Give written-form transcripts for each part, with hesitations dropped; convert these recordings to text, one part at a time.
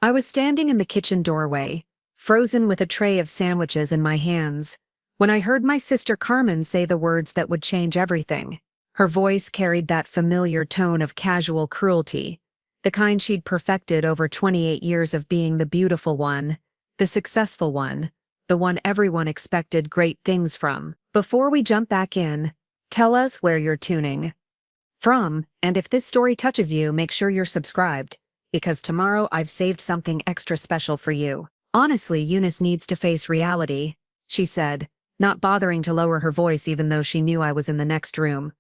I was standing in the kitchen doorway, frozen with a tray of sandwiches in my hands, when I heard my sister Carmen say the words that would change everything. Her voice carried that familiar tone of casual cruelty, the kind she'd perfected over 28 years of being the beautiful one, the successful one, the one everyone expected great things from. Before we jump back in, tell us where you're tuning from, and if this story touches you, make sure you're subscribed, because tomorrow I've saved something extra special for you. Honestly, Eunice needs to face reality, she said, not bothering to lower her voice even though she knew I was in the next room.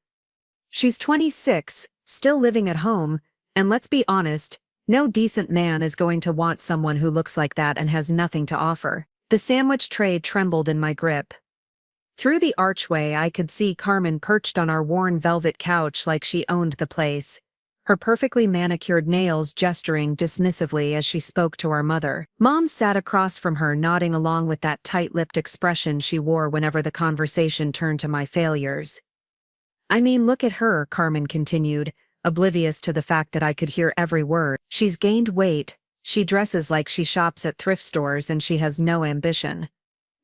She's 26, still living at home, and let's be honest, no decent man is going to want someone who looks like that and has nothing to offer. The sandwich tray trembled in my grip. Through the archway I could see Carmen perched on our worn velvet couch like she owned the place, her perfectly manicured nails gesturing dismissively as she spoke to our mother. Mom sat across from her, nodding along with that tight-lipped expression she wore whenever the conversation turned to my failures. I mean, look at her, Carmen continued, oblivious to the fact that I could hear every word. She's gained weight, she dresses like she shops at thrift stores, and she has no ambition.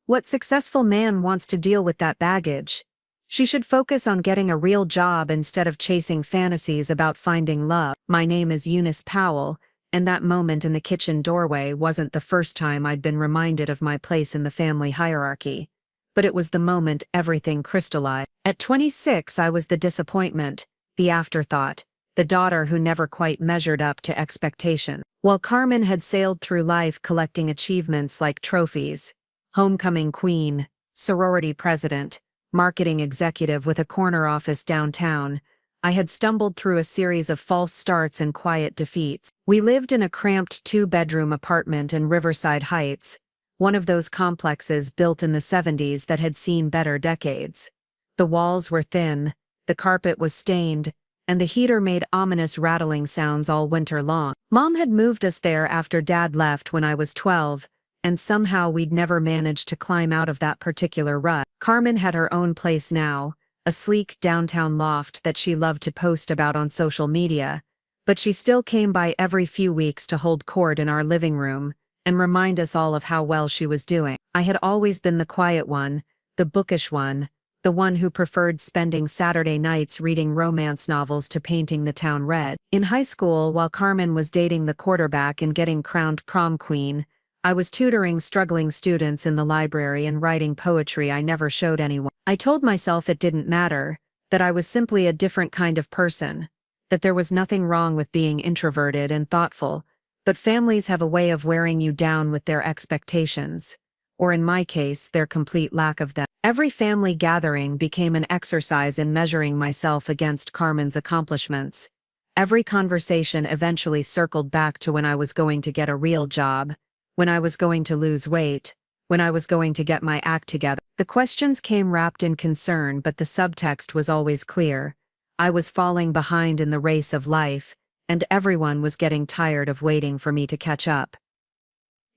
What successful man wants to deal with that baggage? She should focus on getting a real job instead of chasing fantasies about finding love. My name is Eunice Powell, and that moment in the kitchen doorway wasn't the first time I'd been reminded of my place in the family hierarchy. But it was the moment everything crystallized. At 26, I was the disappointment, the afterthought, the daughter who never quite measured up to expectation. While Carmen had sailed through life collecting achievements like trophies, homecoming queen, sorority president, marketing executive with a corner office downtown, I had stumbled through a series of false starts and quiet defeats. We lived in a cramped 2-bedroom apartment in Riverside Heights, one of those complexes built in the 70s that had seen better decades. The walls were thin, the carpet was stained, and the heater made ominous rattling sounds all winter long. Mom had moved us there after Dad left when I was 12, and somehow we'd never managed to climb out of that particular rut. Carmen had her own place now, a sleek downtown loft that she loved to post about on social media, but she still came by every few weeks to hold court in our living room and remind us all of how well she was doing. I had always been the quiet one, the bookish one, the one who preferred spending Saturday nights reading romance novels to painting the town red. In high school, while Carmen was dating the quarterback and getting crowned prom queen, I was tutoring struggling students in the library and writing poetry I never showed anyone. I told myself it didn't matter, that I was simply a different kind of person, that there was nothing wrong with being introverted and thoughtful, but families have a way of wearing you down with their expectations, or in my case, their complete lack of them. Every family gathering became an exercise in measuring myself against Carmen's accomplishments. Every conversation eventually circled back to when I was going to get a real job, when I was going to lose weight, when I was going to get my act together. The questions came wrapped in concern, but the subtext was always clear. I was falling behind in the race of life, and everyone was getting tired of waiting for me to catch up.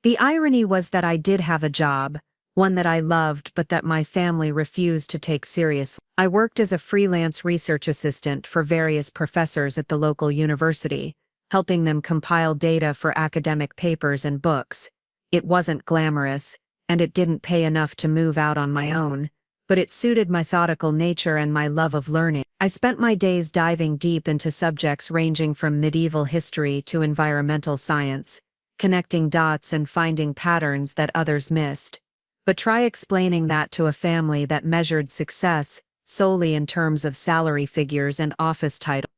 The irony was that I did have a job, one that I loved but that my family refused to take seriously. I worked as a freelance research assistant for various professors at the local university, helping them compile data for academic papers and books. It wasn't glamorous, and it didn't pay enough to move out on my own, but it suited my methodical nature and my love of learning. I spent my days diving deep into subjects ranging from medieval history to environmental science, connecting dots and finding patterns that others missed. But try explaining that to a family that measured success solely in terms of salary figures and office titles.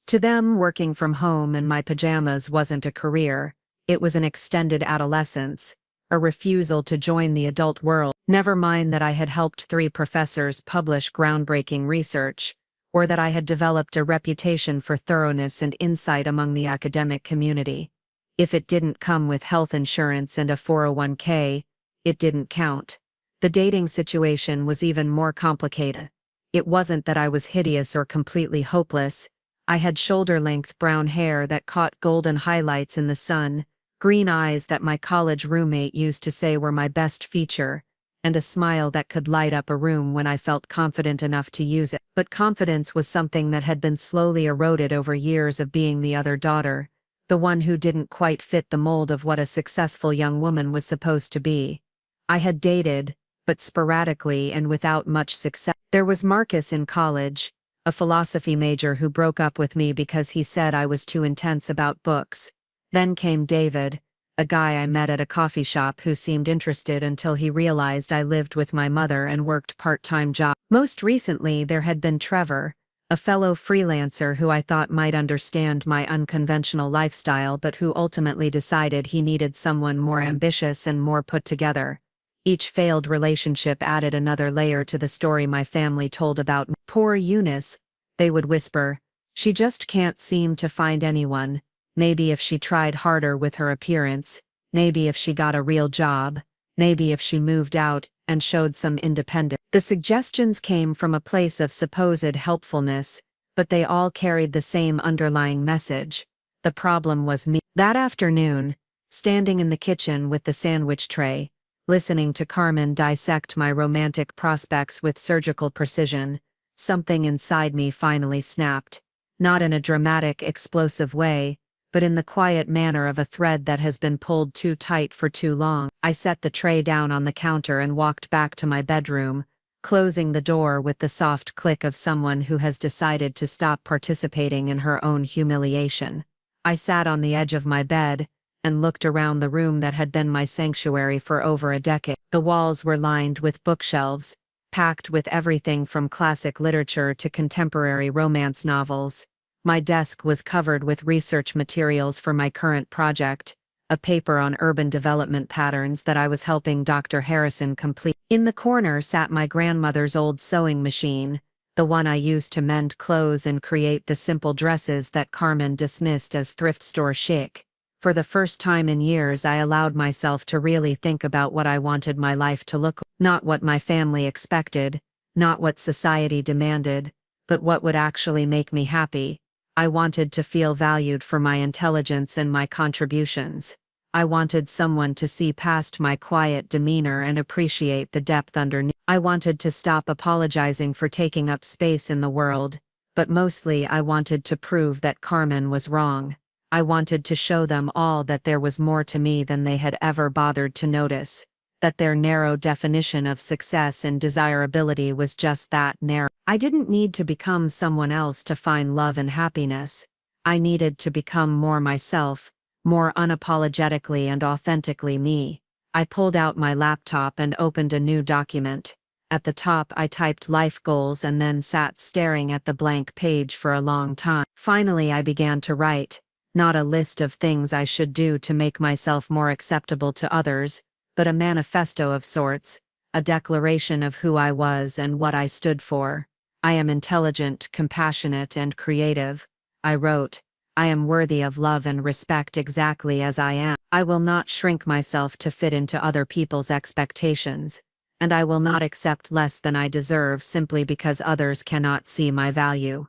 To them, working from home in my pajamas wasn't a career, it was an extended adolescence, a refusal to join the adult world. Never mind that I had helped 3 professors publish groundbreaking research, or that I had developed a reputation for thoroughness and insight among the academic community. If it didn't come with health insurance and a 401k, it didn't count. The dating situation was even more complicated. It wasn't that I was hideous or completely hopeless. I had shoulder-length brown hair that caught golden highlights in the sun, green eyes that my college roommate used to say were my best feature, and a smile that could light up a room when I felt confident enough to use it. But confidence was something that had been slowly eroded over years of being the other daughter, the one who didn't quite fit the mold of what a successful young woman was supposed to be. I had dated, but sporadically and without much success. There was Marcus in college, a philosophy major who broke up with me because he said I was too intense about books. Then came David, a guy I met at a coffee shop who seemed interested until he realized I lived with my mother and worked part-time jobs. Most recently there had been Trevor, a fellow freelancer who I thought might understand my unconventional lifestyle but who ultimately decided he needed someone more ambitious and more put together. Each failed relationship added another layer to the story my family told about me. Poor Eunice, they would whisper. She just can't seem to find anyone. Maybe if she tried harder with her appearance, maybe if she got a real job, maybe if she moved out and showed some independence. The suggestions came from a place of supposed helpfulness, but they all carried the same underlying message. The problem was me. That afternoon, standing in the kitchen with the sandwich tray, listening to Carmen dissect my romantic prospects with surgical precision, something inside me finally snapped. Not in a dramatic, explosive way, but in the quiet manner of a thread that has been pulled too tight for too long. I set the tray down on the counter and walked back to my bedroom, closing the door with the soft click of someone who has decided to stop participating in her own humiliation. I sat on the edge of my bed and looked around the room that had been my sanctuary for over a decade. The walls were lined with bookshelves, packed with everything from classic literature to contemporary romance novels. My desk was covered with research materials for my current project, a paper on urban development patterns that I was helping Dr. Harrison complete. In the corner sat my grandmother's old sewing machine, the one I used to mend clothes and create the simple dresses that Carmen dismissed as thrift store chic. For the first time in years, I allowed myself to really think about what I wanted my life to look like. Not what my family expected, not what society demanded, but what would actually make me happy. I wanted to feel valued for my intelligence and my contributions. I wanted someone to see past my quiet demeanor and appreciate the depth underneath. I wanted to stop apologizing for taking up space in the world, but mostly I wanted to prove that Carmen was wrong. I wanted to show them all that there was more to me than they had ever bothered to notice, that their narrow definition of success and desirability was just that, narrow. I didn't need to become someone else to find love and happiness. I needed to become more myself, more unapologetically and authentically me. I pulled out my laptop and opened a new document. At the top I typed life goals and then sat staring at the blank page for a long time. Finally I began to write, not a list of things I should do to make myself more acceptable to others, but a manifesto of sorts, a declaration of who I was and what I stood for. I am intelligent, compassionate, and creative, I wrote. I am worthy of love and respect exactly as I am. I will not shrink myself to fit into other people's expectations, and I will not accept less than I deserve simply because others cannot see my value.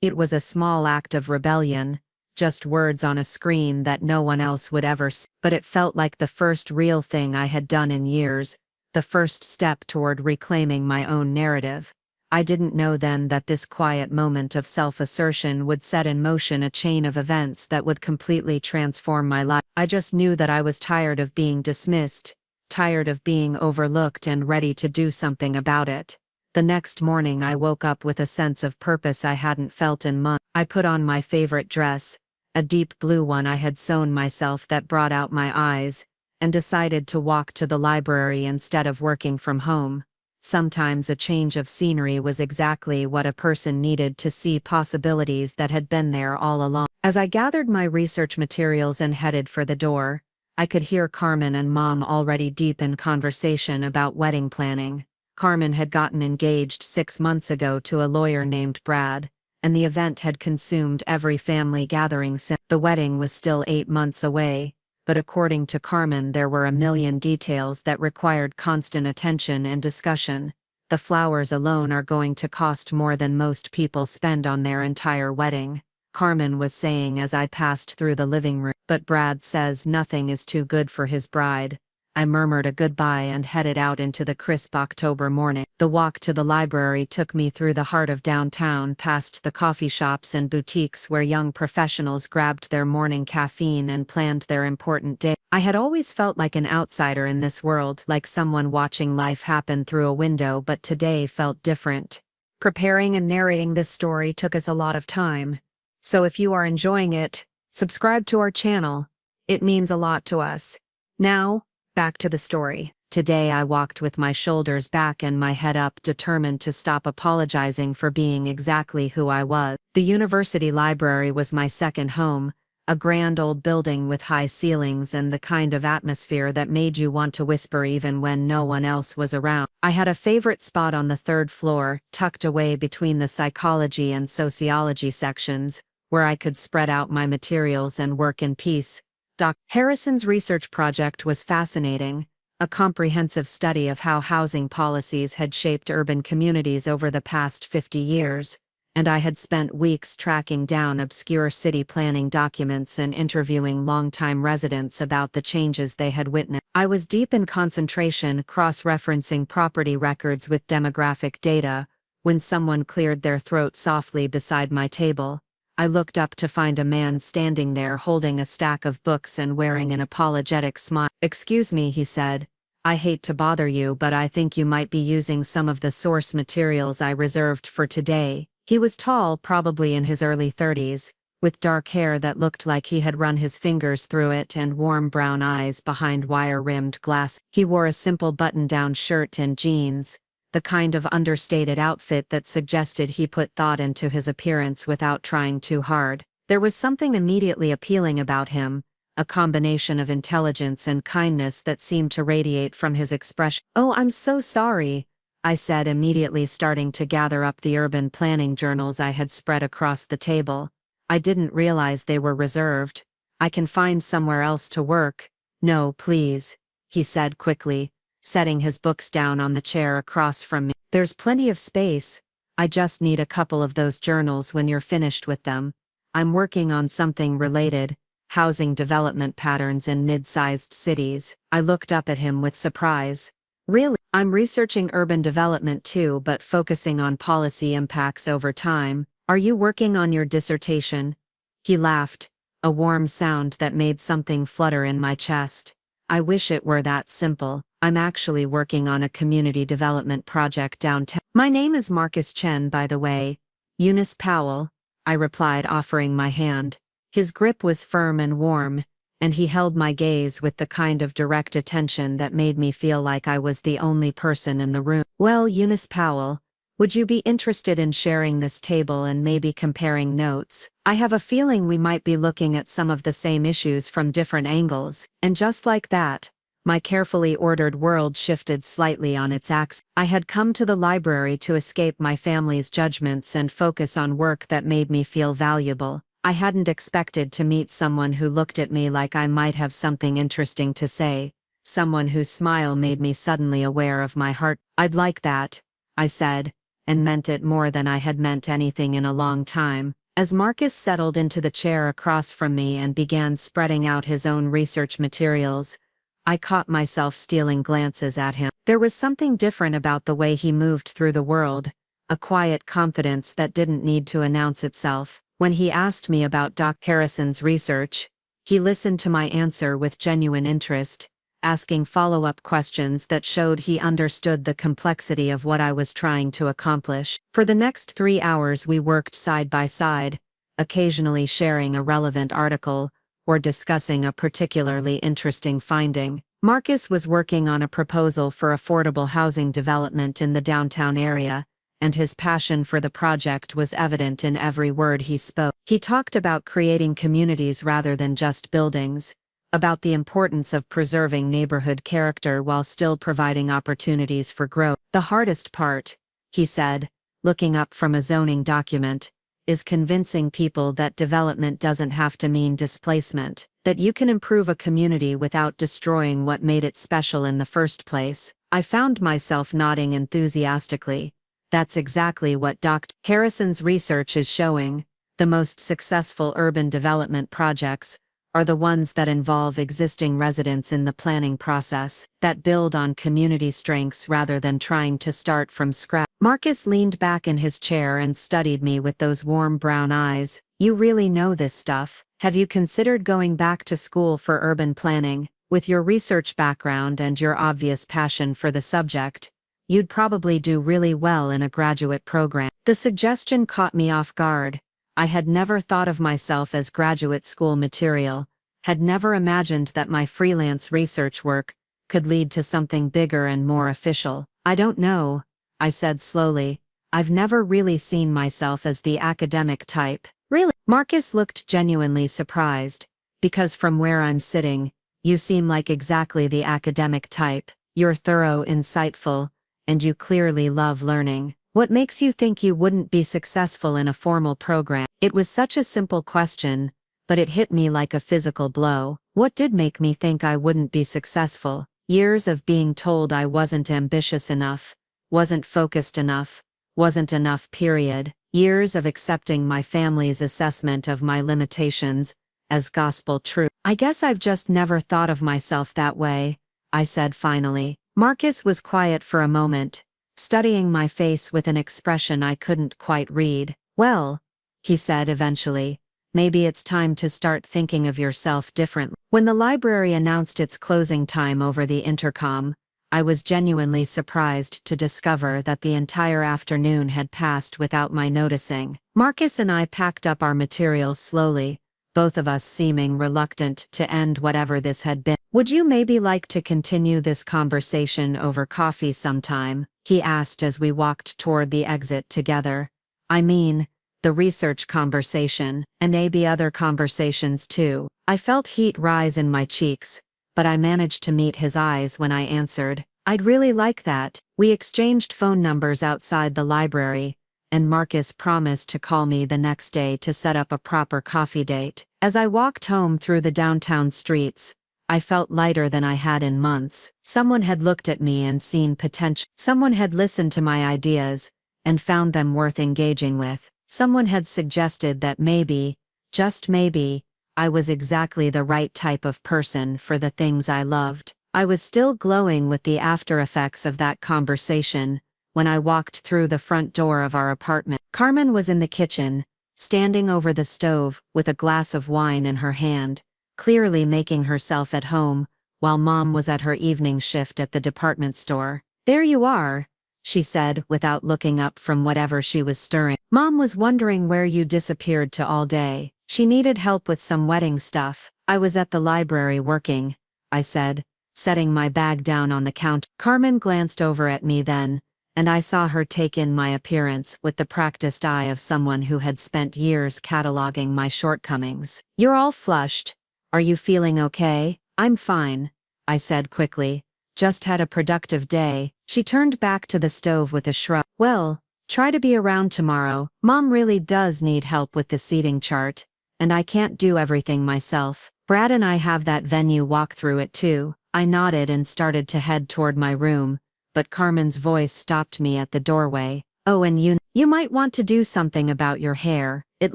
It was a small act of rebellion, just words on a screen that no one else would ever see, but it felt like the first real thing I had done in years, the first step toward reclaiming my own narrative. I didn't know then that this quiet moment of self-assertion would set in motion a chain of events that would completely transform my life. I just knew that I was tired of being dismissed, tired of being overlooked and ready to do something about it. The next morning I woke up with a sense of purpose I hadn't felt in months. I put on my favorite dress, a deep blue one I had sewn myself that brought out my eyes, and decided to walk to the library instead of working from home. Sometimes a change of scenery was exactly what a person needed to see possibilities that had been there all along. As I gathered my research materials and headed for the door, I could hear Carmen and Mom already deep in conversation about wedding planning. Carmen had gotten engaged 6 months ago to a lawyer named Brad, and the event had consumed every family gathering since. The wedding was still 8 months away, but according to Carmen there were a million details that required constant attention and discussion. The flowers alone are going to cost more than most people spend on their entire wedding, Carmen was saying as I passed through the living room. But Brad says nothing is too good for his bride. I murmured a goodbye and headed out into the crisp October morning. The walk to the library took me through the heart of downtown, past the coffee shops and boutiques where young professionals grabbed their morning caffeine and planned their important day. I had always felt like an outsider in this world, like someone watching life happen through a window, but today felt different. Preparing and narrating this story took us a lot of time. So if you are enjoying it, subscribe to our channel. It means a lot to us. Now, back to the story. Today I walked with my shoulders back and my head up, determined to stop apologizing for being exactly who I was. The university library was my second home, a grand old building with high ceilings and the kind of atmosphere that made you want to whisper even when no one else was around. I had a favorite spot on the third floor, tucked away between the psychology and sociology sections, where I could spread out my materials and work in peace. Dr. Harrison's research project was fascinating, a comprehensive study of how housing policies had shaped urban communities over the past 50 years, and I had spent weeks tracking down obscure city planning documents and interviewing longtime residents about the changes they had witnessed. I was deep in concentration, cross-referencing property records with demographic data, when someone cleared their throat softly beside my table. I looked up to find a man standing there holding a stack of books and wearing an apologetic smile. "Excuse me," he said. "I hate to bother you, but I think you might be using some of the source materials I reserved for today." He was tall, probably in his early 30s, with dark hair that looked like he had run his fingers through it and warm brown eyes behind wire-rimmed glasses. He wore a simple button-down shirt and jeans, the kind of understated outfit that suggested he put thought into his appearance without trying too hard. There was something immediately appealing about him, a combination of intelligence and kindness that seemed to radiate from his expression. "Oh, I'm so sorry," I said, immediately starting to gather up the urban planning journals I had spread across the table. "I didn't realize they were reserved. I can find somewhere else to work." "No, please," he said quickly, setting his books down on the chair across from me. "There's plenty of space. I just need a couple of those journals when you're finished with them. I'm working on something related, housing development patterns in mid-sized cities." I looked up at him with surprise. "Really? I'm researching urban development too, but focusing on policy impacts over time. Are you working on your dissertation?" He laughed, a warm sound that made something flutter in my chest. "I wish it were that simple. I'm actually working on a community development project downtown." "My name is Marcus Chen, by the way. Eunice Powell," I replied, offering my hand. His grip was firm and warm, and he held my gaze with the kind of direct attention that made me feel like I was the only person in the room. "Well, Eunice Powell, would you be interested in sharing this table and maybe comparing notes? I have a feeling we might be looking at some of the same issues from different angles." And just like that, my carefully ordered world shifted slightly on its axis. I had come to the library to escape my family's judgments and focus on work that made me feel valuable. I hadn't expected to meet someone who looked at me like I might have something interesting to say, someone whose smile made me suddenly aware of my heart. "I'd like that," I said, and meant it more than I had meant anything in a long time. As Marcus settled into the chair across from me and began spreading out his own research materials, I caught myself stealing glances at him. There was something different about the way he moved through the world, a quiet confidence that didn't need to announce itself. When he asked me about Dr. Harrison's research, he listened to my answer with genuine interest, asking follow-up questions that showed he understood the complexity of what I was trying to accomplish. For the next 3 hours we worked side by side, occasionally sharing a relevant article or discussing a particularly interesting finding. Marcus was working on a proposal for affordable housing development in the downtown area, and his passion for the project was evident in every word he spoke. He talked about creating communities rather than just buildings, about the importance of preserving neighborhood character while still providing opportunities for growth. "The hardest part," he said, looking up from a zoning document, "is convincing people that development doesn't have to mean displacement, that you can improve a community without destroying what made it special in the first place." I found myself nodding enthusiastically. That's exactly what Dr. Harrison's research is showing. The most successful urban development projects are the ones that involve existing residents in the planning process, that build on community strengths rather than trying to start from scratch. Marcus leaned back in his chair and studied me with those warm brown eyes. You really know this stuff. Have you considered going back to school for urban planning? With your research background and your obvious passion for the subject, you'd probably do really well in a graduate program. The suggestion caught me off guard. I had never thought of myself as graduate school material, had never imagined that my freelance research work could lead to something bigger and more official. I don't know, I said slowly. I've never really seen myself as the academic type. Really? Marcus looked genuinely surprised, because from where I'm sitting, you seem like exactly the academic type. You're thorough, insightful, and you clearly love learning. What makes you think you wouldn't be successful in a formal program? It was such a simple question, but it hit me like a physical blow. What did make me think I wouldn't be successful? Years of being told I wasn't ambitious enough, wasn't focused enough, wasn't enough, period. Years of accepting my family's assessment of my limitations as gospel truth. I guess I've just never thought of myself that way, I said finally. Marcus was quiet for a moment, studying my face with an expression I couldn't quite read. Well, he said eventually, maybe it's time to start thinking of yourself differently. When the library announced its closing time over the intercom, I was genuinely surprised to discover that the entire afternoon had passed without my noticing. Marcus and I packed up our materials slowly, both of us seeming reluctant to end whatever this had been. Would you maybe like to continue this conversation over coffee sometime? He asked as we walked toward the exit together. I mean, the research conversation, and maybe other conversations too. I felt heat rise in my cheeks, but I managed to meet his eyes when I answered, I'd really like that. We exchanged phone numbers outside the library, and Marcus promised to call me the next day to set up a proper coffee date. As I walked home through the downtown streets, I felt lighter than I had in months. Someone had looked at me and seen potential. Someone had listened to my ideas and found them worth engaging with. Someone had suggested that maybe, just maybe, I was exactly the right type of person for the things I loved. I was still glowing with the after effects of that conversation when I walked through the front door of our apartment. Carmen was in the kitchen, standing over the stove with a glass of wine in her hand, clearly making herself at home, while Mom was at her evening shift at the department store. There you are, she said without looking up from whatever she was stirring. Mom was wondering where you disappeared to all day. She needed help with some wedding stuff. I was at the library working, I said, setting my bag down on the counter. Carmen glanced over at me then, and I saw her take in my appearance with the practiced eye of someone who had spent years cataloging my shortcomings. You're all flushed. Are you feeling okay? I'm fine, I said quickly. Just had a productive day. She turned back to the stove with a shrug. Well, try to be around tomorrow. Mom really does need help with the seating chart, and I can't do everything myself. Brad and I have that venue walk through it too. I nodded and started to head toward my room, but Carmen's voice stopped me at the doorway. Oh, and you might want to do something about your hair. It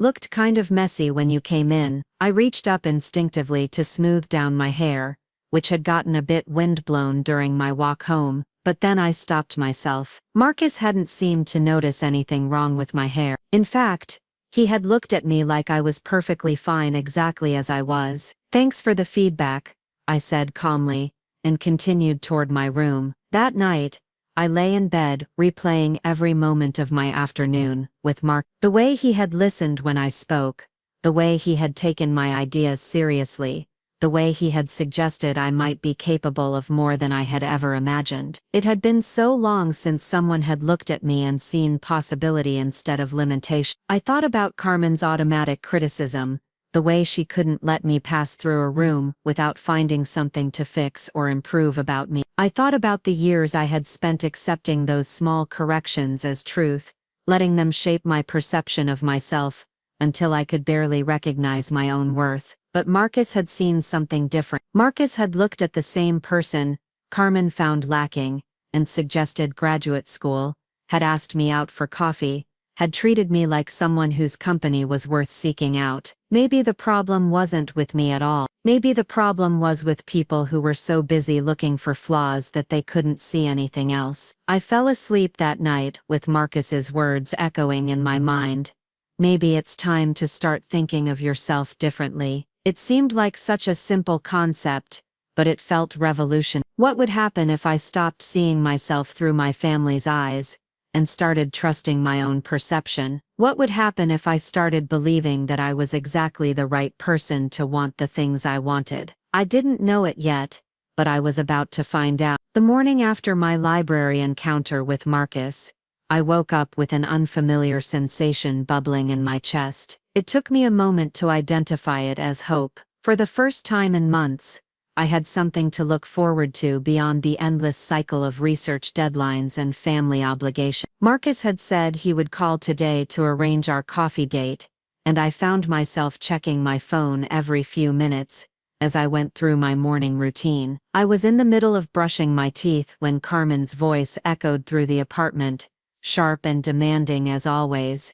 looked kind of messy when you came in. I reached up instinctively to smooth down my hair, which had gotten a bit windblown during my walk home, but then I stopped myself. Marcus hadn't seemed to notice anything wrong with my hair. In fact, he had looked at me like I was perfectly fine exactly as I was. Thanks for the feedback, I said calmly, and continued toward my room. That night, I lay in bed, replaying every moment of my afternoon with Mark. The way he had listened when I spoke, the way he had taken my ideas seriously, the way he had suggested I might be capable of more than I had ever imagined. It had been so long since someone had looked at me and seen possibility instead of limitation. I thought about Carmen's automatic criticism, the way she couldn't let me pass through a room without finding something to fix or improve about me. I thought about the years I had spent accepting those small corrections as truth, letting them shape my perception of myself, until I could barely recognize my own worth. But Marcus had seen something different. Marcus had looked at the same person Carmen found lacking, and suggested graduate school, had asked me out for coffee, had treated me like someone whose company was worth seeking out. Maybe the problem wasn't with me at all. Maybe the problem was with people who were so busy looking for flaws that they couldn't see anything else. I fell asleep that night with Marcus's words echoing in my mind. Maybe it's time to start thinking of yourself differently. It seemed like such a simple concept, but it felt revolutionary. What would happen if I stopped seeing myself through my family's eyes and started trusting my own perception? What would happen if I started believing that I was exactly the right person to want the things I wanted? I didn't know it yet, but I was about to find out. The morning after my library encounter with Marcus, I woke up with an unfamiliar sensation bubbling in my chest. It took me a moment to identify it as hope. For the first time in months, I had something to look forward to beyond the endless cycle of research deadlines and family obligations. Marcus had said he would call today to arrange our coffee date, and I found myself checking my phone every few minutes as I went through my morning routine. I was in the middle of brushing my teeth when Carmen's voice echoed through the apartment, sharp and demanding as always.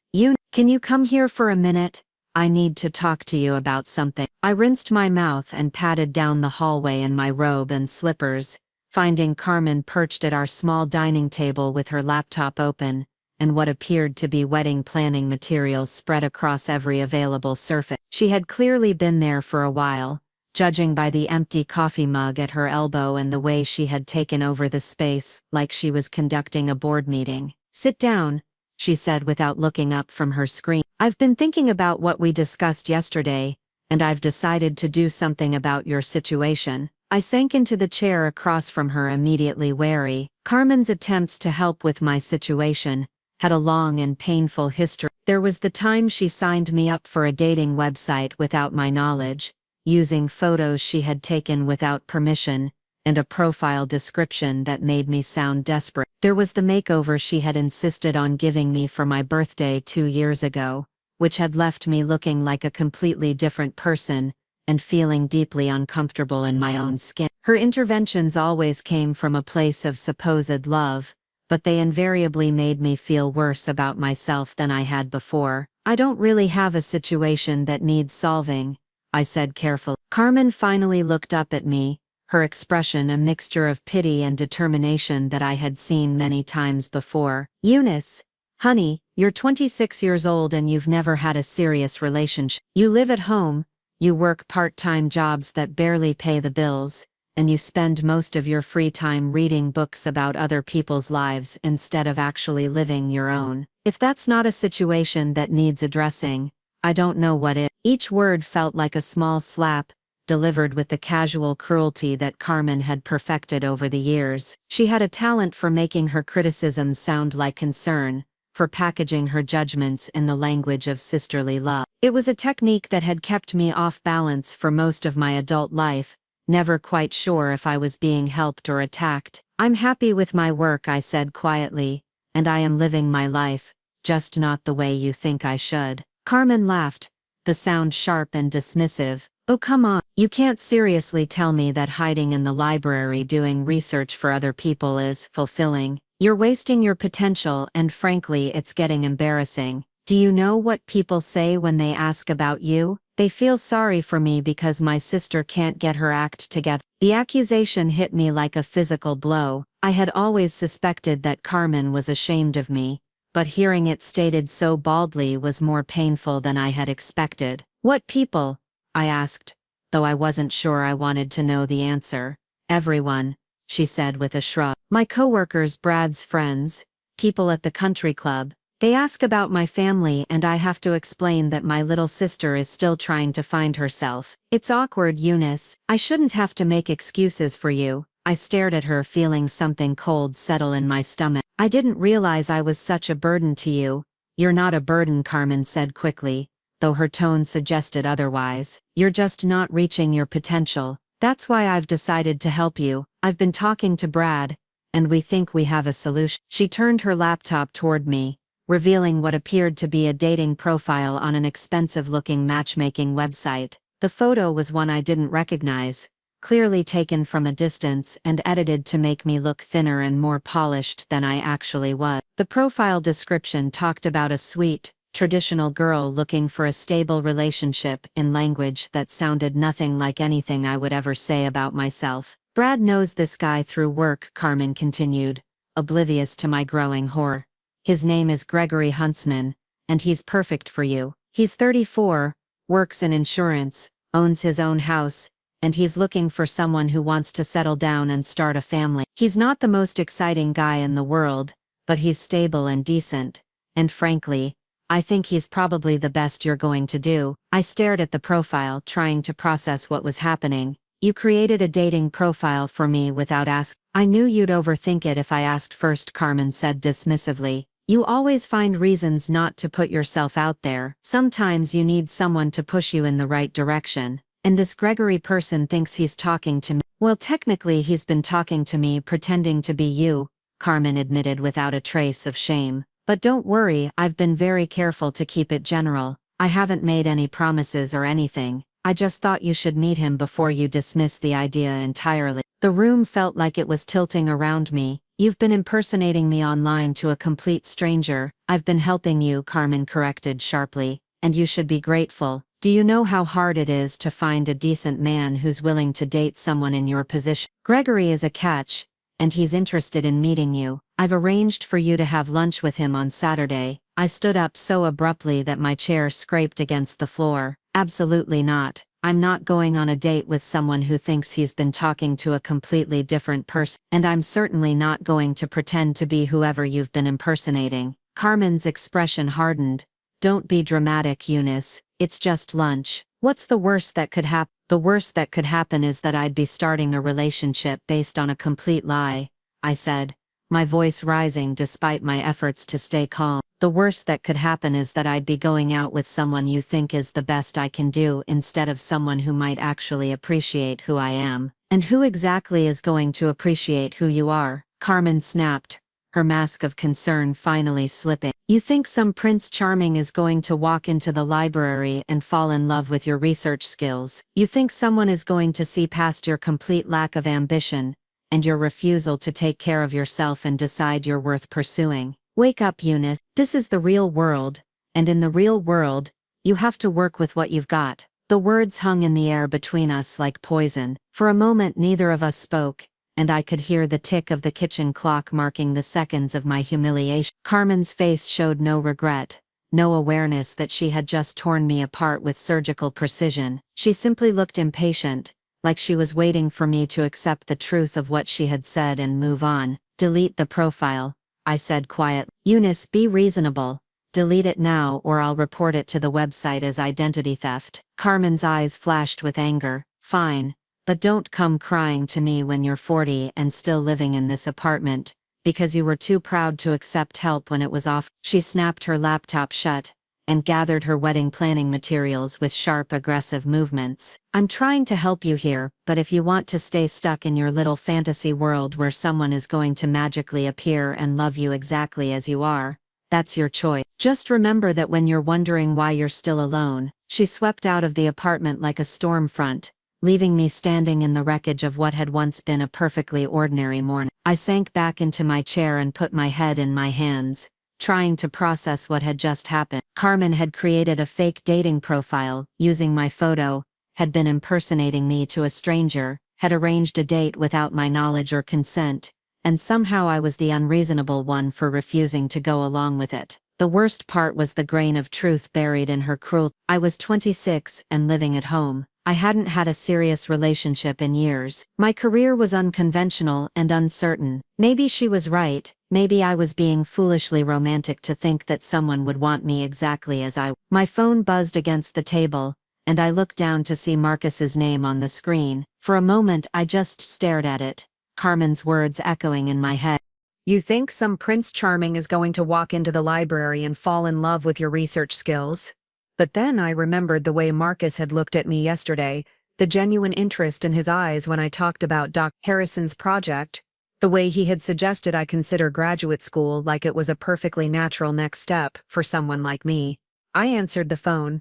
Can you come here for a minute? I need to talk to you about something. I rinsed my mouth and padded down the hallway in my robe and slippers, finding Carmen perched at our small dining table with her laptop open, and what appeared to be wedding planning materials spread across every available surface. She had clearly been there for a while, judging by the empty coffee mug at her elbow and the way she had taken over the space, like she was conducting a board meeting. "Sit down," she said without looking up from her screen. "I've been thinking about what we discussed yesterday, and I've decided to do something about your situation." I sank into the chair across from her, immediately wary. Carmen's attempts to help with my situation had a long and painful history. There was the time she signed me up for a dating website without my knowledge, using photos she had taken without permission, and a profile description that made me sound desperate. There was the makeover she had insisted on giving me for my birthday 2 years ago, which had left me looking like a completely different person and feeling deeply uncomfortable in my own skin. Her interventions always came from a place of supposed love, but they invariably made me feel worse about myself than I had before. "I don't really have a situation that needs solving," I said carefully. Carmen finally looked up at me, her expression a mixture of pity and determination that I had seen many times before. "Eunice, honey, you're 26 years old and you've never had a serious relationship. You live at home, you work part-time jobs that barely pay the bills, and you spend most of your free time reading books about other people's lives instead of actually living your own. If that's not a situation that needs addressing, I don't know what is." Each word felt like a small slap, delivered with the casual cruelty that Carmen had perfected over the years. She had a talent for making her criticisms sound like concern, for packaging her judgments in the language of sisterly love. It was a technique that had kept me off balance for most of my adult life, never quite sure if I was being helped or attacked. "I'm happy with my work," I said quietly, "and I am living my life, just not the way you think I should." Carmen laughed, the sound sharp and dismissive. "Oh, come on. You can't seriously tell me that hiding in the library doing research for other people is fulfilling. You're wasting your potential, and frankly, it's getting embarrassing. Do you know what people say when they ask about you? They feel sorry for me because my sister can't get her act together." The accusation hit me like a physical blow. I had always suspected that Carmen was ashamed of me, but hearing it stated so baldly was more painful than I had expected. "What people?" I asked, though I wasn't sure I wanted to know the answer. "Everyone," she said with a shrug. "My coworkers, Brad's friends, people at the country club. They ask about my family and I have to explain that my little sister is still trying to find herself. It's awkward, Eunice. I shouldn't have to make excuses for you." I stared at her, feeling something cold settle in my stomach. "I didn't realize I was such a burden to you." "You're not a burden," Carmen said quickly, though her tone suggested otherwise. "You're just not reaching your potential. That's why I've decided to help you. I've been talking to Brad, and we think we have a solution." She turned her laptop toward me, revealing what appeared to be a dating profile on an expensive-looking matchmaking website. The photo was one I didn't recognize, clearly taken from a distance and edited to make me look thinner and more polished than I actually was. The profile description talked about a sweet, traditional girl looking for a stable relationship in language that sounded nothing like anything I would ever say about myself. Brad knows this guy through work, Carmen continued, oblivious to my growing horror. His name is Gregory Huntsman, and he's perfect for you. He's 34, works in insurance, owns his own house, and he's looking for someone who wants to settle down and start a family. He's not the most exciting guy in the world, but he's stable and decent, and frankly, I think he's probably the best you're going to do. I stared at the profile, trying to process what was happening. You created a dating profile for me without asking. I knew you'd overthink it if I asked first, Carmen said dismissively. You always find reasons not to put yourself out there. Sometimes you need someone to push you in the right direction. And this Gregory person thinks he's talking to me. Well, technically he's been talking to me pretending to be you, Carmen admitted without a trace of shame. But don't worry, I've been very careful to keep it general. I haven't made any promises or anything. I just thought you should meet him before you dismiss the idea entirely. The room felt like it was tilting around me. You've been impersonating me online to a complete stranger. I've been helping you, Carmen corrected sharply, and you should be grateful. Do you know how hard it is to find a decent man who's willing to date someone in your position? Gregory is a catch, and he's interested in meeting you. I've arranged for you to have lunch with him on Saturday. I stood up so abruptly that my chair scraped against the floor. Absolutely not. I'm not going on a date with someone who thinks he's been talking to a completely different person, and I'm certainly not going to pretend to be whoever you've been impersonating. Carmen's expression hardened. Don't be dramatic, Eunice. It's just lunch. What's the worst that could happen? The worst that could happen is that I'd be starting a relationship based on a complete lie, I said, my voice rising despite my efforts to stay calm. The worst that could happen is that I'd be going out with someone you think is the best I can do instead of someone who might actually appreciate who I am. And who exactly is going to appreciate who you are? Carmen snapped, her mask of concern finally slipping. You think some Prince Charming is going to walk into the library and fall in love with your research skills. You think someone is going to see past your complete lack of ambition and your refusal to take care of yourself and decide you're worth pursuing. Wake up, Eunice. This is the real world, and in the real world, you have to work with what you've got. The words hung in the air between us like poison. For a moment neither of us spoke, and I could hear the tick of the kitchen clock marking the seconds of my humiliation. Carmen's face showed no regret, no awareness that she had just torn me apart with surgical precision. She simply looked impatient, like she was waiting for me to accept the truth of what she had said and move on. Delete the profile, I said quietly. Eunice, be reasonable. Delete it now or I'll report it to the website as identity theft. Carmen's eyes flashed with anger. Fine. But don't come crying to me when you're 40 and still living in this apartment, because you were too proud to accept help when it was off. She snapped her laptop shut and gathered her wedding planning materials with sharp, aggressive movements. I'm trying to help you here, but if you want to stay stuck in your little fantasy world where someone is going to magically appear and love you exactly as you are, that's your choice. Just remember that when you're wondering why you're still alone. She swept out of the apartment like a storm front, leaving me standing in the wreckage of what had once been a perfectly ordinary morning. I sank back into my chair and put my head in my hands, trying to process what had just happened. Carmen had created a fake dating profile, using my photo, had been impersonating me to a stranger, had arranged a date without my knowledge or consent, and somehow I was the unreasonable one for refusing to go along with it. The worst part was the grain of truth buried in her cruelty. I was 26 and living at home. I hadn't had a serious relationship in years. My career was unconventional and uncertain. Maybe she was right. Maybe I was being foolishly romantic to think that someone would want me exactly as I was. My phone buzzed against the table, and I looked down to see Marcus's name on the screen. For a moment I just stared at it, Carmen's words echoing in my head. You think some Prince Charming is going to walk into the library and fall in love with your research skills? But then I remembered the way Marcus had looked at me yesterday, the genuine interest in his eyes when I talked about Dr. Harrison's project, the way he had suggested I consider graduate school like it was a perfectly natural next step for someone like me. I answered the phone.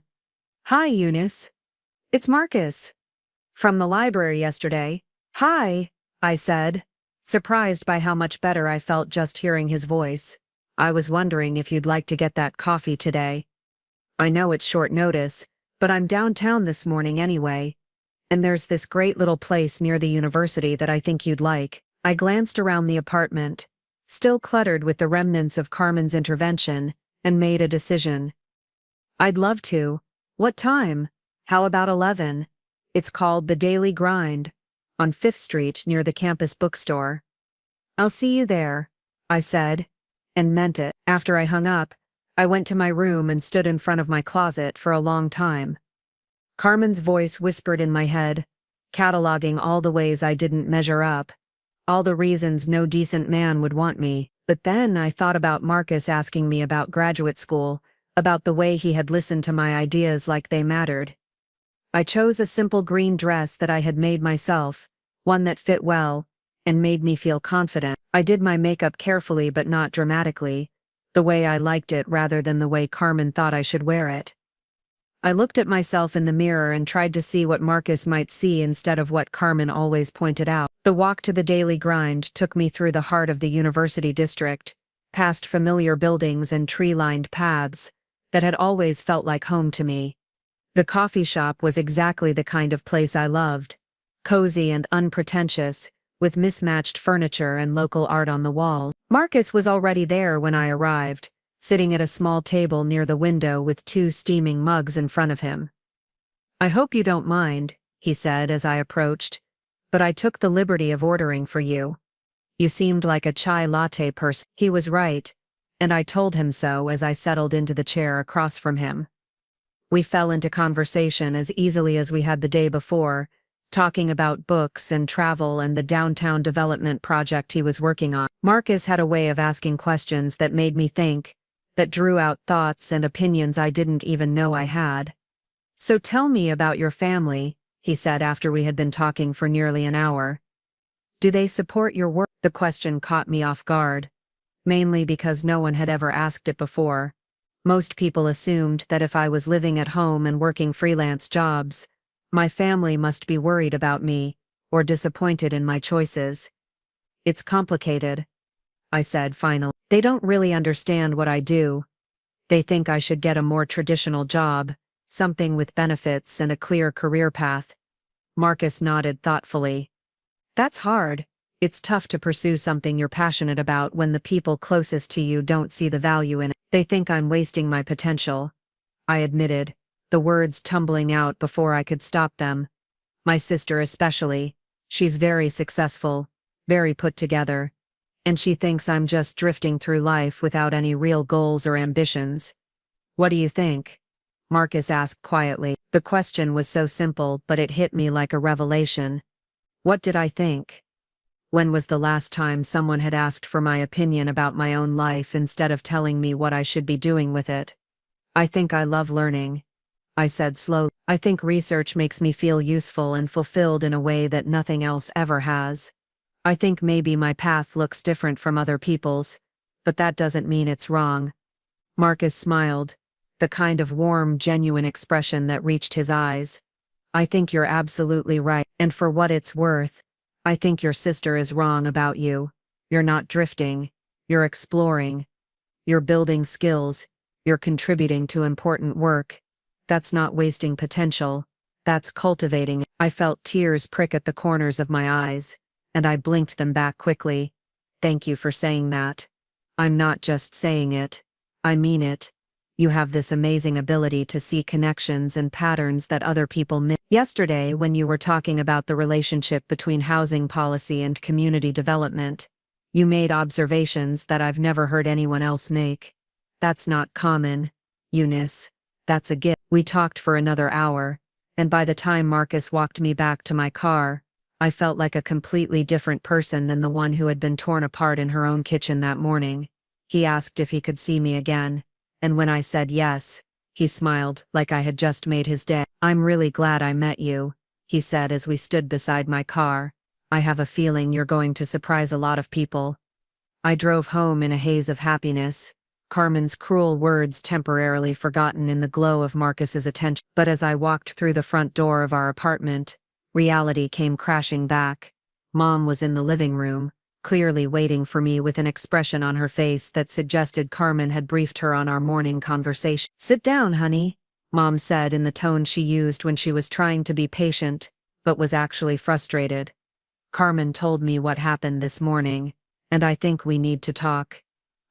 Hi, Eunice. It's Marcus. From the library yesterday. Hi, I said, surprised by how much better I felt just hearing his voice. I was wondering if you'd like to get that coffee today. I know it's short notice, but I'm downtown this morning anyway. And there's this great little place near the university that I think you'd like. I glanced around the apartment, still cluttered with the remnants of Carmen's intervention, and made a decision. I'd love to. What time? How about 11? It's called The Daily Grind, on 5th Street near the campus bookstore. I'll see you there, I said, and meant it. After I hung up, I went to my room and stood in front of my closet for a long time. Carmen's voice whispered in my head, cataloging all the ways I didn't measure up, all the reasons no decent man would want me. But then I thought about Marcus asking me about graduate school, about the way he had listened to my ideas like they mattered. I chose a simple green dress that I had made myself, one that fit well, and made me feel confident. I did my makeup carefully but not dramatically, the way I liked it rather than the way Carmen thought I should wear it. I looked at myself in the mirror and tried to see what Marcus might see instead of what Carmen always pointed out. The walk to the Daily Grind took me through the heart of the university district, past familiar buildings and tree-lined paths that had always felt like home to me. The coffee shop was exactly the kind of place I loved, cozy and unpretentious, with mismatched furniture and local art on the walls. Marcus was already there when I arrived, sitting at a small table near the window with 2 steaming mugs in front of him. I hope you don't mind, he said as I approached, but I took the liberty of ordering for you. You seemed like a chai latte person. He was right, and I told him so as I settled into the chair across from him. We fell into conversation as easily as we had the day before, talking about books and travel and the downtown development project he was working on. Marcus had a way of asking questions that made me think, that drew out thoughts and opinions I didn't even know I had. So tell me about your family, he said after we had been talking for nearly an hour. Do they support your work? The question caught me off guard, mainly because no one had ever asked it before. Most people assumed that if I was living at home and working freelance jobs, my family must be worried about me, or disappointed in my choices. It's complicated, I said finally. They don't really understand what I do. They think I should get a more traditional job, something with benefits and a clear career path. Marcus nodded thoughtfully. That's hard. It's tough to pursue something you're passionate about when the people closest to you don't see the value in it. They think I'm wasting my potential, I admitted, the words tumbling out before I could stop them. My sister especially. She's very successful, very put together, and she thinks I'm just drifting through life without any real goals or ambitions. What do you think? Marcus asked quietly. The question was so simple, but it hit me like a revelation. What did I think? When was the last time someone had asked for my opinion about my own life instead of telling me what I should be doing with it? I think I love learning, I said slowly. I think research makes me feel useful and fulfilled in a way that nothing else ever has. I think maybe my path looks different from other people's, but that doesn't mean it's wrong. Marcus smiled, the kind of warm, genuine expression that reached his eyes. I think you're absolutely right, and for what it's worth, I think your sister is wrong about you. You're not drifting, you're exploring. You're building skills, you're contributing to important work. That's not wasting potential, that's cultivating it. I felt tears prick at the corners of my eyes, and I blinked them back quickly. Thank you for saying that. I'm not just saying it, I mean it. You have this amazing ability to see connections and patterns that other people miss. Yesterday, when you were talking about the relationship between housing policy and community development, you made observations that I've never heard anyone else make. That's not common, Eunice. That's a gift. We talked for another hour, and by the time Marcus walked me back to my car, I felt like a completely different person than the one who had been torn apart in her own kitchen that morning. He asked if he could see me again, and when I said yes, he smiled like I had just made his day. I'm really glad I met you, he said as we stood beside my car. I have a feeling you're going to surprise a lot of people. I drove home in a haze of happiness, Carmen's cruel words temporarily forgotten in the glow of Marcus's attention. But as I walked through the front door of our apartment, Reality came crashing back. Mom was in the living room, clearly waiting for me with an expression on her face that suggested Carmen had briefed her on our morning conversation. "Sit down, honey," Mom said in the tone she used when she was trying to be patient, but was actually frustrated. "Carmen told me what happened this morning, and I think we need to talk."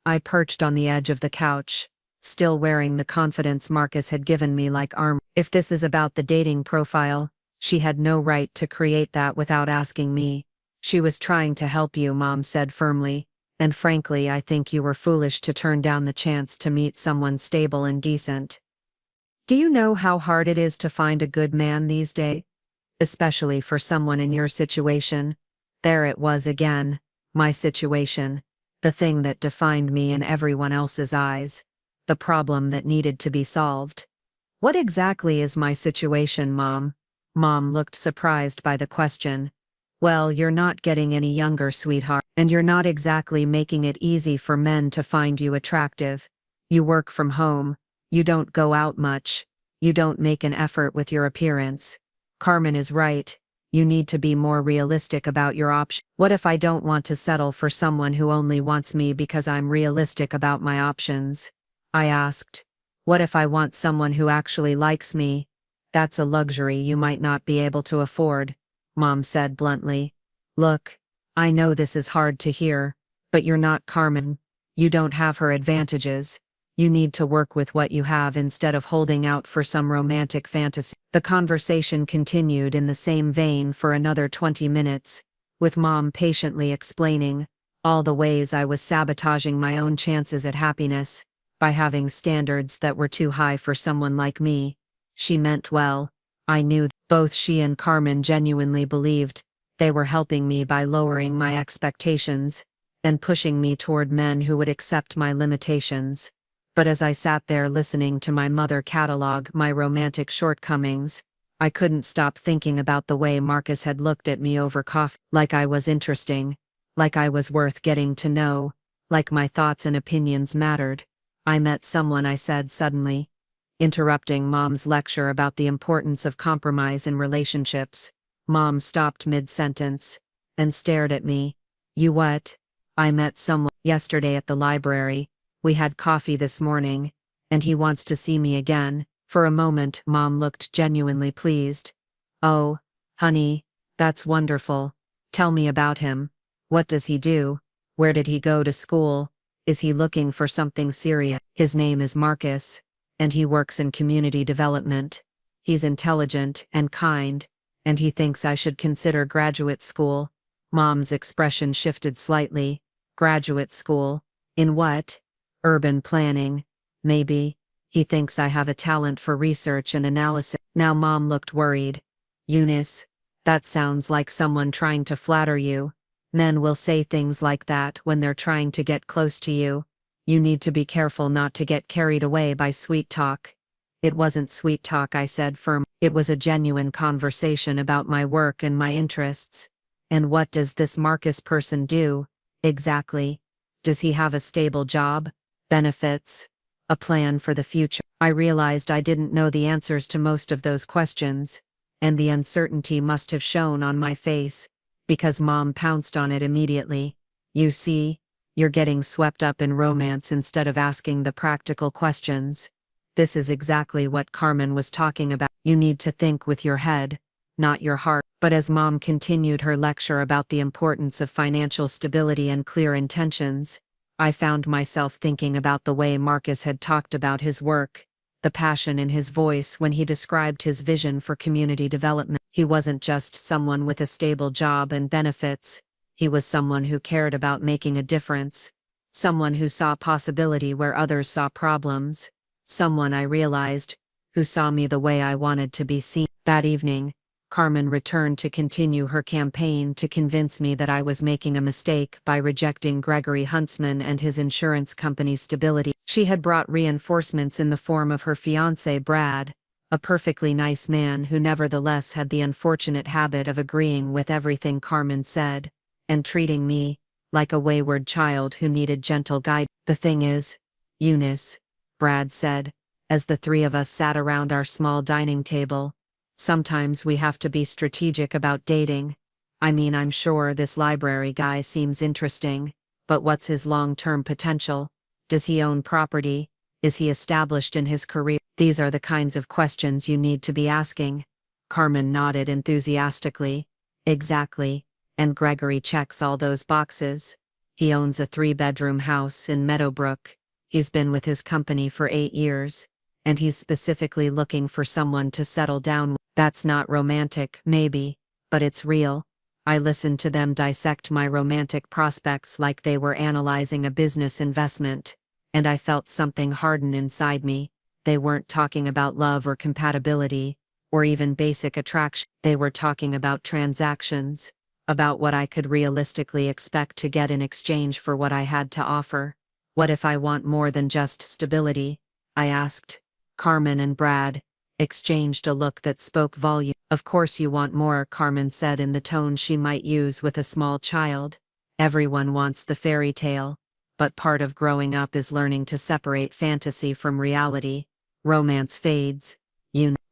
I perched on the edge of the couch, still wearing the confidence Marcus had given me like armor. If this is about the dating profile, she had no right to create that without asking me. "She was trying to help you," Mom said firmly, "and frankly I think you were foolish to turn down the chance to meet someone stable and decent. Do you know how hard it is to find a good man these days? Especially for someone in your situation." There it was again, my situation. The thing that defined me in everyone else's eyes. The problem that needed to be solved. "What exactly is my situation, Mom?" Mom looked surprised by the question. "Well, you're not getting any younger, sweetheart, and you're not exactly making it easy for men to find you attractive. You work from home, you don't go out much, you don't make an effort with your appearance. Carmen is right, you need to be more realistic about your options." "What if I don't want to settle for someone who only wants me because I'm realistic about my options?" I asked. "What if I want someone who actually likes me?" "That's a luxury you might not be able to afford," Mom said bluntly. "Look, I know this is hard to hear, but you're not Carmen. You don't have her advantages. You need to work with what you have instead of holding out for some romantic fantasy." The conversation continued in the same vein for another 20 minutes, with Mom patiently explaining all the ways I was sabotaging my own chances at happiness by having standards that were too high for someone like me. She meant well. I knew both she and Carmen genuinely believed they were helping me by lowering my expectations and pushing me toward men who would accept my limitations. But as I sat there listening to my mother catalog my romantic shortcomings, I couldn't stop thinking about the way Marcus had looked at me over coffee, like I was interesting, like I was worth getting to know, like my thoughts and opinions mattered. "I met someone," I said suddenly, interrupting Mom's lecture about the importance of compromise in relationships. Mom stopped mid-sentence and stared at me. "You what?" "I met someone yesterday at the library. We had coffee this morning, and he wants to see me again." For a moment, Mom looked genuinely pleased. "Oh, honey, that's wonderful. Tell me about him. What does he do? Where did he go to school? Is he looking for something serious?" "His name is Marcus, and he works in community development. He's intelligent and kind, and he thinks I should consider graduate school." Mom's expression shifted slightly. "Graduate school? In what? Urban planning, maybe. He thinks I have a talent for research and analysis." Now Mom looked worried. "Eunice, that sounds like someone trying to flatter you. Men will say things like that when they're trying to get close to you. You need to be careful not to get carried away by sweet talk." "It wasn't sweet talk," I said firmly. "It was a genuine conversation about my work and my interests." "And what does this Marcus person do, exactly? Does he have a stable job? Benefits? A plan for the future?" I realized I didn't know the answers to most of those questions, and the uncertainty must have shown on my face, because Mom pounced on it immediately. "You see, you're getting swept up in romance instead of asking the practical questions. This is exactly what Carmen was talking about. You need to think with your head, not your heart." But as Mom continued her lecture about the importance of financial stability and clear intentions, I found myself thinking about the way Marcus had talked about his work, the passion in his voice when he described his vision for community development. He wasn't just someone with a stable job and benefits. He was someone who cared about making a difference. Someone who saw possibility where others saw problems. Someone, I realized, who saw me the way I wanted to be seen. That evening, Carmen returned to continue her campaign to convince me that I was making a mistake by rejecting Gregory Huntsman and his insurance company's stability. She had brought reinforcements in the form of her fiancé Brad, a perfectly nice man who nevertheless had the unfortunate habit of agreeing with everything Carmen said, and treating me like a wayward child who needed gentle guidance. "The thing is, Eunice," Brad said, as the three of us sat around our small dining table, Sometimes we have to be strategic about dating. I mean, I'm sure this library guy seems interesting, but what's his long-term potential? Does he own property? Is he established in his career? These are the kinds of questions you need to be asking. Carmen nodded enthusiastically. Exactly, and Gregory checks all those boxes. He owns a 3-bedroom house in Meadowbrook. He's been with his company for 8 years, and he's specifically looking for someone to settle down with. That's not romantic, maybe, but it's real. I listened to them dissect my romantic prospects like they were analyzing a business investment, and I felt something harden inside me. They weren't talking about love or compatibility, or even basic attraction. They were talking about transactions, about what I could realistically expect to get in exchange for what I had to offer. What if I want more than just stability? I asked. Carmen and Brad exchanged a look that spoke volumes. Of course you want more, Carmen said in the tone she might use with a small child. Everyone wants the fairy tale, but part of growing up is learning to separate fantasy from reality. Romance fades.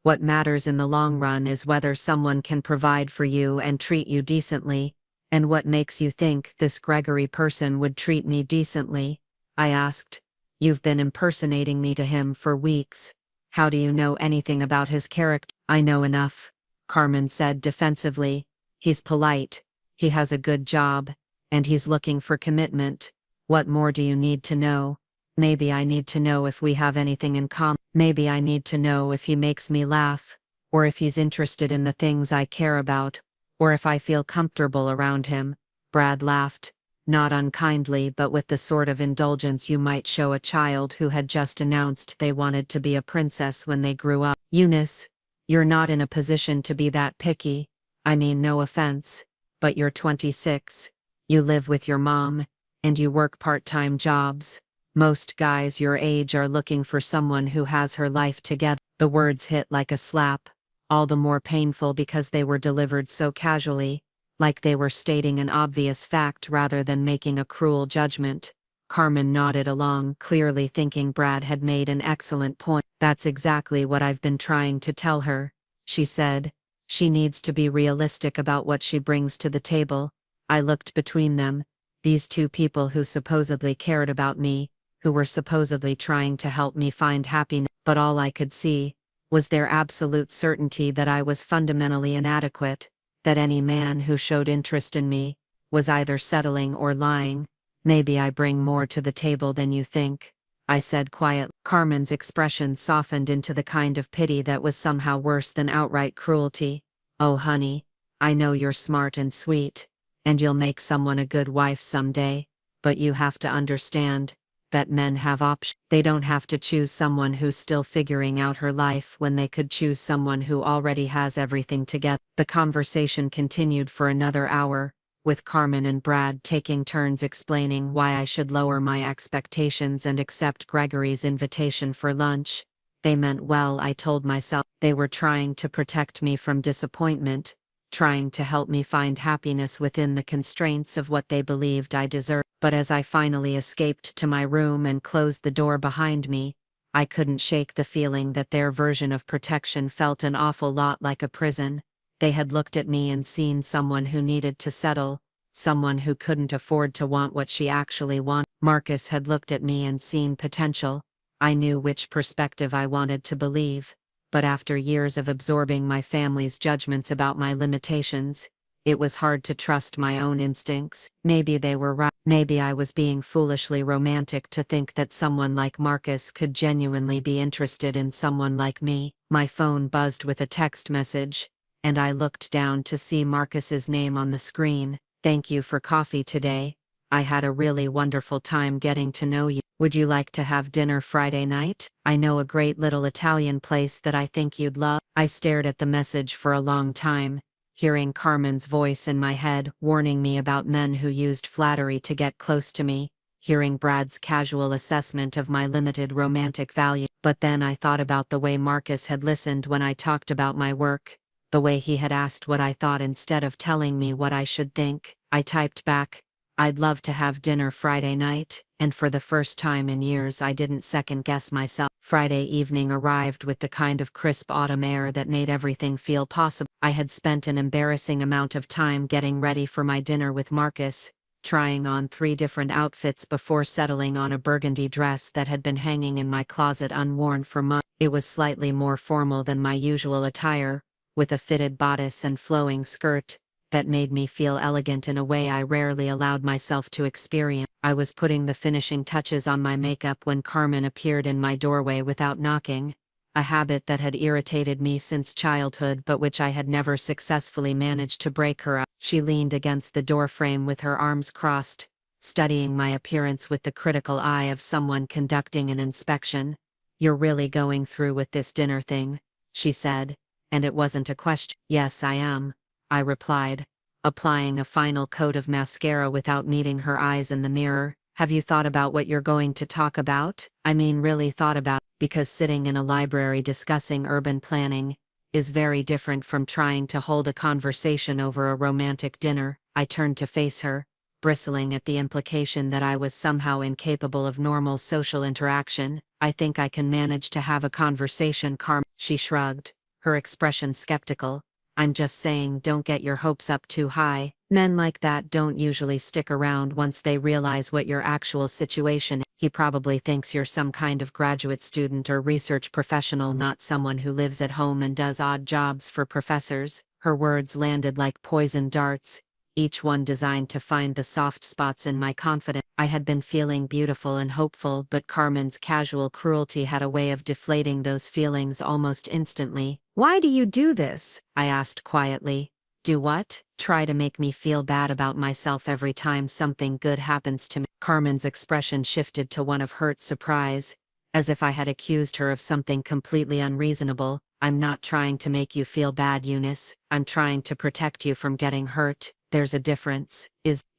What matters in the long run is whether someone can provide for you and treat you decently. And what makes you think this Gregory person would treat me decently? I asked. You've been impersonating me to him for weeks. How do you know anything about his character? I know enough, Carmen said defensively. He's polite, he has a good job, and he's looking for commitment. What more do you need to know? Maybe I need to know if we have anything in common. Maybe I need to know if he makes me laugh, or if he's interested in the things I care about, or if I feel comfortable around him. Brad laughed, not unkindly but with the sort of indulgence you might show a child who had just announced they wanted to be a princess when they grew up. Eunice, you're not in a position to be that picky. I mean, no offense, but you're 26. You live with your mom, and you work part-time jobs. Most guys your age are looking for someone who has her life together. The words hit like a slap, all the more painful because they were delivered so casually, like they were stating an obvious fact rather than making a cruel judgment. Carmen nodded along, clearly thinking Brad had made an excellent point. That's exactly what I've been trying to tell her, she said. She needs to be realistic about what she brings to the table. I looked between them, these two people who supposedly cared about me, who were supposedly trying to help me find happiness, but all I could see was their absolute certainty that I was fundamentally inadequate, that any man who showed interest in me was either settling or lying. Maybe I bring more to the table than you think, I said quietly. Carmen's expression softened into the kind of pity that was somehow worse than outright cruelty. Oh honey, I know you're smart and sweet, and you'll make someone a good wife someday, but you have to understand that men have options. They don't have to choose someone who's still figuring out her life when they could choose someone who already has everything together. The conversation continued for another hour, with Carmen and Brad taking turns explaining why I should lower my expectations and accept Gregory's invitation for lunch. They meant well, I told myself. They were trying to protect me from disappointment, trying to help me find happiness within the constraints of what they believed I deserved. But as I finally escaped to my room and closed the door behind me, I couldn't shake the feeling that their version of protection felt an awful lot like a prison. They had looked at me and seen someone who needed to settle, someone who couldn't afford to want what she actually wanted. Marcus had looked at me and seen potential. I knew which perspective I wanted to believe, but after years of absorbing my family's judgments about my limitations, it was hard to trust my own instincts. Maybe they were right. Maybe I was being foolishly romantic to think that someone like Marcus could genuinely be interested in someone like me. My phone buzzed with a text message, and I looked down to see Marcus's name on the screen. Thank you for coffee today. I had a really wonderful time getting to know you. Would you like to have dinner Friday night? I know a great little Italian place that I think you'd love. I stared at the message for a long time, hearing Carmen's voice in my head warning me about men who used flattery to get close to me, hearing Brad's casual assessment of my limited romantic value. But then I thought about the way Marcus had listened when I talked about my work, the way he had asked what I thought instead of telling me what I should think. I typed back, I'd love to have dinner Friday night, and for the first time in years I didn't second-guess myself. Friday evening arrived with the kind of crisp autumn air that made everything feel possible. I had spent an embarrassing amount of time getting ready for my dinner with Marcus, trying on 3 different outfits before settling on a burgundy dress that had been hanging in my closet unworn for months. It was slightly more formal than my usual attire, with a fitted bodice and flowing skirt that made me feel elegant in a way I rarely allowed myself to experience. I was putting the finishing touches on my makeup when Carmen appeared in my doorway without knocking, a habit that had irritated me since childhood but which I had never successfully managed to break her up. She leaned against the doorframe with her arms crossed, studying my appearance with the critical eye of someone conducting an inspection. "You're really going through with this dinner thing," she said, and it wasn't a question. "Yes, I am," I replied, applying a final coat of mascara without meeting her eyes in the mirror. "Have you thought about what you're going to talk about? I mean, really thought about," because sitting in a library discussing urban planning is very different from trying to hold a conversation over a romantic dinner. I turned to face her, bristling at the implication that I was somehow incapable of normal social interaction. "I think I can manage to have a conversation, Carmen." She shrugged, her expression skeptical. "I'm just saying, don't get your hopes up too high. Men like that don't usually stick around once they realize what your actual situation is. He probably thinks you're some kind of graduate student or research professional, not someone who lives at home and does odd jobs for professors." Her words landed like poisoned darts, each one designed to find the soft spots in my confidence. I had been feeling beautiful and hopeful, but Carmen's casual cruelty had a way of deflating those feelings almost instantly. "Why do you do this?" I asked quietly. "Do what?" "Try to make me feel bad about myself every time something good happens to me." Carmen's expression shifted to one of hurt surprise, as if I had accused her of something completely unreasonable. "I'm not trying to make you feel bad, Eunice. I'm trying to protect you from getting hurt. There's a difference.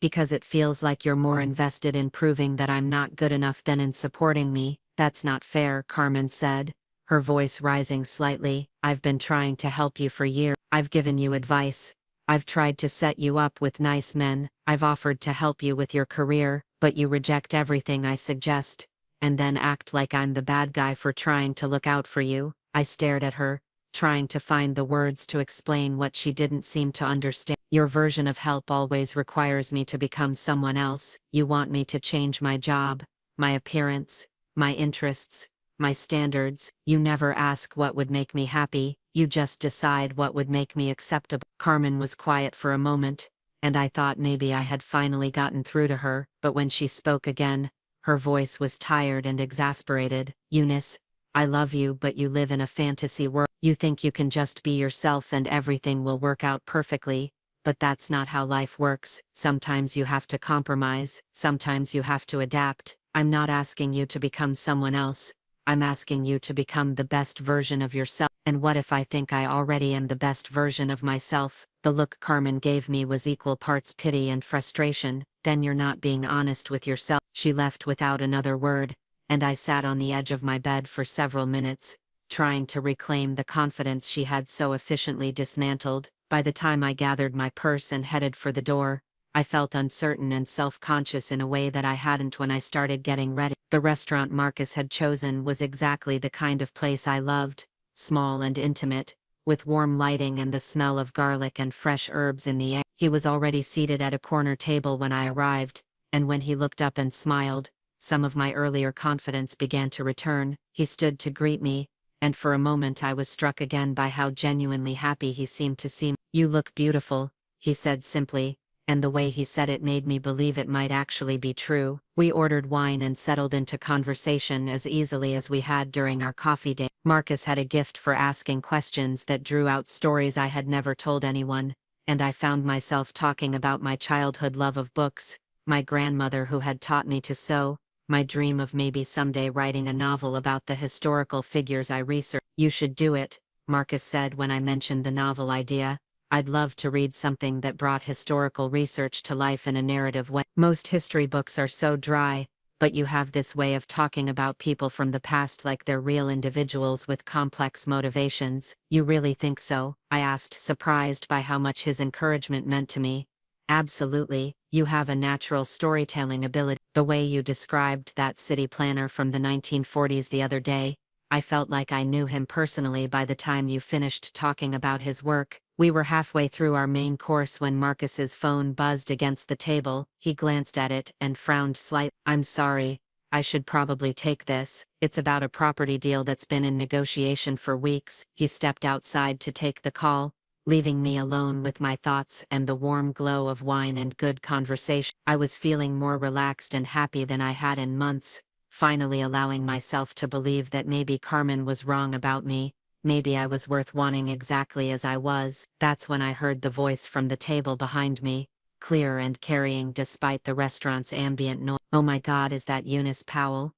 Because it feels like you're more invested in proving that I'm not good enough than in supporting me." "That's not fair," Carmen said, her voice rising slightly. "I've been trying to help you for years. I've given you advice. I've tried to set you up with nice men. I've offered to help you with your career, but you reject everything I suggest, and then act like I'm the bad guy for trying to look out for you." I stared at her, trying to find the words to explain what she didn't seem to understand. "Your version of help always requires me to become someone else. You want me to change my job, my appearance, my interests, my standards. You never ask what would make me happy, you just decide what would make me acceptable." Carmen was quiet for a moment, and I thought maybe I had finally gotten through to her, but when she spoke again, her voice was tired and exasperated. "Eunice, I love you, but you live in a fantasy world. You think you can just be yourself and everything will work out perfectly, but that's not how life works. Sometimes you have to compromise, sometimes you have to adapt. I'm not asking you to become someone else. I'm asking you to become the best version of yourself." "And what if I think I already am the best version of myself?" The look Carmen gave me was equal parts pity and frustration. "Then you're not being honest with yourself." She left without another word, and I sat on the edge of my bed for several minutes, trying to reclaim the confidence she had so efficiently dismantled. By the time I gathered my purse and headed for the door, I felt uncertain and self-conscious in a way that I hadn't when I started getting ready. The restaurant Marcus had chosen was exactly the kind of place I loved, small and intimate, with warm lighting and the smell of garlic and fresh herbs in the air. He was already seated at a corner table when I arrived, and when he looked up and smiled, some of my earlier confidence began to return. He stood to greet me, and for a moment I was struck again by how genuinely happy he seemed to seem. "You look beautiful," he said simply, and the way he said it made me believe it might actually be true. We ordered wine and settled into conversation as easily as we had during our coffee date. Marcus had a gift for asking questions that drew out stories I had never told anyone, and I found myself talking about my childhood love of books, my grandmother who had taught me to sew, my dream of maybe someday writing a novel about the historical figures I researched. "You should do it," Marcus said when I mentioned the novel idea. "I'd love to read something that brought historical research to life in a narrative way. Most history books are so dry, but you have this way of talking about people from the past like they're real individuals with complex motivations." "You really think so?" I asked, surprised by how much his encouragement meant to me. Absolutely, you have a natural storytelling ability. The way you described that city planner from the 1940s the other day, I felt like I knew him personally by the time you finished talking about his work. We were halfway through our main course when Marcus's phone buzzed against the table. He glanced at it and frowned slightly. I'm sorry, I should probably take this. It's about a property deal that's been in negotiation for weeks. He stepped outside to take the call, leaving me alone with my thoughts and the warm glow of wine and good conversation. I was feeling more relaxed and happy than I had in months, finally allowing myself to believe that maybe Carmen was wrong about me. Maybe I was worth wanting exactly as I was. That's when I heard the voice from the table behind me, clear and carrying despite the restaurant's ambient noise. Oh my God, is that Eunice Powell?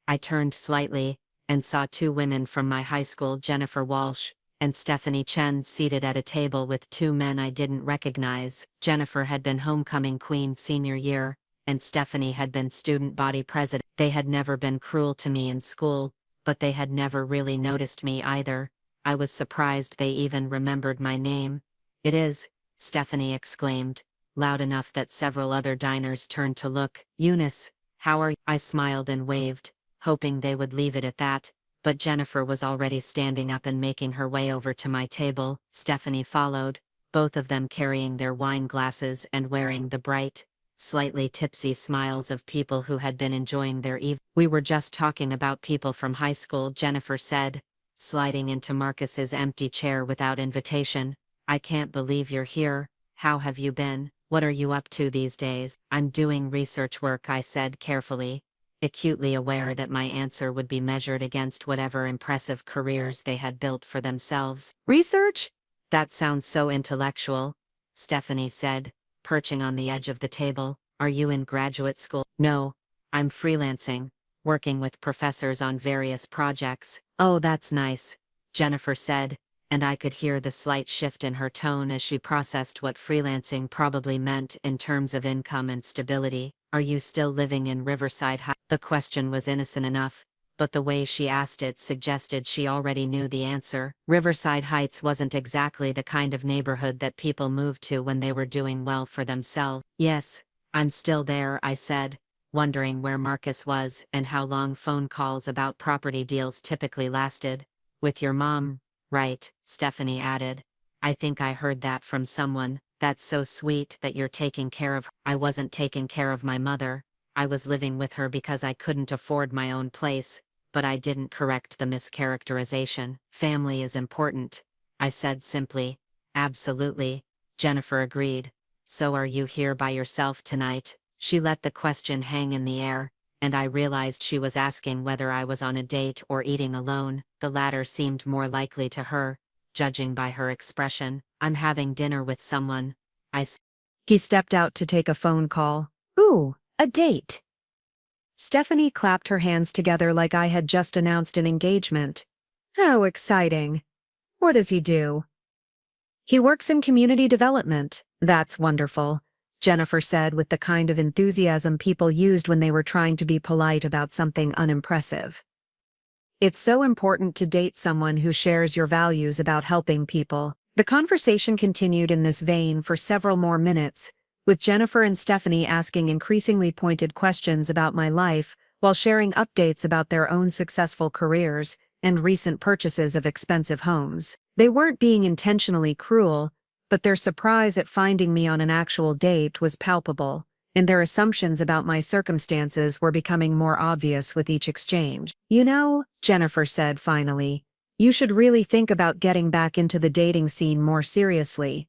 I turned slightly, and saw two women from my high school, Jennifer Walsh and Stephanie Chen, seated at a table with two men I didn't recognize. Jennifer had been homecoming queen senior year, and Stephanie had been student body president. They had never been cruel to me in school, but they had never really noticed me either. I was surprised they even remembered my name. It is, Stephanie exclaimed, loud enough that several other diners turned to look. Eunice, how are you? I smiled and waved, hoping they would leave it at that, but Jennifer was already standing up and making her way over to my table. Stephanie followed, both of them carrying their wine glasses and wearing the bright, slightly tipsy smiles of people who had been enjoying their evening. We were just talking about people from high school, Jennifer said, sliding into Marcus's empty chair without invitation. I can't believe you're here. How have you been? What are you up to these days? I'm doing research work, I said carefully, acutely aware that my answer would be measured against whatever impressive careers they had built for themselves. Research? That sounds so intellectual, Stephanie said, perching on the edge of the table. Are you in graduate school? No, I'm freelancing, working with professors on various projects. Oh, that's nice, Jennifer said, and I could hear the slight shift in her tone as she processed what freelancing probably meant in terms of income and stability. Are you still living in Riverside Heights? The question was innocent enough, but the way she asked it suggested she already knew the answer. Riverside Heights wasn't exactly the kind of neighborhood that people moved to when they were doing well for themselves. Yes, I'm still there, I said, wondering where Marcus was and how long phone calls about property deals typically lasted. With your mom, right? Stephanie added. I think I heard that from someone. That's so sweet that you're taking care of her. I wasn't taking care of my mother. I was living with her because I couldn't afford my own place, but I didn't correct the mischaracterization. Family is important, I said simply. Absolutely, Jennifer agreed. So are you here by yourself tonight? She let the question hang in the air, and I realized she was asking whether I was on a date or eating alone. The latter seemed more likely to her, judging by her expression. I'm having dinner with someone, I said. He stepped out to take a phone call. Ooh, a date. Stephanie clapped her hands together like I had just announced an engagement. How exciting. What does he do? He works in community development. That's wonderful, Jennifer said with the kind of enthusiasm people used when they were trying to be polite about something unimpressive. It's so important to date someone who shares your values about helping people. The conversation continued in this vein for several more minutes, with Jennifer and Stephanie asking increasingly pointed questions about my life while sharing updates about their own successful careers and recent purchases of expensive homes. They weren't being intentionally cruel, but their surprise at finding me on an actual date was palpable, and their assumptions about my circumstances were becoming more obvious with each exchange. You know, Jennifer said finally, you should really think about getting back into the dating scene more seriously.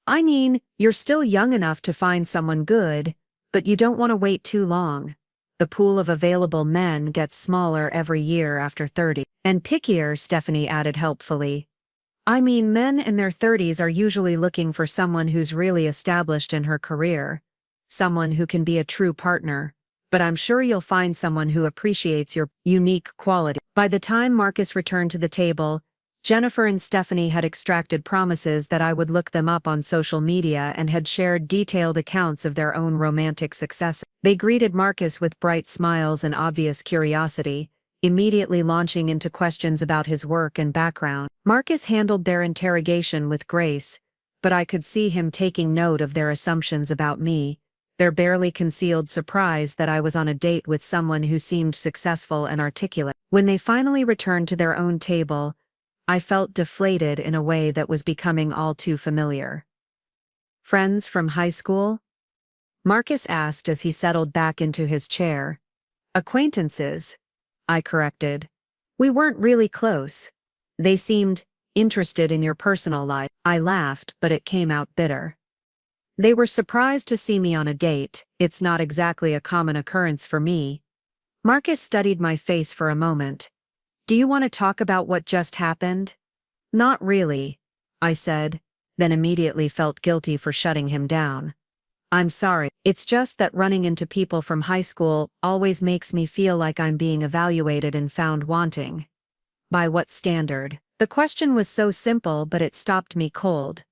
I mean, you're still young enough to find someone good, but you don't want to wait too long. The pool of available men gets smaller every year after 30. And pickier, Stephanie added helpfully. I mean, men in their 30s are usually looking for someone who's really established in her career, someone who can be a true partner, but I'm sure you'll find someone who appreciates your unique quality. By the time Marcus returned to the table, Jennifer and Stephanie had extracted promises that I would look them up on social media and had shared detailed accounts of their own romantic successes. They greeted Marcus with bright smiles and obvious curiosity, immediately launching into questions about his work and background. Marcus handled their interrogation with grace, but I could see him taking note of their assumptions about me, their barely concealed surprise that I was on a date with someone who seemed successful and articulate. When they finally returned to their own table, I felt deflated in a way that was becoming all too familiar. "Friends from high school?" Marcus asked as he settled back into his chair. "Acquaintances," I corrected. "We weren't really close. They seemed interested in your personal life." I laughed, but it came out bitter. "They were surprised to see me on a date. It's not exactly a common occurrence for me." Marcus studied my face for a moment. "Do you want to talk about what just happened?" "Not really," I said, then immediately felt guilty for shutting him down. "I'm sorry. It's just that running into people from high school always makes me feel like I'm being evaluated and found wanting." "By what standard?" The question was so simple, but it stopped me cold.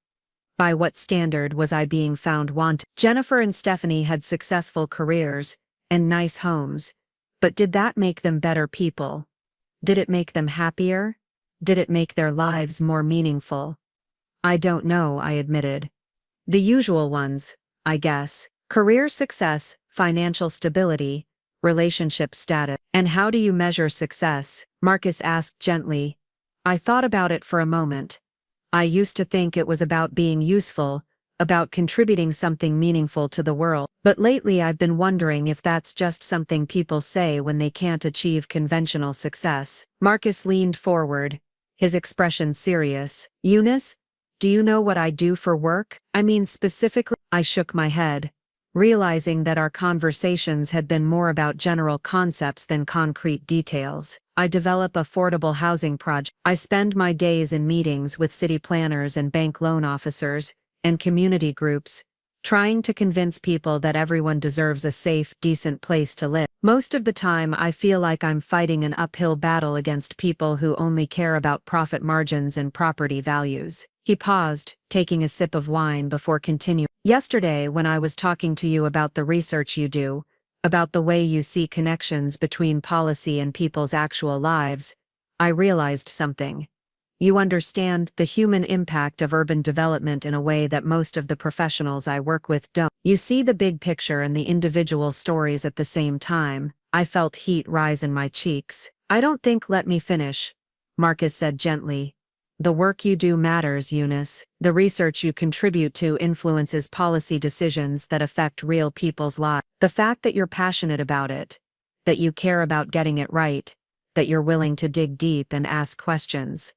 By what standard was I being found wanting? Jennifer and Stephanie had successful careers and nice homes, but did that make them better people? Did it make them happier? Did it make their lives more meaningful? "I don't know," I admitted. "The usual ones, I guess. Career success, financial stability, relationship status." "And how do you measure success?" Marcus asked gently. I thought about it for a moment. I used to think it was about being useful, about contributing something meaningful to the world. But lately I've been wondering if that's just something people say when they can't achieve conventional success. Marcus leaned forward, his expression serious. "Eunice, do you know what I do for work? I mean specifically." I shook my head, realizing that our conversations had been more about general concepts than concrete details. "I develop affordable housing projects. I spend my days in meetings with city planners and bank loan officers and community groups, trying to convince people that everyone deserves a safe, decent place to live. Most of the time I feel like I'm fighting an uphill battle against people who only care about profit margins and property values." He paused, taking a sip of wine before continuing. "Yesterday, when I was talking to you about the research you do, about the way you see connections between policy and people's actual lives, I realized something. You understand the human impact of urban development in a way that most of the professionals I work with don't. You see the big picture and the individual stories at the same time." I felt heat rise in my cheeks. "I don't think let me finish," Marcus said gently. "The work you do matters, Eunice. The research you contribute to influences policy decisions that affect real people's lives. The fact that you're passionate about it, that you care about getting it right, that you're willing to dig deep and ask questions.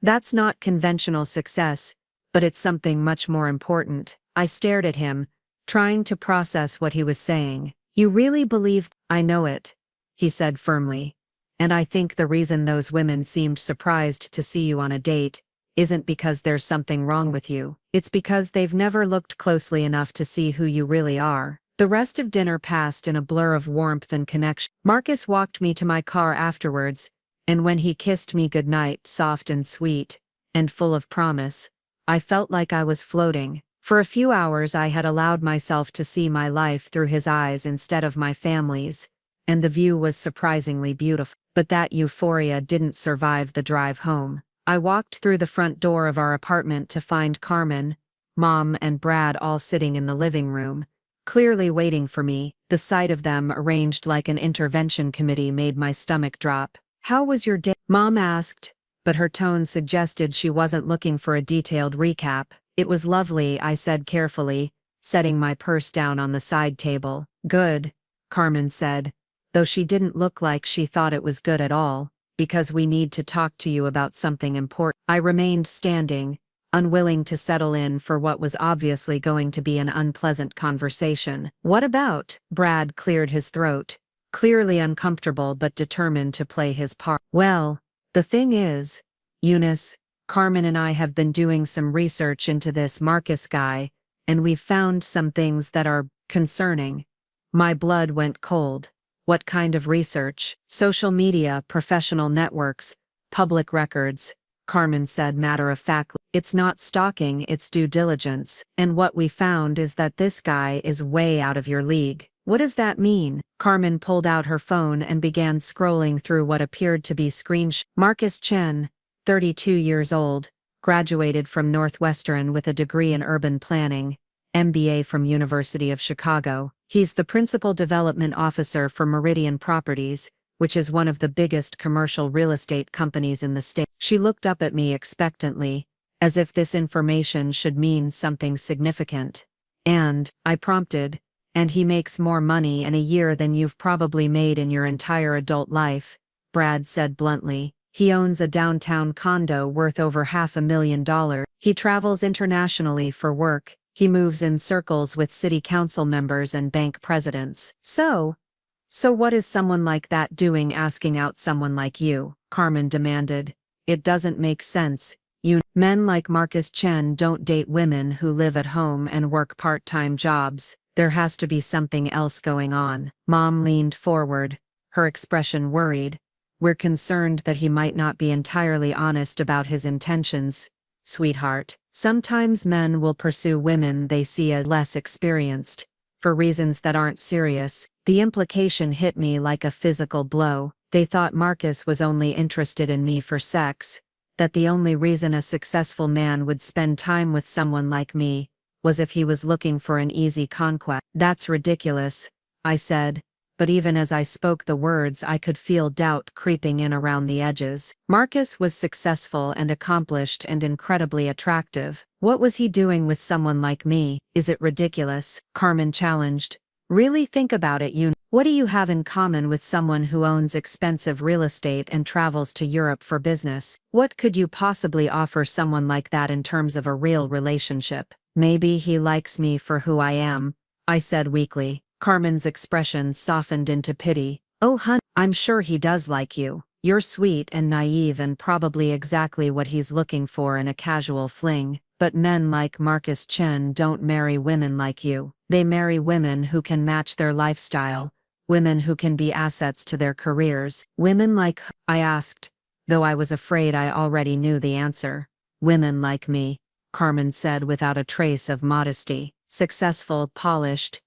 That's not conventional success, but it's something much more important." I stared at him, trying to process what he was saying. "You really believe—" "I know it," he said firmly. "And I think the reason those women seemed surprised to see you on a date isn't because there's something wrong with you. It's because they've never looked closely enough to see who you really are." The rest of dinner passed in a blur of warmth and connection. Marcus walked me to my car afterwards, and when he kissed me goodnight, soft and sweet, and full of promise, I felt like I was floating. For a few hours I had allowed myself to see my life through his eyes instead of my family's, and the view was surprisingly beautiful. But that euphoria didn't survive the drive home. I walked through the front door of our apartment to find Carmen, Mom, and Brad all sitting in the living room, clearly waiting for me. The sight of them arranged like an intervention committee made my stomach drop. "How was your day?" Mom asked, but her tone suggested she wasn't looking for a detailed recap. "It was lovely," I said carefully, setting my purse down on the side table. "Good," Carmen said, though she didn't look like she thought it was good at all, "because we need to talk to you about something important." I remained standing, unwilling to settle in for what was obviously going to be an unpleasant conversation. "What about?" Brad cleared his throat, clearly uncomfortable but determined to play his part. "Well, the thing is, Eunice, Carmen and I have been doing some research into this Marcus guy, and we've found some things that are concerning." My blood went cold. "What kind of research?" "Social media, professional networks, public records," Carmen said matter-of-factly. "It's not stalking, it's due diligence. And what we found is that this guy is way out of your league." "What does that mean?" Carmen pulled out her phone and began scrolling through what appeared to be screenshots. Marcus Chen, 32 years old, graduated from Northwestern with a degree in urban planning, MBA from University of Chicago. He's the principal development officer for Meridian Properties, which is one of the biggest commercial real estate companies in the state. She looked up at me expectantly, as if this information should mean something significant. And, I prompted, and he makes more money in a year than you've probably made in your entire adult life, Brad said bluntly. He owns a downtown condo worth over $500,000. He travels internationally for work. He moves in circles with city council members and bank presidents. So what is someone like that doing asking out someone like you? Carmen demanded. It doesn't make sense. Men like Marcus Chen don't date women who live at home and work part-time jobs. There has to be something else going on. Mom leaned forward, her expression worried. We're concerned that he might not be entirely honest about his intentions, sweetheart. Sometimes men will pursue women they see as less experienced, for reasons that aren't serious. The implication hit me like a physical blow. They thought Marcus was only interested in me for sex, that the only reason a successful man would spend time with someone like me was if he was looking for an easy conquest. That's ridiculous, I said, but even as I spoke the words I could feel doubt creeping in around the edges. Marcus was successful and accomplished and incredibly attractive. What was he doing with someone like me? Is it ridiculous? Carmen challenged. Really think about it. What do you have in common with someone who owns expensive real estate and travels to Europe for business? What could you possibly offer someone like that in terms of a real relationship? Maybe he likes me for who I am, I said weakly. Carmen's expression softened into pity. Oh hun, I'm sure he does like you. You're sweet and naive and probably exactly what he's looking for in a casual fling. But men like Marcus Chen don't marry women like you. They marry women who can match their lifestyle, women who can be assets to their careers. Women like, I asked, though I was afraid I already knew the answer. Women like me, Carmen said without a trace of modesty. Successful, polished,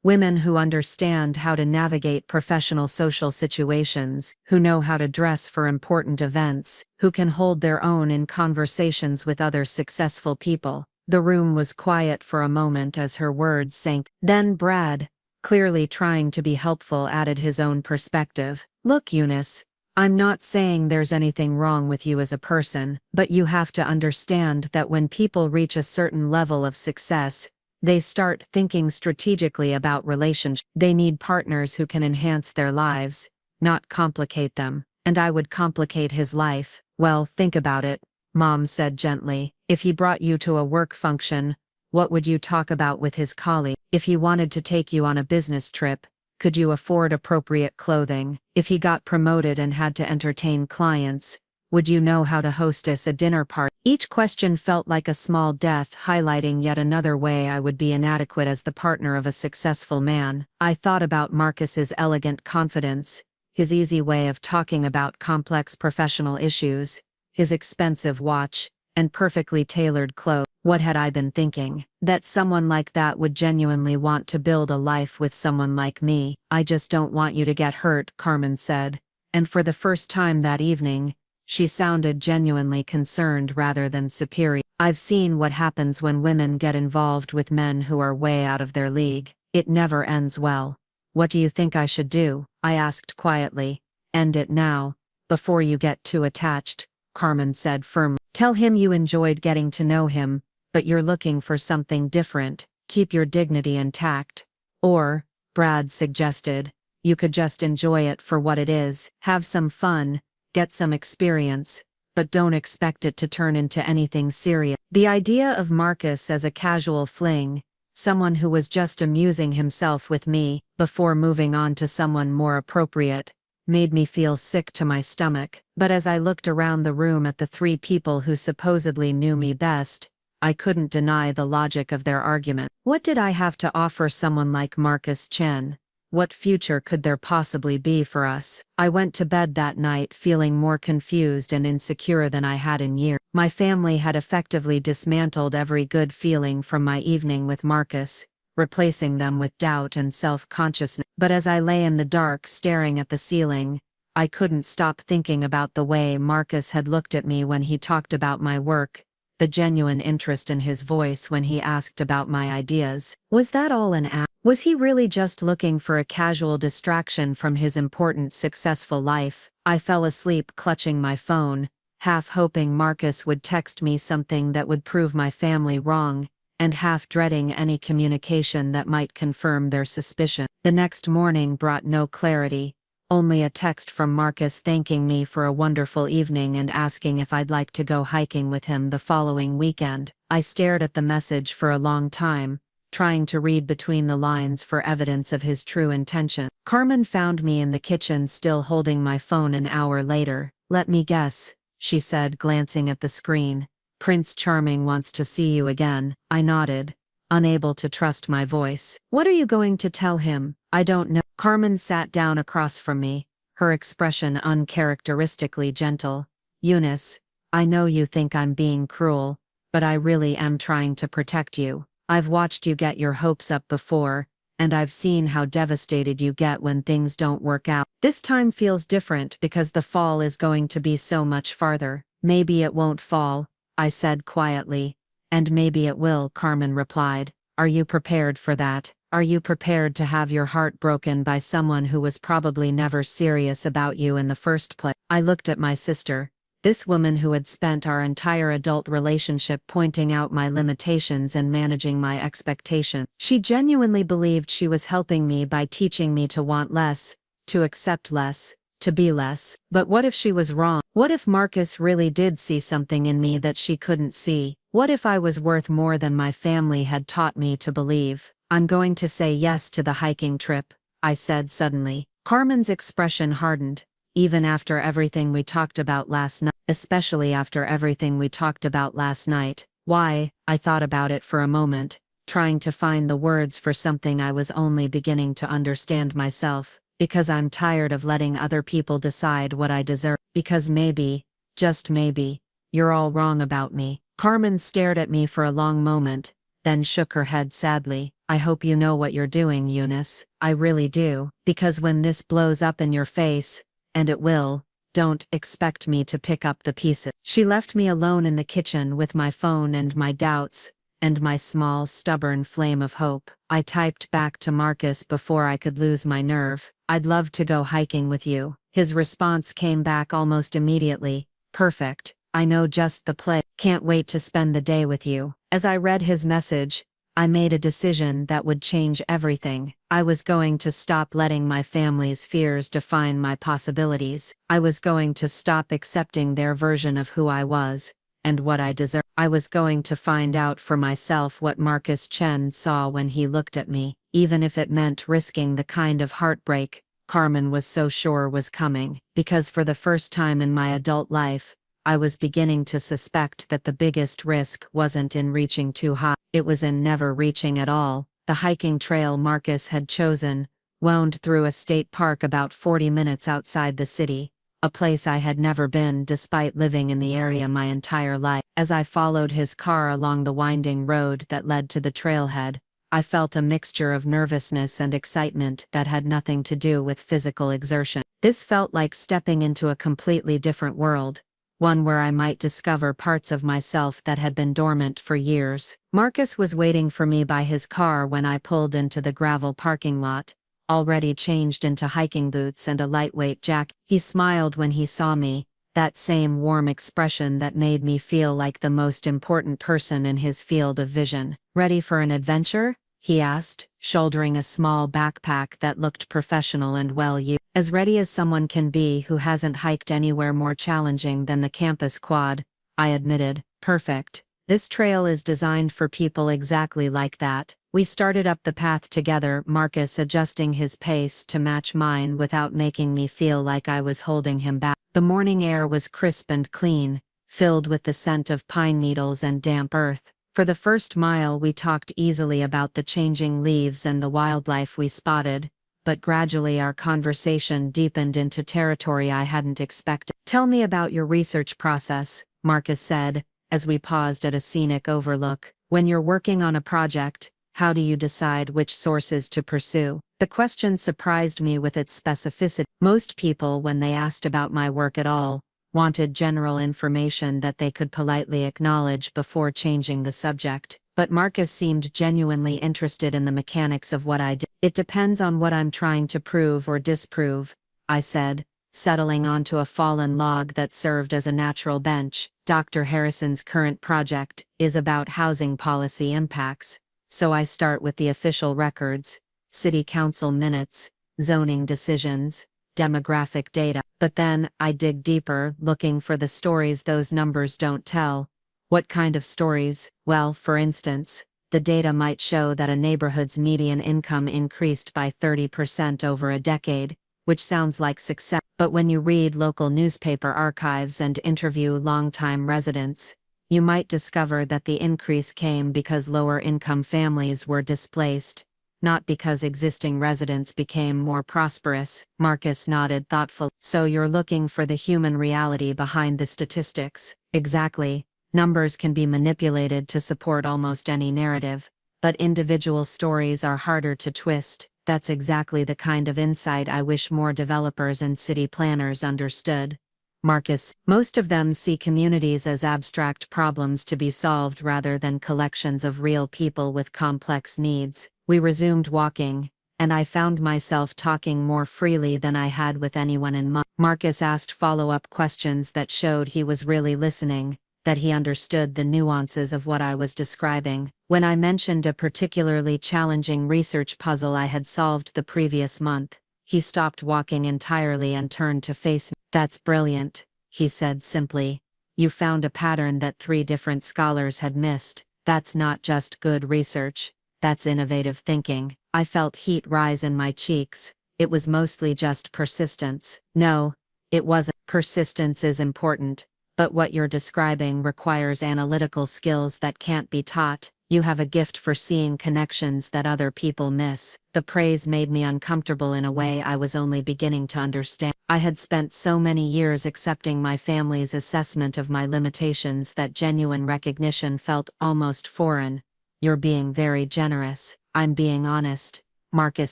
women who understand how to navigate professional social situations, who know how to dress for important events, who can hold their own in conversations with other successful people. The room was quiet for a moment as her words sank. Then Brad, clearly trying to be helpful, added his own perspective. Look, Eunice, I'm not saying there's anything wrong with you as a person, but you have to understand that when people reach a certain level of success, they start thinking strategically about relationships. They need partners who can enhance their lives, not complicate them. And I would complicate his life. Well, think about it, Mom said gently. If he brought you to a work function, what would you talk about with his colleague? If he wanted to take you on a business trip, could you afford appropriate clothing? If he got promoted and had to entertain clients, would you know how to hostess a dinner party? Each question felt like a small death, highlighting yet another way I would be inadequate as the partner of a successful man. I thought about Marcus's elegant confidence, his easy way of talking about complex professional issues, his expensive watch, and perfectly tailored clothes. What had I been thinking? That someone like that would genuinely want to build a life with someone like me. I just don't want you to get hurt, Carmen said. And for the first time that evening, she sounded genuinely concerned rather than superior. I've seen what happens when women get involved with men who are way out of their league. It never ends well. What do you think I should do? I asked quietly. End it now, before you get too attached, Carmen said firmly. Tell him you enjoyed getting to know him, but you're looking for something different. Keep your dignity intact. Or, Brad suggested, you could just enjoy it for what it is. Have some fun. Get some experience, but don't expect it to turn into anything serious. The idea of Marcus as a casual fling, someone who was just amusing himself with me before moving on to someone more appropriate, made me feel sick to my stomach. But as I looked around the room at the three people who supposedly knew me best, I couldn't deny the logic of their argument. What did I have to offer someone like Marcus Chen? What future could there possibly be for us? I went to bed that night feeling more confused and insecure than I had in years. My family had effectively dismantled every good feeling from my evening with Marcus, replacing them with doubt and self-consciousness. But as I lay in the dark staring at the ceiling, I couldn't stop thinking about the way Marcus had looked at me when he talked about my work, the genuine interest in his voice when he asked about my ideas. Was that all an act? Was he really just looking for a casual distraction from his important, successful life? I fell asleep clutching my phone, half hoping Marcus would text me something that would prove my family wrong, and half dreading any communication that might confirm their suspicion. The next morning brought no clarity, only a text from Marcus thanking me for a wonderful evening and asking if I'd like to go hiking with him the following weekend. I stared at the message for a long time, trying to read between the lines for evidence of his true intention. Carmen found me in the kitchen still holding my phone an hour later. "Let me guess," she said, glancing at the screen. "Prince Charming wants to see you again." I nodded, unable to trust my voice. "What are you going to tell him?" "I don't know." Carmen sat down across from me, her expression uncharacteristically gentle. "Eunice, I know you think I'm being cruel, but I really am trying to protect you. I've watched you get your hopes up before, and I've seen how devastated you get when things don't work out. This time feels different because the fall is going to be so much farther." "Maybe it won't fall," I said quietly. "And maybe it will," Carmen replied. "Are you prepared for that? Are you prepared to have your heart broken by someone who was probably never serious about you in the first place?" I looked at my sister, this woman who had spent our entire adult relationship pointing out my limitations and managing my expectations. She genuinely believed she was helping me by teaching me to want less, to accept less, to be less. But what if she was wrong? What if Marcus really did see something in me that she couldn't see? What if I was worth more than my family had taught me to believe? "I'm going to say yes to the hiking trip," I said suddenly. Carmen's expression hardened, even after everything we talked about last night, especially after everything we talked about last night. "Why?" I thought about it for a moment, trying to find the words for something I was only beginning to understand myself. "Because I'm tired of letting other people decide what I deserve. Because maybe, just maybe, you're all wrong about me." Carmen stared at me for a long moment, then shook her head sadly. "I hope you know what you're doing, Eunice. I really do. Because when this blows up in your face, and it will, don't expect me to pick up the pieces." She left me alone in the kitchen with my phone and my doubts, and my small, stubborn flame of hope. I typed back to Marcus before I could lose my nerve. "I'd love to go hiking with you." His response came back almost immediately. "Perfect. I know just the place. Can't wait to spend the day with you." As I read his message, I made a decision that would change everything. I was going to stop letting my family's fears define my possibilities. I was going to stop accepting their version of who I was, and what I deserved. I was going to find out for myself what Marcus Chen saw when he looked at me, even if it meant risking the kind of heartbreak Carmen was so sure was coming. Because for the first time in my adult life, I was beginning to suspect that the biggest risk wasn't in reaching too high, it was in never reaching at all. The hiking trail Marcus had chosen wound through a state park about 40 minutes outside the city, a place I had never been despite living in the area my entire life. As I followed his car along the winding road that led to the trailhead, I felt a mixture of nervousness and excitement that had nothing to do with physical exertion. This felt like stepping into a completely different world, one where I might discover parts of myself that had been dormant for years. Marcus was waiting for me by his car when I pulled into the gravel parking lot, already changed into hiking boots and a lightweight jacket. He smiled when he saw me, that same warm expression that made me feel like the most important person in his field of vision. "Ready for an adventure?" he asked, shouldering a small backpack that looked professional and well used. "As ready as someone can be who hasn't hiked anywhere more challenging than the campus quad," I admitted. "Perfect. This trail is designed for people exactly like that." We started up the path together, Marcus adjusting his pace to match mine without making me feel like I was holding him back. The morning air was crisp and clean, filled with the scent of pine needles and damp earth. For the first mile we talked easily about the changing leaves and the wildlife we spotted, but gradually our conversation deepened into territory I hadn't expected. "Tell me about your research process," Marcus said, as we paused at a scenic overlook. "When you're working on a project, How do you decide which sources to pursue? The question surprised me with its specificity. Most people, when they asked about my work at all, wanted general information that they could politely acknowledge before changing the subject. But Marcus seemed genuinely interested in the mechanics of what I did. It depends on what I'm trying to prove or disprove, I said, settling onto a fallen log that served as a natural bench. Dr. Harrison's current project is about housing policy impacts, so I start with the official records, city council minutes, zoning decisions, demographic data. But then I dig deeper, looking for the stories those numbers don't tell. What kind of stories? Well, for instance, the data might show that a neighborhood's median income increased by 30% over a decade, which sounds like success. But when you read local newspaper archives and interview longtime residents, you might discover that the increase came because lower-income families were displaced, not because existing residents became more prosperous. Marcus nodded thoughtfully. So you're looking for the human reality behind the statistics. Exactly. Numbers can be manipulated to support almost any narrative, but individual stories are harder to twist. That's exactly the kind of insight I wish more developers and city planners understood. Marcus, most of them see communities as abstract problems to be solved rather than collections of real people with complex needs. We resumed walking, and I found myself talking more freely than I had with anyone in months. Marcus asked follow-up questions that showed he was really listening, that he understood the nuances of what I was describing. When I mentioned a particularly challenging research puzzle I had solved the previous month, he stopped walking entirely and turned to face me. That's brilliant, he said simply. You found a pattern that 3 different scholars had missed. That's not just good research, that's innovative thinking. I felt heat rise in my cheeks. It was mostly just persistence. No, it wasn't. Persistence is important, but what you're describing requires analytical skills that can't be taught. You have a gift for seeing connections that other people miss. The praise made me uncomfortable in a way I was only beginning to understand. I had spent so many years accepting my family's assessment of my limitations that genuine recognition felt almost foreign. You're being very generous. I'm being honest, Marcus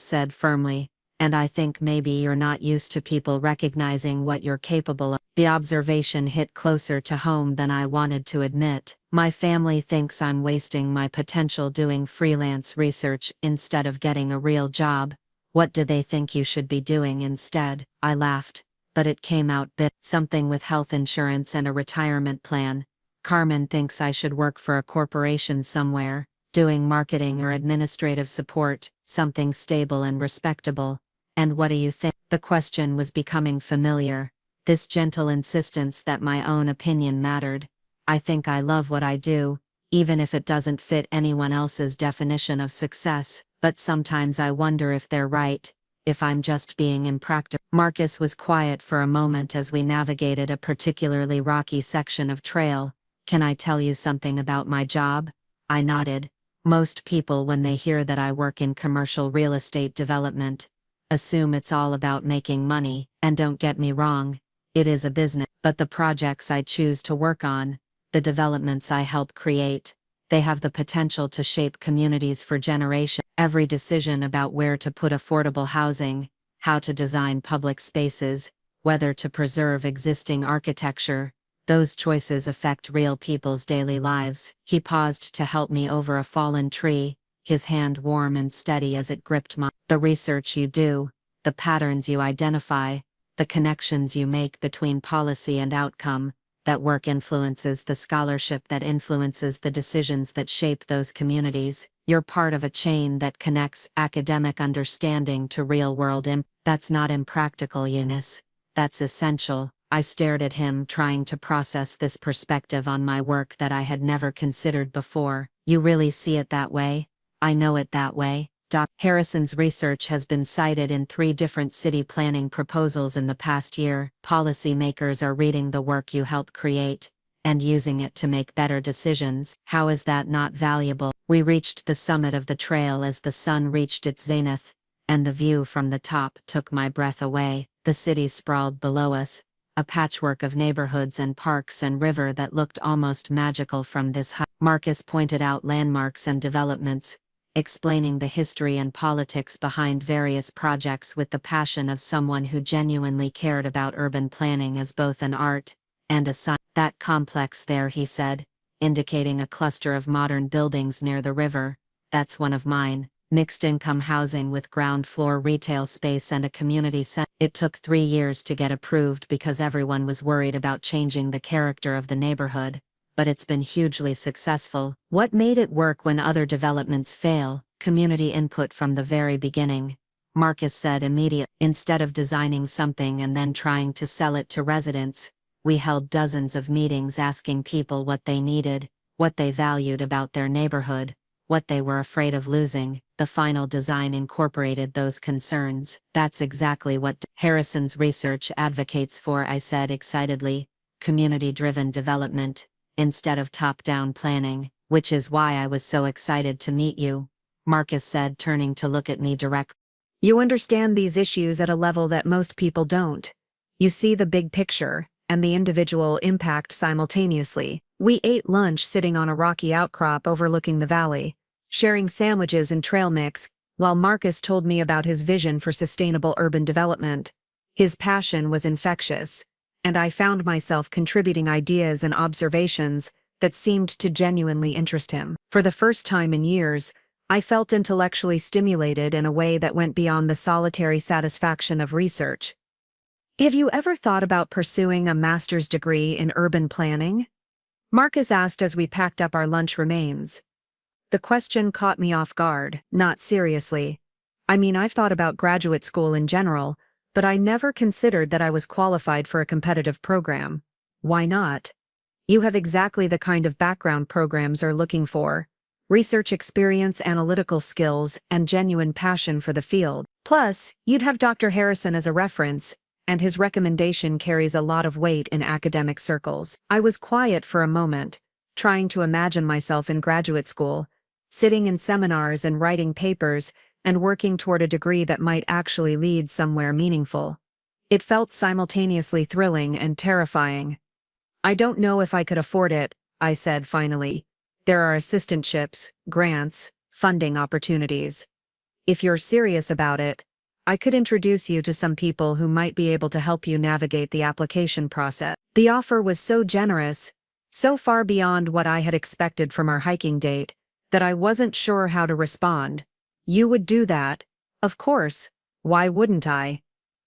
said firmly, and I think maybe you're not used to people recognizing what you're capable of. The observation hit closer to home than I wanted to admit. My family thinks I'm wasting my potential doing freelance research instead of getting a real job. What do they think you should be doing instead? I laughed, but it came out something with health insurance and a retirement plan. Carmen thinks I should work for a corporation somewhere, doing marketing or administrative support, something stable and respectable. And what do you think? The question was becoming familiar. This gentle insistence that my own opinion mattered. I think I love what I do, even if it doesn't fit anyone else's definition of success, but sometimes I wonder if they're right, if I'm just being impractical. Marcus was quiet for a moment as we navigated a particularly rocky section of trail. Can I tell you something about my job? I nodded. Most people, when they hear that I work in commercial real estate development, assume it's all about making money, and don't get me wrong, it is a business, but the projects I choose to work on, the developments I help create, they have the potential to shape communities for generations. Every decision about where to put affordable housing, how to design public spaces, whether to preserve existing architecture, those choices affect real people's daily lives. He paused to help me over a fallen tree, his hand warm and steady as it gripped mine. The research you do, the patterns you identify, the connections you make between policy and outcome, that work influences the scholarship that influences the decisions that shape those communities. You're part of a chain that connects academic understanding to real-world impact. That's not impractical, Eunice. That's essential. I stared at him, trying to process this perspective on my work that I had never considered before. You really see it that way? I know it that way. Dr. Harrison's research has been cited in 3 different city planning proposals in the past year. Policymakers are reading the work you help create and using it to make better decisions. How is that not valuable? We reached the summit of the trail as the sun reached its zenith, and the view from the top took my breath away. The city sprawled below us, a patchwork of neighborhoods and parks and river that looked almost magical from this height. Marcus pointed out landmarks and developments, explaining the history and politics behind various projects with the passion of someone who genuinely cared about urban planning as both an art and a science. That complex there, he said, indicating a cluster of modern buildings near the river, that's one of mine, mixed-income housing with ground-floor retail space and a community center. It took 3 years to get approved because everyone was worried about changing the character of the neighborhood, but it's been hugely successful. What made it work when other developments fail? Community input from the very beginning, Marcus said immediately. Instead of designing something and then trying to sell it to residents, we held dozens of meetings asking people what they needed, what they valued about their neighborhood, what they were afraid of losing. The final design incorporated those concerns. That's exactly what Harrison's research advocates for, I said excitedly. Community-driven development, instead of top-down planning, which is why I was so excited to meet you, Marcus said, turning to look at me directly. You understand these issues at a level that most people don't. You see the big picture and the individual impact simultaneously. We ate lunch sitting on a rocky outcrop overlooking the valley, sharing sandwiches and trail mix, while Marcus told me about his vision for sustainable urban development. His passion was infectious, and I found myself contributing ideas and observations that seemed to genuinely interest him. For the first time in years, I felt intellectually stimulated in a way that went beyond the solitary satisfaction of research. Have you ever thought about pursuing a master's degree in urban planning? Marcus asked as we packed up our lunch remains. The question caught me off guard. Not seriously. I mean, I've thought about graduate school in general, but I never considered that I was qualified for a competitive program. Why not? You have exactly the kind of background programs are looking for: research experience, analytical skills, and genuine passion for the field. Plus, you'd have Dr. Harrison as a reference, and his recommendation carries a lot of weight in academic circles. I was quiet for a moment, trying to imagine myself in graduate school, sitting in seminars and writing papers, and working toward a degree that might actually lead somewhere meaningful. It felt simultaneously thrilling and terrifying. I don't know if I could afford it, I said finally. There are assistantships, grants, funding opportunities. If you're serious about it, I could introduce you to some people who might be able to help you navigate the application process. The offer was so generous, so far beyond what I had expected from our hiking date, that I wasn't sure how to respond. You would do that? Of course. Why wouldn't I?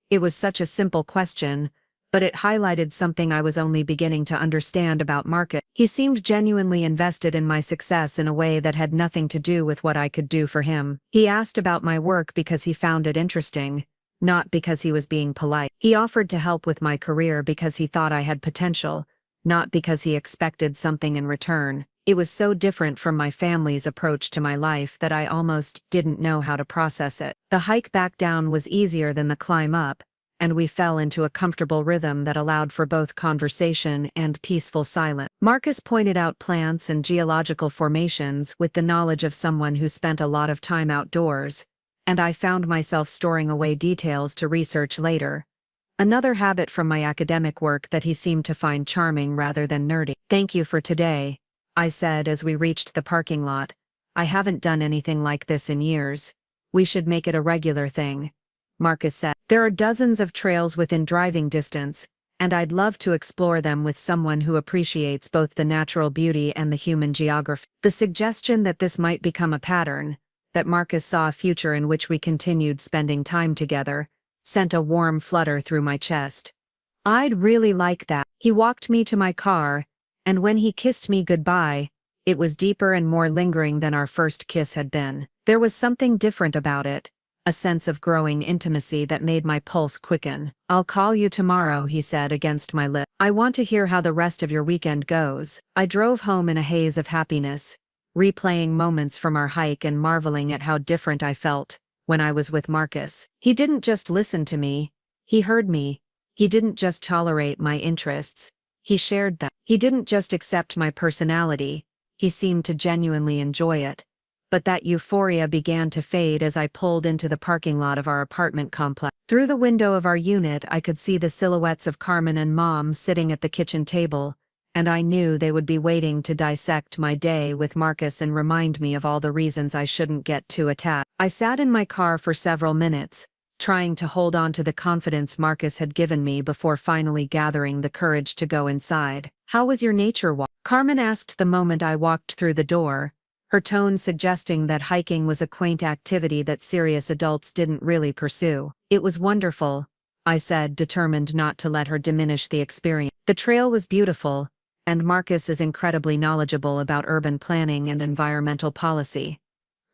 It was such a simple question, but it highlighted something I was only beginning to understand about Marcus. He seemed genuinely invested in my success in a way that had nothing to do with what I could do for him. He asked about my work because he found it interesting, not because he was being polite. He offered to help with my career because he thought I had potential, not because he expected something in return. It was so different from my family's approach to my life that I almost didn't know how to process it. The hike back down was easier than the climb up, and we fell into a comfortable rhythm that allowed for both conversation and peaceful silence. Marcus pointed out plants and geological formations with the knowledge of someone who spent a lot of time outdoors, and I found myself storing away details to research later. Another habit from my academic work that he seemed to find charming rather than nerdy. Thank you for today, I said as we reached the parking lot. I haven't done anything like this in years. We should make it a regular thing, Marcus said. There are dozens of trails within driving distance, and I'd love to explore them with someone who appreciates both the natural beauty and the human geography. The suggestion that this might become a pattern, that Marcus saw a future in which we continued spending time together, sent a warm flutter through my chest. I'd really like that. He walked me to my car, and when he kissed me goodbye, it was deeper and more lingering than our first kiss had been. There was something different about it, a sense of growing intimacy that made my pulse quicken. I'll call you tomorrow, he said against my lip. I want to hear how the rest of your weekend goes. I drove home in a haze of happiness, replaying moments from our hike and marveling at how different I felt when I was with Marcus. He didn't just listen to me, he heard me. He didn't just tolerate my interests, he shared them. He didn't just accept my personality, he seemed to genuinely enjoy it. But that euphoria began to fade as I pulled into the parking lot of our apartment complex. Through the window of our unit I could see the silhouettes of Carmen and Mom sitting at the kitchen table, and I knew they would be waiting to dissect my day with Marcus and remind me of all the reasons I shouldn't get too attached. I sat in my car for several minutes, trying to hold on to the confidence Marcus had given me before finally gathering the courage to go inside. "How was your nature walk?" Carmen asked the moment I walked through the door, her tone suggesting that hiking was a quaint activity that serious adults didn't really pursue. "It was wonderful," I said, determined not to let her diminish the experience. "The trail was beautiful, and Marcus is incredibly knowledgeable about urban planning and environmental policy."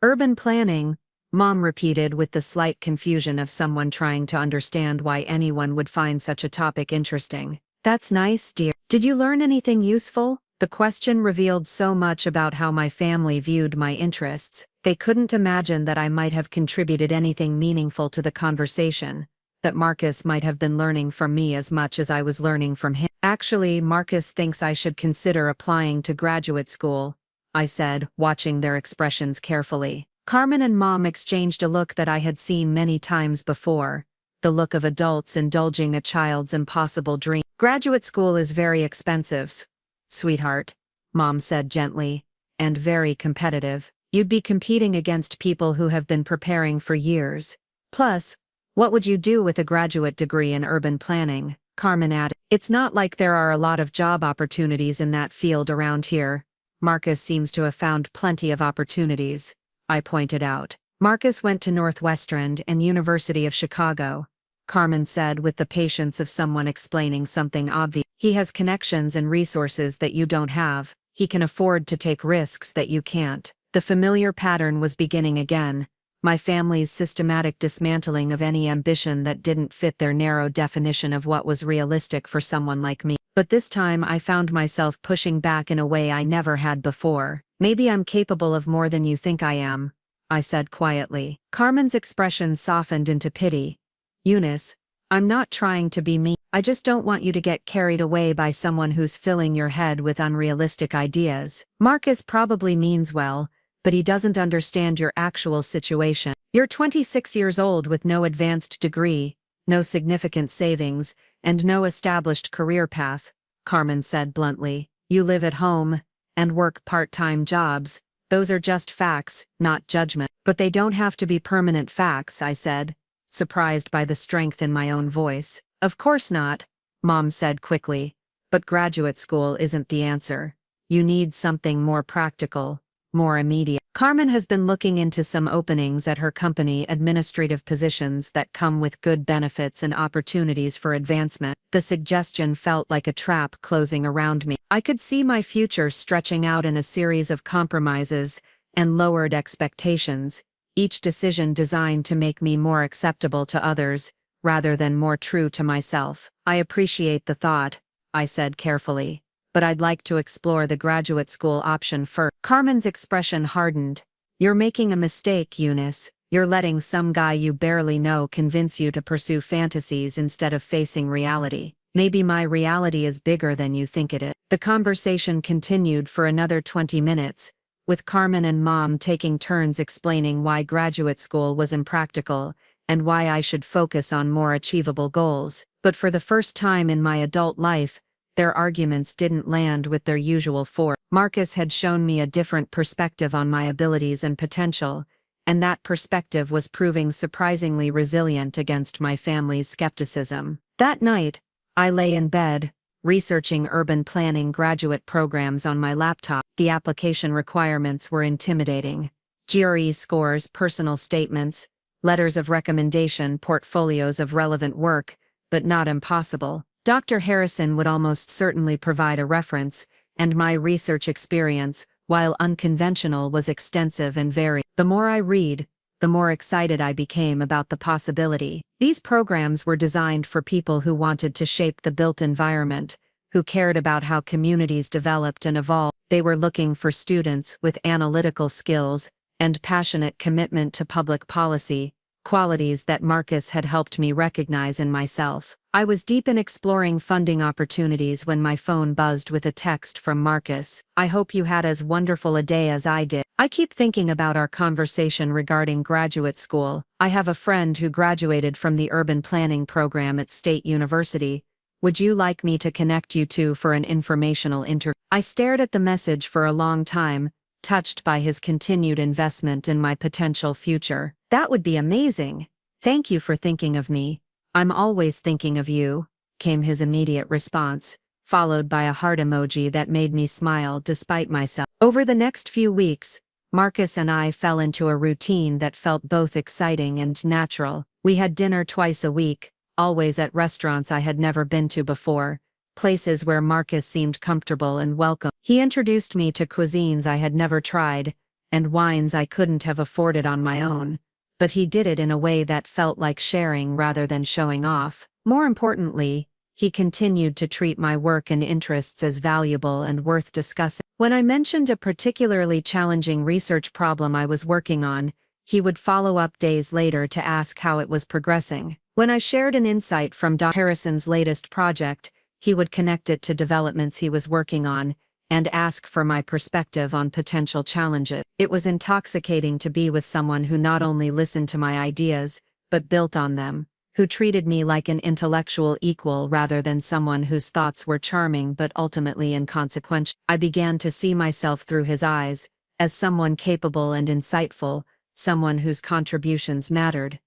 "Urban planning?" Mom repeated with the slight confusion of someone trying to understand why anyone would find such a topic interesting. "That's nice, dear. Did you learn anything useful?" The question revealed so much about how my family viewed my interests. They couldn't imagine that I might have contributed anything meaningful to the conversation, that Marcus might have been learning from me as much as I was learning from him. "Actually, Marcus thinks I should consider applying to graduate school," I said, watching their expressions carefully. Carmen and Mom exchanged a look that I had seen many times before, the look of adults indulging a child's impossible dream. "Graduate school is very expensive, sweetheart," Mom said gently, "and very competitive. You'd be competing against people who have been preparing for years. Plus, what would you do with a graduate degree in urban planning?" Carmen added. "It's not like there are a lot of job opportunities in that field around here." "Marcus seems to have found plenty of opportunities," I pointed out. "Marcus went to Northwestern and University of Chicago," Carmen said with the patience of someone explaining something obvious. "He has connections and resources that you don't have. He can afford to take risks that you can't." The familiar pattern was beginning again, my family's systematic dismantling of any ambition that didn't fit their narrow definition of what was realistic for someone like me. But this time I found myself pushing back in a way I never had before. "Maybe I'm capable of more than you think I am," I said quietly. Carmen's expression softened into pity. "Eunice, I'm not trying to be mean. I just don't want you to get carried away by someone who's filling your head with unrealistic ideas. Marcus probably means well, but he doesn't understand your actual situation. You're 26 years old with no advanced degree, no significant savings, and no established career path," Carmen said bluntly. "You live at home and work part-time jobs. Those are just facts, not judgment." "But they don't have to be permanent facts," I said, surprised by the strength in my own voice. "Of course not," Mom said quickly, "but graduate school isn't the answer. You need something more practical, more immediate." Carmen has been looking into some openings at her company, administrative positions that come with good benefits and opportunities for advancement. The suggestion felt like a trap closing around me. I could see my future stretching out in a series of compromises and lowered expectations, each decision designed to make me more acceptable to others, rather than more true to myself. "I appreciate the thought," I said carefully, "but I'd like to explore the graduate school option first." Carmen's expression hardened. "You're making a mistake, Eunice. You're letting some guy you barely know convince you to pursue fantasies instead of facing reality. Maybe my reality is bigger than you think it is." The conversation continued for another 20 minutes, with Carmen and Mom taking turns explaining why graduate school was impractical and why I should focus on more achievable goals. But for the first time in my adult life, their arguments didn't land with their usual force. Marcus had shown me a different perspective on my abilities and potential, and that perspective was proving surprisingly resilient against my family's skepticism. That night, I lay in bed, researching urban planning graduate programs on my laptop. The application requirements were intimidating. GRE scores, personal statements, letters of recommendation, portfolios of relevant work, but not impossible. Dr. Harrison would almost certainly provide a reference, and my research experience, while unconventional, was extensive and varied. The more I read, the more excited I became about the possibility. These programs were designed for people who wanted to shape the built environment, who cared about how communities developed and evolved. They were looking for students with analytical skills and passionate commitment to public policy, qualities that Marcus had helped me recognize in myself. I was deep in exploring funding opportunities when my phone buzzed with a text from Marcus. "I hope you had as wonderful a day as I did. I keep thinking about our conversation regarding graduate school. I have a friend who graduated from the urban planning program at State University, Would you like me to connect you two for an informational interview? I stared at the message for a long time, touched by his continued investment in my potential future. That would be amazing. Thank you for thinking of me. I'm always thinking of you, came his immediate response, followed by a heart emoji that made me smile despite myself. Over the next few weeks, Marcus and I fell into a routine that felt both exciting and natural. We had dinner twice a week, always at restaurants I had never been to before, places where Marcus seemed comfortable and welcome. He introduced me to cuisines I had never tried, and wines I couldn't have afforded on my own, but he did it in a way that felt like sharing rather than showing off. More importantly, he continued to treat my work and interests as valuable and worth discussing. When I mentioned a particularly challenging research problem I was working on, he would follow up days later to ask how it was progressing. When I shared an insight from Dr. Harrison's latest project, he would connect it to developments he was working on and ask for my perspective on potential challenges. It was intoxicating to be with someone who not only listened to my ideas, but built on them, who treated me like an intellectual equal rather than someone whose thoughts were charming but ultimately inconsequential. I began to see myself through his eyes, as someone capable and insightful, someone whose contributions mattered.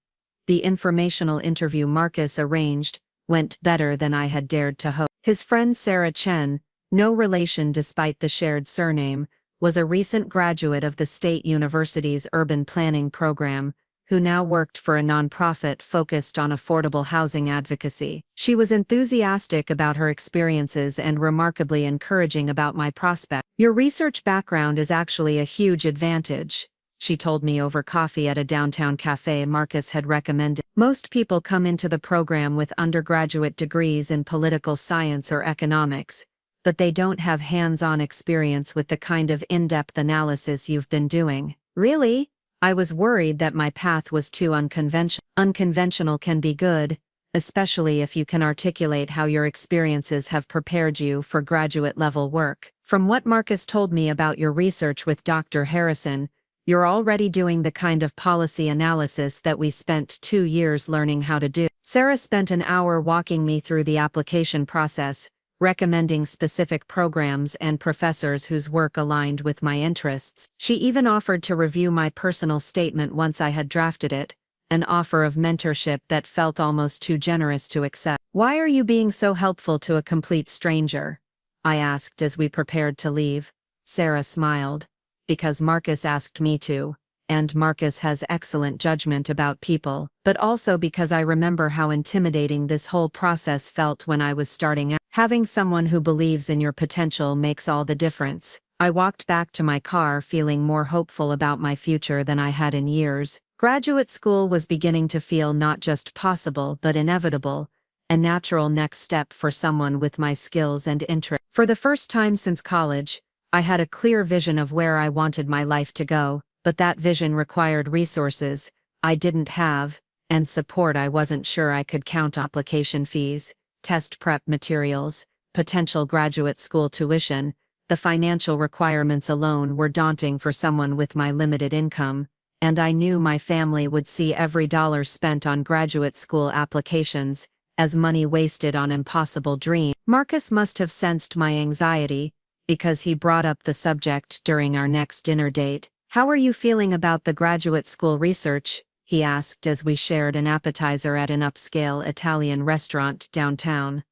The informational interview Marcus arranged went better than I had dared to hope. His friend Sarah Chen, no relation despite the shared surname, was a recent graduate of the State University's urban planning program, who now worked for a nonprofit focused on affordable housing advocacy. She was enthusiastic about her experiences and remarkably encouraging about my prospects. "Your research background is actually a huge advantage," she told me over coffee at a downtown cafe Marcus had recommended. "Most people come into the program with undergraduate degrees in political science or economics, but they don't have hands-on experience with the kind of in-depth analysis you've been doing." Really? I was worried that my path was too unconventional. Unconventional can be good, especially if you can articulate how your experiences have prepared you for graduate-level work. "From what Marcus told me about your research with Dr. Harrison, you're already doing the kind of policy analysis that we spent 2 years learning how to do." Sarah spent an hour walking me through the application process, recommending specific programs and professors whose work aligned with my interests. She even offered to review my personal statement once I had drafted it, an offer of mentorship that felt almost too generous to accept. "Why are you being so helpful to a complete stranger?" I asked as we prepared to leave. Sarah smiled. "Because Marcus asked me to, and Marcus has excellent judgment about people, but also because I remember how intimidating this whole process felt when I was starting out. Having someone who believes in your potential makes all the difference." I walked back to my car feeling more hopeful about my future than I had in years. Graduate school was beginning to feel not just possible but inevitable, a natural next step for someone with my skills and interests. For the first time since college, I had a clear vision of where I wanted my life to go, but that vision required resources I didn't have, and support I wasn't sure I could count on. Application fees, test prep materials, potential graduate school tuition, the financial requirements alone were daunting for someone with my limited income, and I knew my family would see every dollar spent on graduate school applications as money wasted on impossible dreams. Marcus must have sensed my anxiety, because he brought up the subject during our next dinner date. "How are you feeling about the graduate school research?" he asked as we shared an appetizer at an upscale Italian restaurant downtown.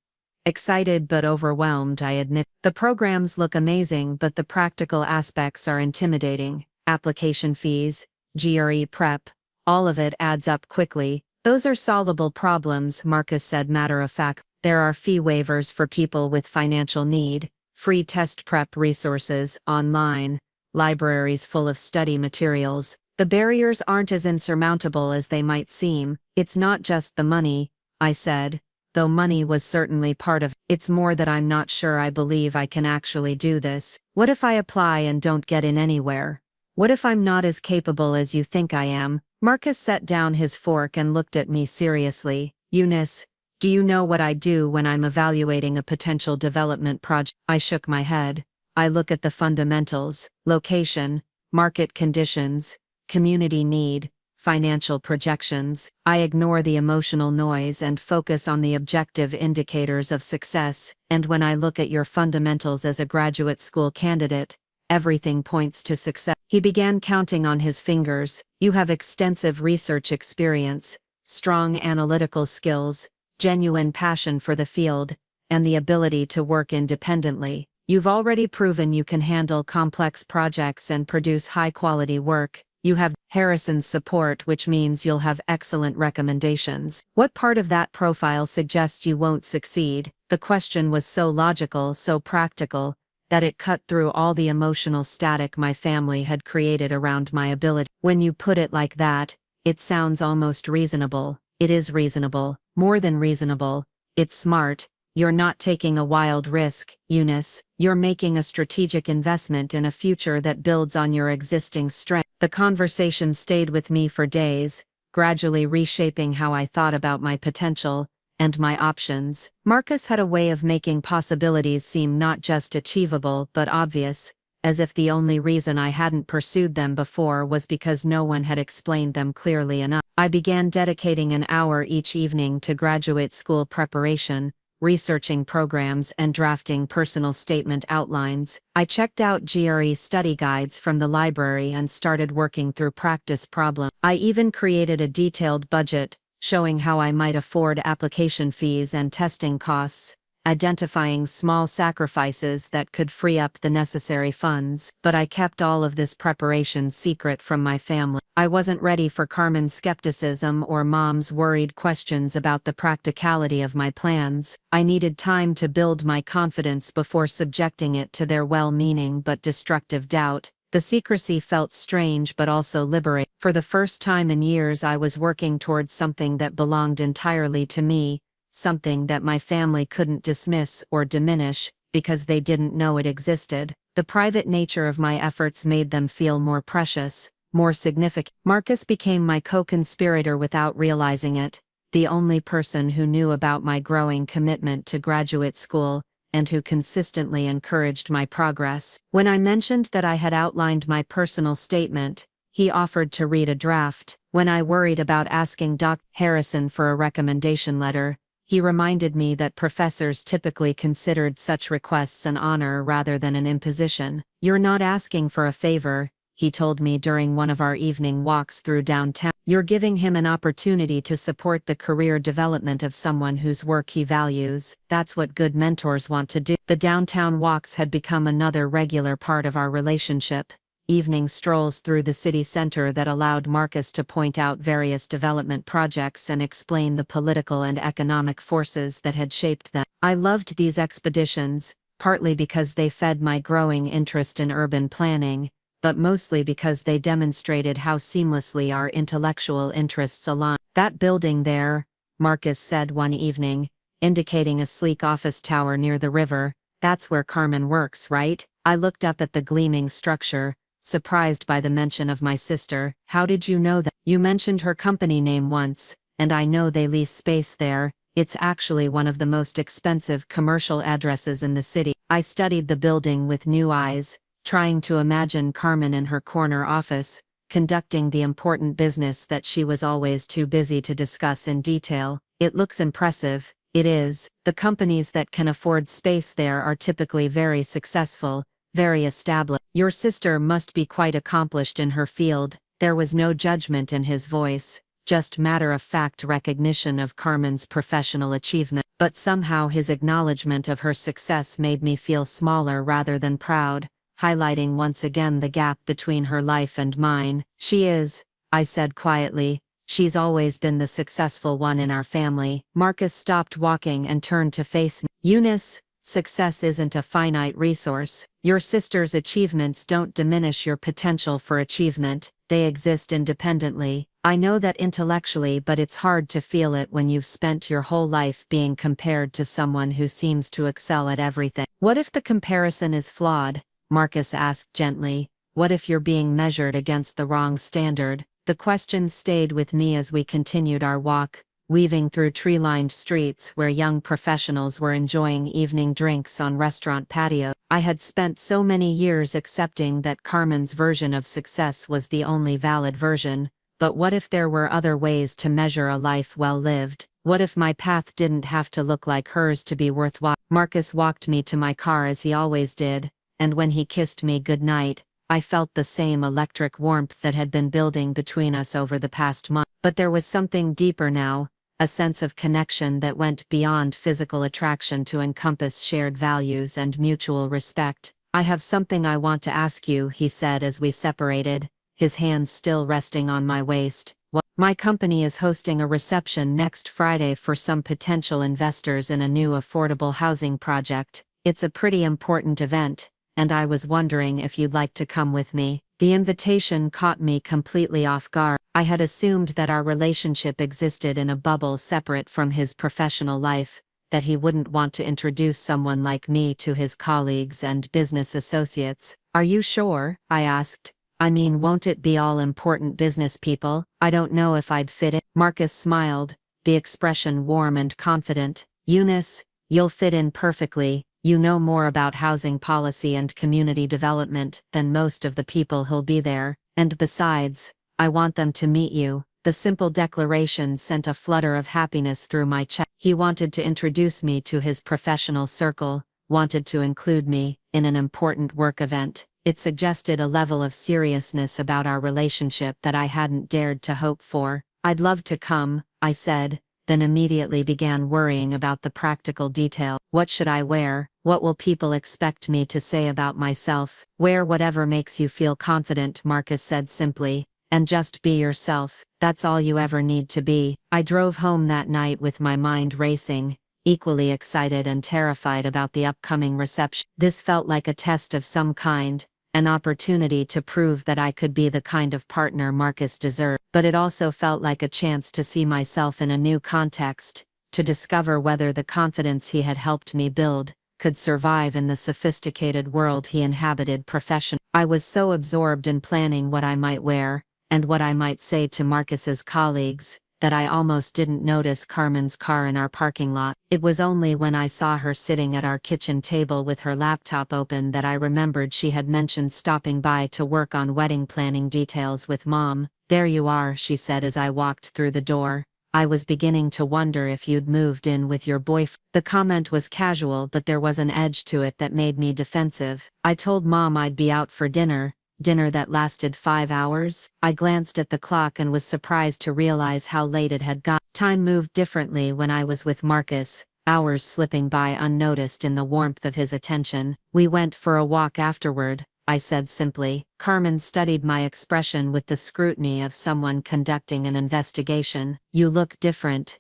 "Excited but overwhelmed," I admit. "The programs look amazing, but the practical aspects are intimidating. Application fees, GRE prep, all of it adds up quickly." "Those are solvable problems," Marcus said matter-of-fact. "There are fee waivers for people with financial need, free test prep resources online, libraries full of study materials. The barriers aren't as insurmountable as they might seem." "It's not just the money," I said, though money was certainly part of it. "It's more that I'm not sure I believe I can actually do this. What if I apply and don't get in anywhere? What if I'm not as capable as you think I am?" Marcus set down his fork and looked at me seriously. "Eunice, do you know what I do when I'm evaluating a potential development project?" I shook my head. "I look at the fundamentals: location, market conditions, community need, financial projections. I ignore the emotional noise and focus on the objective indicators of success, and when I look at your fundamentals as a graduate school candidate, everything points to success. He began counting on his fingers. You have extensive research experience, strong analytical skills, genuine passion for the field, and the ability to work independently. You've already proven you can handle complex projects and produce high-quality work. You have Harrison's support, which means you'll have excellent recommendations. What part of that profile suggests you won't succeed? The question was so logical, so practical, that it cut through all the emotional static my family had created around my ability. When you put it like that, it sounds almost reasonable. It is reasonable, more than reasonable. It's smart. You're not taking a wild risk, Eunice. You're making a strategic investment in a future that builds on your existing strength. The conversation stayed with me for days, gradually reshaping how I thought about my potential and my options. Marcus had a way of making possibilities seem not just achievable but obvious, as if the only reason I hadn't pursued them before was because no one had explained them clearly enough. I began dedicating an hour each evening to graduate school preparation, researching programs and drafting personal statement outlines. I checked out GRE study guides from the library and started working through practice problems. I even created a detailed budget, showing how I might afford application fees and testing costs, identifying small sacrifices that could free up the necessary funds. But I kept all of this preparation secret from my family. I wasn't ready for Carmen's skepticism or Mom's worried questions about the practicality of my plans. I needed time to build my confidence before subjecting it to their well-meaning but destructive doubt. The secrecy felt strange but also liberating. For the first time in years, I was working towards something that belonged entirely to me, something that my family couldn't dismiss or diminish because they didn't know it existed. The private nature of my efforts made them feel more precious, more significant. Marcus became my co-conspirator without realizing it, the only person who knew about my growing commitment to graduate school, and who consistently encouraged my progress. When I mentioned that I had outlined my personal statement, he offered to read a draft. When I worried about asking Dr. Harrison for a recommendation letter, he reminded me that professors typically considered such requests an honor rather than an imposition. "You're not asking for a favor," he told me during one of our evening walks through downtown. "You're giving him an opportunity to support the career development of someone whose work he values. That's what good mentors want to do." The downtown walks had become another regular part of our relationship. Evening strolls through the city center that allowed Marcus to point out various development projects and explain the political and economic forces that had shaped them. I loved these expeditions, partly because they fed my growing interest in urban planning, but mostly because they demonstrated how seamlessly our intellectual interests align. "That building there," Marcus said one evening, indicating a sleek office tower near the river, "that's where Carmen works, right?" I looked up at the gleaming structure, surprised by the mention of my sister. "How did you know that?" "You mentioned her company name once, and I know they lease space there. It's actually one of the most expensive commercial addresses in the city." I studied the building with new eyes, trying to imagine Carmen in her corner office, conducting the important business that she was always too busy to discuss in detail. "It looks impressive." "It is. The companies that can afford space there are typically very successful, very established. Your sister must be quite accomplished in her field." There was no judgment in his voice, just matter-of-fact recognition of Carmen's professional achievement. But somehow his acknowledgement of her success made me feel smaller rather than proud, highlighting once again the gap between her life and mine. "She is," I said quietly. "She's always been the successful one in our family." Marcus stopped walking and turned to face me. "Eunice, success isn't a finite resource. Your sister's achievements don't diminish your potential for achievement. They exist independently. I know that intellectually, but it's hard to feel it when you've spent your whole life being compared to someone who seems to excel at everything." "What if the comparison is flawed?" Marcus asked gently. "What if you're being measured against the wrong standard?" The question stayed with me as we continued our walk, weaving through tree-lined streets where young professionals were enjoying evening drinks on restaurant patios. I had spent so many years accepting that Carmen's version of success was the only valid version, But what if there were other ways to measure a life well lived? What if my path didn't have to look like hers to be worthwhile? Marcus walked me to my car as he always did, and when he kissed me goodnight, I felt the same electric warmth that had been building between us over the past month. But there was something deeper now, a sense of connection that went beyond physical attraction to encompass shared values and mutual respect. "I have something I want to ask you," he said as we separated, his hands still resting on my waist. "My company is hosting a reception next Friday for some potential investors in a new affordable housing project. It's a pretty important event, and I was wondering if you'd like to come with me." The invitation caught me completely off guard. I had assumed that our relationship existed in a bubble separate from his professional life, that he wouldn't want to introduce someone like me to his colleagues and business associates. "Are you sure?" I asked. "I mean, won't it be all important business people? I don't know if I'd fit in." Marcus smiled, the expression warm and confident. "Eunice, you'll fit in perfectly. You know more about housing policy and community development than most of the people who'll be there, and besides, I want them to meet you." The simple declaration sent a flutter of happiness through my chest. He wanted to introduce me to his professional circle, wanted to include me in an important work event. It suggested a level of seriousness about our relationship that I hadn't dared to hope for. "I'd love to come," I said, then immediately began worrying about the practical detail. What should I wear? What will people expect me to say about myself? "Wear whatever makes you feel confident," Marcus said simply, "and just be yourself. That's all you ever need to be." I drove home that night with my mind racing, equally excited and terrified about the upcoming reception. This felt like a test of some kind, an opportunity to prove that I could be the kind of partner Marcus deserved. But it also felt like a chance to see myself in a new context, to discover whether the confidence he had helped me build could survive in the sophisticated world he inhabited professionally. I was so absorbed in planning what I might wear, and what I might say to Marcus's colleagues, that I almost didn't notice Carmen's car in our parking lot. It was only when I saw her sitting at our kitchen table with her laptop open that I remembered she had mentioned stopping by to work on wedding planning details with Mom. "There you are," she said as I walked through the door. "I was beginning to wonder if you'd moved in with your boyfriend." The comment was casual, but there was an edge to it that made me defensive. "I told Mom I'd be out for dinner that lasted 5 hours. I glanced at the clock and was surprised to realize how late it had got. Time moved differently when I was with Marcus, hours slipping by unnoticed in the warmth of his attention. "We went for a walk afterward," I said simply. Carmen studied my expression with the scrutiny of someone conducting an investigation. "You look different,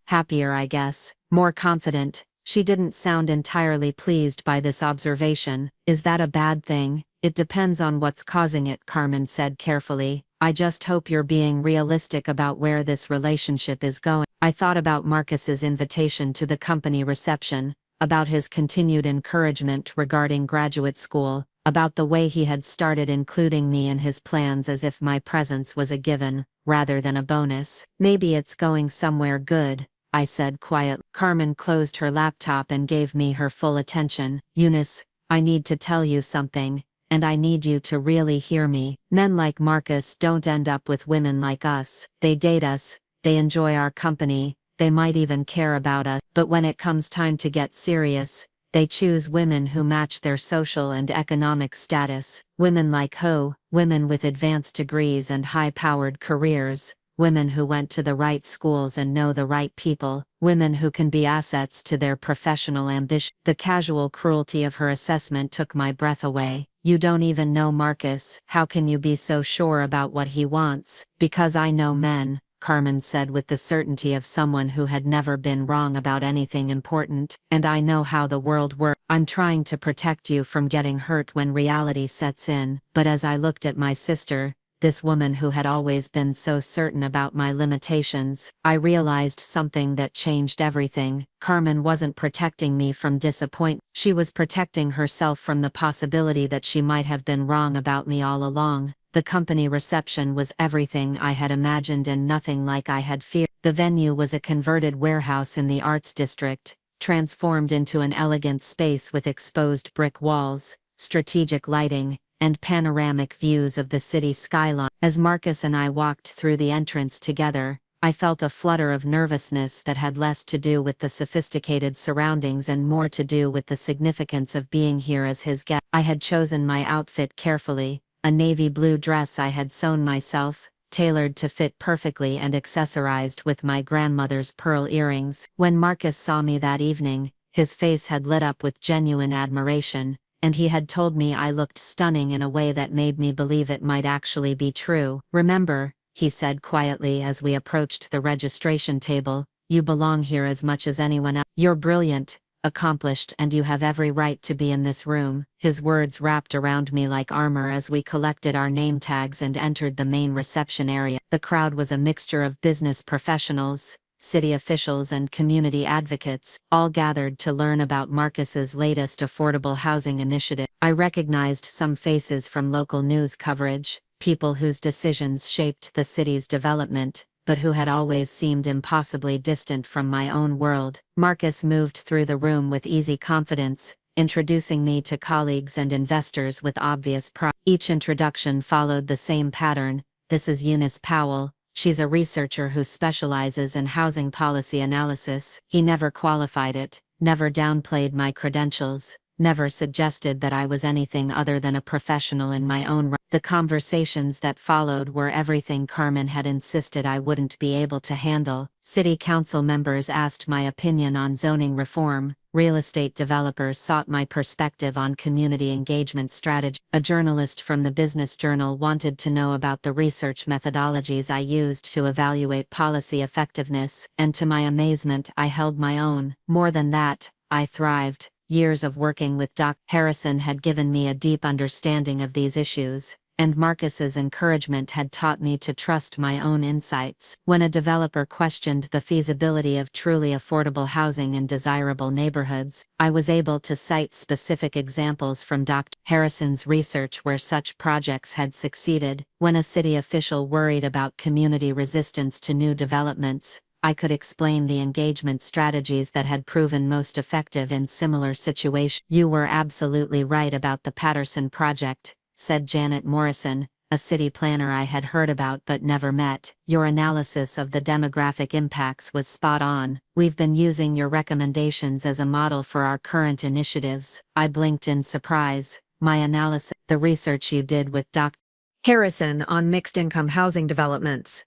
happier I guess, more confident." She didn't sound entirely pleased by this observation. "Is that a bad thing?" "It depends on what's causing it," Carmen said carefully. "I just hope you're being realistic about where this relationship is going." I thought about Marcus's invitation to the company reception, about his continued encouragement regarding graduate school, about the way he had started including me in his plans as if my presence was a given, rather than a bonus. "Maybe it's going somewhere good," I said quietly. Carmen closed her laptop and gave me her full attention. "Eunice, I need to tell you something, and I need you to really hear me. Men like Marcus don't end up with women like us. They date us, they enjoy our company, they might even care about us, but when it comes time to get serious, they choose women who match their social and economic status. Women like Ho, women with advanced degrees and high-powered careers, women who went to the right schools and know the right people, women who can be assets to their professional ambition." The casual cruelty of her assessment took my breath away. "You don't even know Marcus. How can you be so sure about what he wants?" "Because I know men," Carmen said with the certainty of someone who had never been wrong about anything important. "And I know how the world works. I'm trying to protect you from getting hurt when reality sets in." But as I looked at my sister, this woman who had always been so certain about my limitations, I realized something that changed everything. Carmen wasn't protecting me from disappointment. She was protecting herself from the possibility that she might have been wrong about me all along. The company reception was everything I had imagined and nothing like I had feared. The venue was a converted warehouse in the arts district, transformed into an elegant space with exposed brick walls, strategic lighting, and panoramic views of the city skyline. As Marcus and I walked through the entrance together, I felt a flutter of nervousness that had less to do with the sophisticated surroundings and more to do with the significance of being here as his guest. I had chosen my outfit carefully, a navy blue dress I had sewn myself, tailored to fit perfectly and accessorized with my grandmother's pearl earrings. When Marcus saw me that evening, his face had lit up with genuine admiration, and he had told me I looked stunning in a way that made me believe it might actually be true. "Remember," he said quietly as we approached the registration table, "you belong here as much as anyone else. You're brilliant, accomplished, and you have every right to be in this room." His words wrapped around me like armor as we collected our name tags and entered the main reception area. The crowd was a mixture of business professionals, city officials, and community advocates, all gathered to learn about Marcus's latest affordable housing initiative. I recognized some faces from local news coverage, people whose decisions shaped the city's development, but who had always seemed impossibly distant from my own world. Marcus moved through the room with easy confidence, introducing me to colleagues and investors with obvious pride. Each introduction followed the same pattern. "This is Eunice Powell. She's a researcher who specializes in housing policy analysis." He never qualified it, never downplayed my credentials, never suggested that I was anything other than a professional in my own right. The conversations that followed were everything Carmen had insisted I wouldn't be able to handle. City council members asked my opinion on zoning reform. Real estate developers sought my perspective on community engagement strategy. A journalist from the Business Journal wanted to know about the research methodologies I used to evaluate policy effectiveness, and to my amazement, I held my own. More than that, I thrived. Years of working with Dr. Harrison had given me a deep understanding of these issues, and Marcus's encouragement had taught me to trust my own insights. When a developer questioned the feasibility of truly affordable housing in desirable neighborhoods, I was able to cite specific examples from Dr. Harrison's research where such projects had succeeded. When a city official worried about community resistance to new developments, I could explain the engagement strategies that had proven most effective in similar situations. "You were absolutely right about the Patterson project," said Janet Morrison, a city planner I had heard about but never met. "Your analysis of the demographic impacts was spot on. We've been using your recommendations as a model for our current initiatives." I blinked in surprise. "My analysis, the research you did with Dr. Harrison on mixed-income housing developments.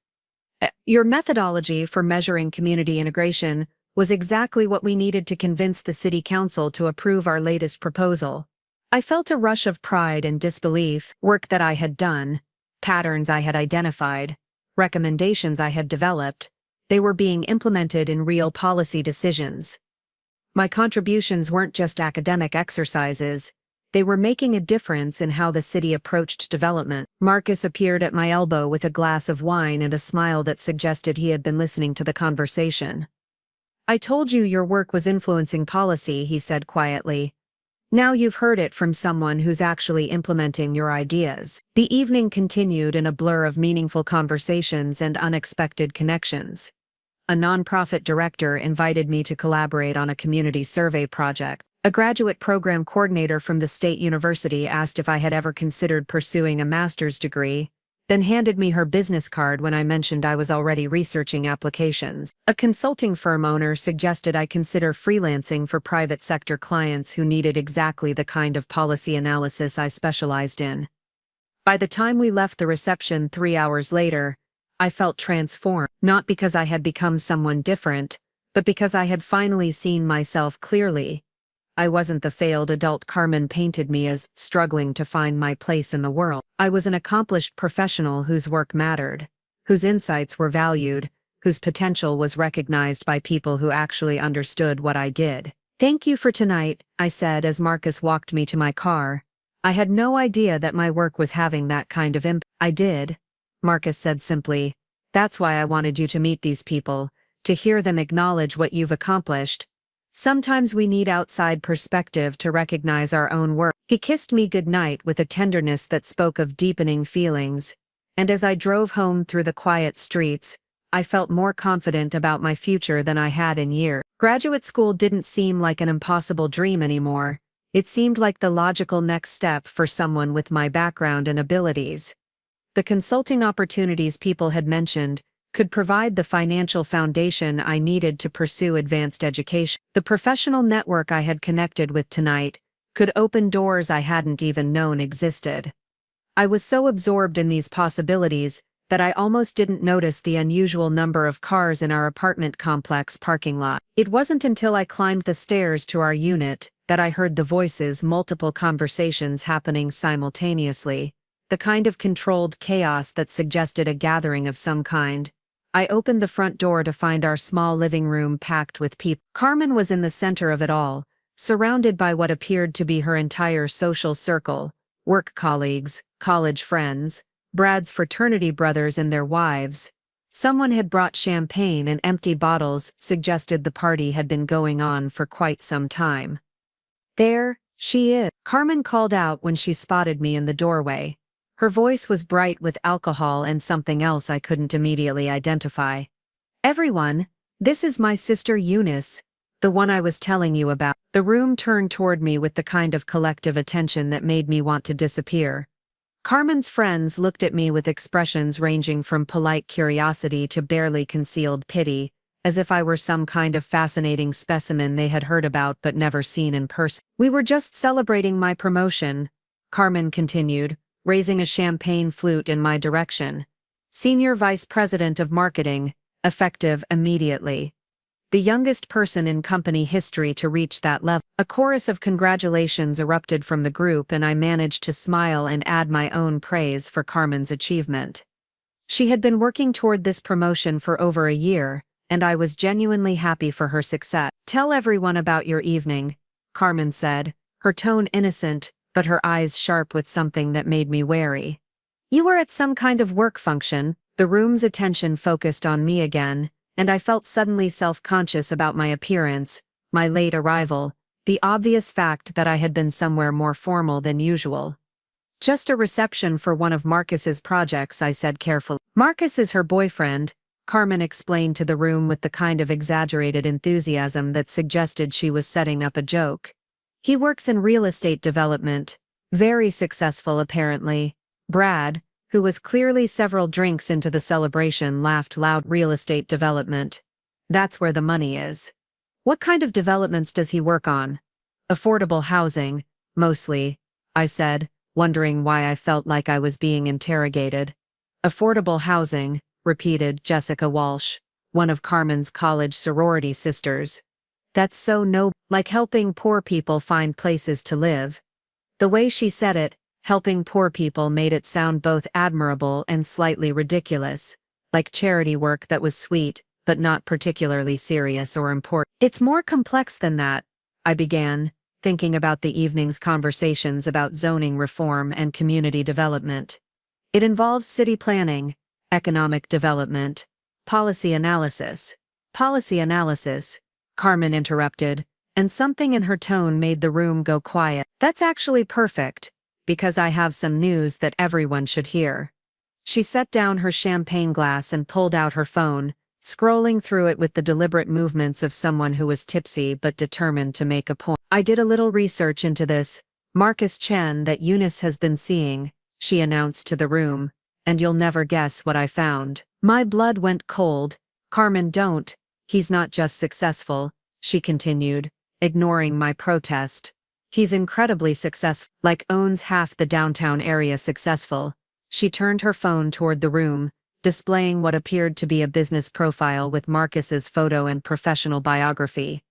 Your methodology for measuring community integration was exactly what we needed to convince the city council to approve our latest proposal." I felt a rush of pride and disbelief. Work that I had done, patterns I had identified, recommendations I had developed, they were being implemented in real policy decisions. My contributions weren't just academic exercises, they were making a difference in how the city approached development. Marcus appeared at my elbow with a glass of wine and a smile that suggested he had been listening to the conversation. "I told you your work was influencing policy," he said quietly. "Now you've heard it from someone who's actually implementing your ideas." The evening continued in a blur of meaningful conversations and unexpected connections. A nonprofit director invited me to collaborate on a community survey project. A graduate program coordinator from the state university asked if I had ever considered pursuing a master's degree, then handed me her business card when I mentioned I was already researching applications. A consulting firm owner suggested I consider freelancing for private sector clients who needed exactly the kind of policy analysis I specialized in. By the time we left the reception 3 hours later, I felt transformed, not because I had become someone different, but because I had finally seen myself clearly. I wasn't the failed adult Carmen painted me as, struggling to find my place in the world. I was an accomplished professional whose work mattered, whose insights were valued, whose potential was recognized by people who actually understood what I did. "Thank you for tonight," I said as Marcus walked me to my car. I had no idea that my work was having that kind of impact. "I did," Marcus said simply. "That's why I wanted you to meet these people, to hear them acknowledge what you've accomplished. Sometimes we need outside perspective to recognize our own work." He kissed me goodnight with a tenderness that spoke of deepening feelings, and as I drove home through the quiet streets, I felt more confident about my future than I had in years. Graduate school didn't seem like an impossible dream anymore. It seemed like the logical next step for someone with my background and abilities. The consulting opportunities people had mentioned could provide the financial foundation I needed to pursue advanced education. The professional network I had connected with tonight could open doors I hadn't even known existed. I was so absorbed in these possibilities that I almost didn't notice the unusual number of cars in our apartment complex parking lot. It wasn't until I climbed the stairs to our unit that I heard the voices, multiple conversations happening simultaneously, the kind of controlled chaos that suggested a gathering of some kind. I opened the front door to find our small living room packed with people. Carmen was in the center of it all, surrounded by what appeared to be her entire social circle, work colleagues, college friends, Brad's fraternity brothers and their wives. Someone had brought champagne, and empty bottles suggested the party had been going on for quite some time. "There she is," Carmen called out when she spotted me in the doorway. Her voice was bright with alcohol and something else I couldn't immediately identify. "Everyone, this is my sister Eunice, the one I was telling you about." The room turned toward me with the kind of collective attention that made me want to disappear. Carmen's friends looked at me with expressions ranging from polite curiosity to barely concealed pity, as if I were some kind of fascinating specimen they had heard about but never seen in person. "We were just celebrating my promotion," Carmen continued, raising a champagne flute in my direction. "Senior Vice President of Marketing, effective immediately. The youngest person in company history to reach that level." A chorus of congratulations erupted from the group, and I managed to smile and add my own praise for Carmen's achievement. She had been working toward this promotion for over a year, and I was genuinely happy for her success. "Tell everyone about your evening," Carmen said, her tone innocent, but her eyes sharp with something that made me wary. "You were at some kind of work function." The room's attention focused on me again, and I felt suddenly self-conscious about my appearance, my late arrival, the obvious fact that I had been somewhere more formal than usual. "Just a reception for one of Marcus's projects," I said carefully. "Marcus is her boyfriend," Carmen explained to the room with the kind of exaggerated enthusiasm that suggested she was setting up a joke. "He works in real estate development, very successful apparently." Brad, who was clearly several drinks into the celebration, laughed loud. "Real estate development. That's where the money is." "What kind of developments does he work on?" "Affordable housing, mostly," I said, wondering why I felt like I was being interrogated. "Affordable housing," repeated Jessica Walsh, one of Carmen's college sorority sisters. "That's so noble, like helping poor people find places to live." The way she said it, helping poor people, made it sound both admirable and slightly ridiculous, like charity work that was sweet, but not particularly serious or important. "It's more complex than that," I began, thinking about the evening's conversations about zoning reform and community development. "It involves city planning, economic development, policy analysis." "Policy analysis," Carmen interrupted, and something in her tone made the room go quiet. "That's actually perfect, because I have some news that everyone should hear." She set down her champagne glass and pulled out her phone, scrolling through it with the deliberate movements of someone who was tipsy but determined to make a point. "I did a little research into this Marcus Chen that Eunice has been seeing," she announced to the room, "and you'll never guess what I found." My blood went cold. "Carmen, don't. He's not just successful," she continued, ignoring my protest. "He's incredibly successful, like owns half the downtown area successful." She turned her phone toward the room, displaying what appeared to be a business profile with Marcus's photo and professional biography.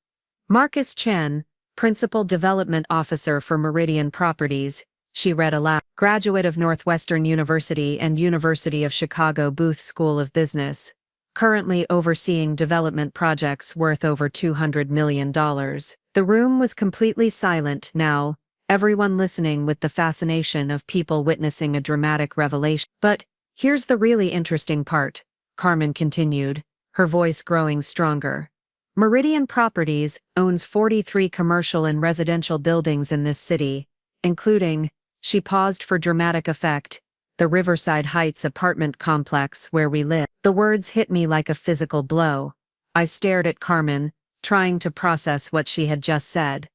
"Marcus Chen, Principal Development Officer for Meridian Properties," she read aloud. "Graduate of Northwestern University and University of Chicago Booth School of Business. Currently overseeing development projects worth over $200 million. The room was completely silent now, everyone listening with the fascination of people witnessing a dramatic revelation. "But here's the really interesting part," Carmen continued, her voice growing stronger. "Meridian Properties owns 43 commercial and residential buildings in this city, including," she paused for dramatic effect, "the Riverside Heights apartment complex where we live." The words hit me like a physical blow. I stared at Carmen, trying to process what she had just said.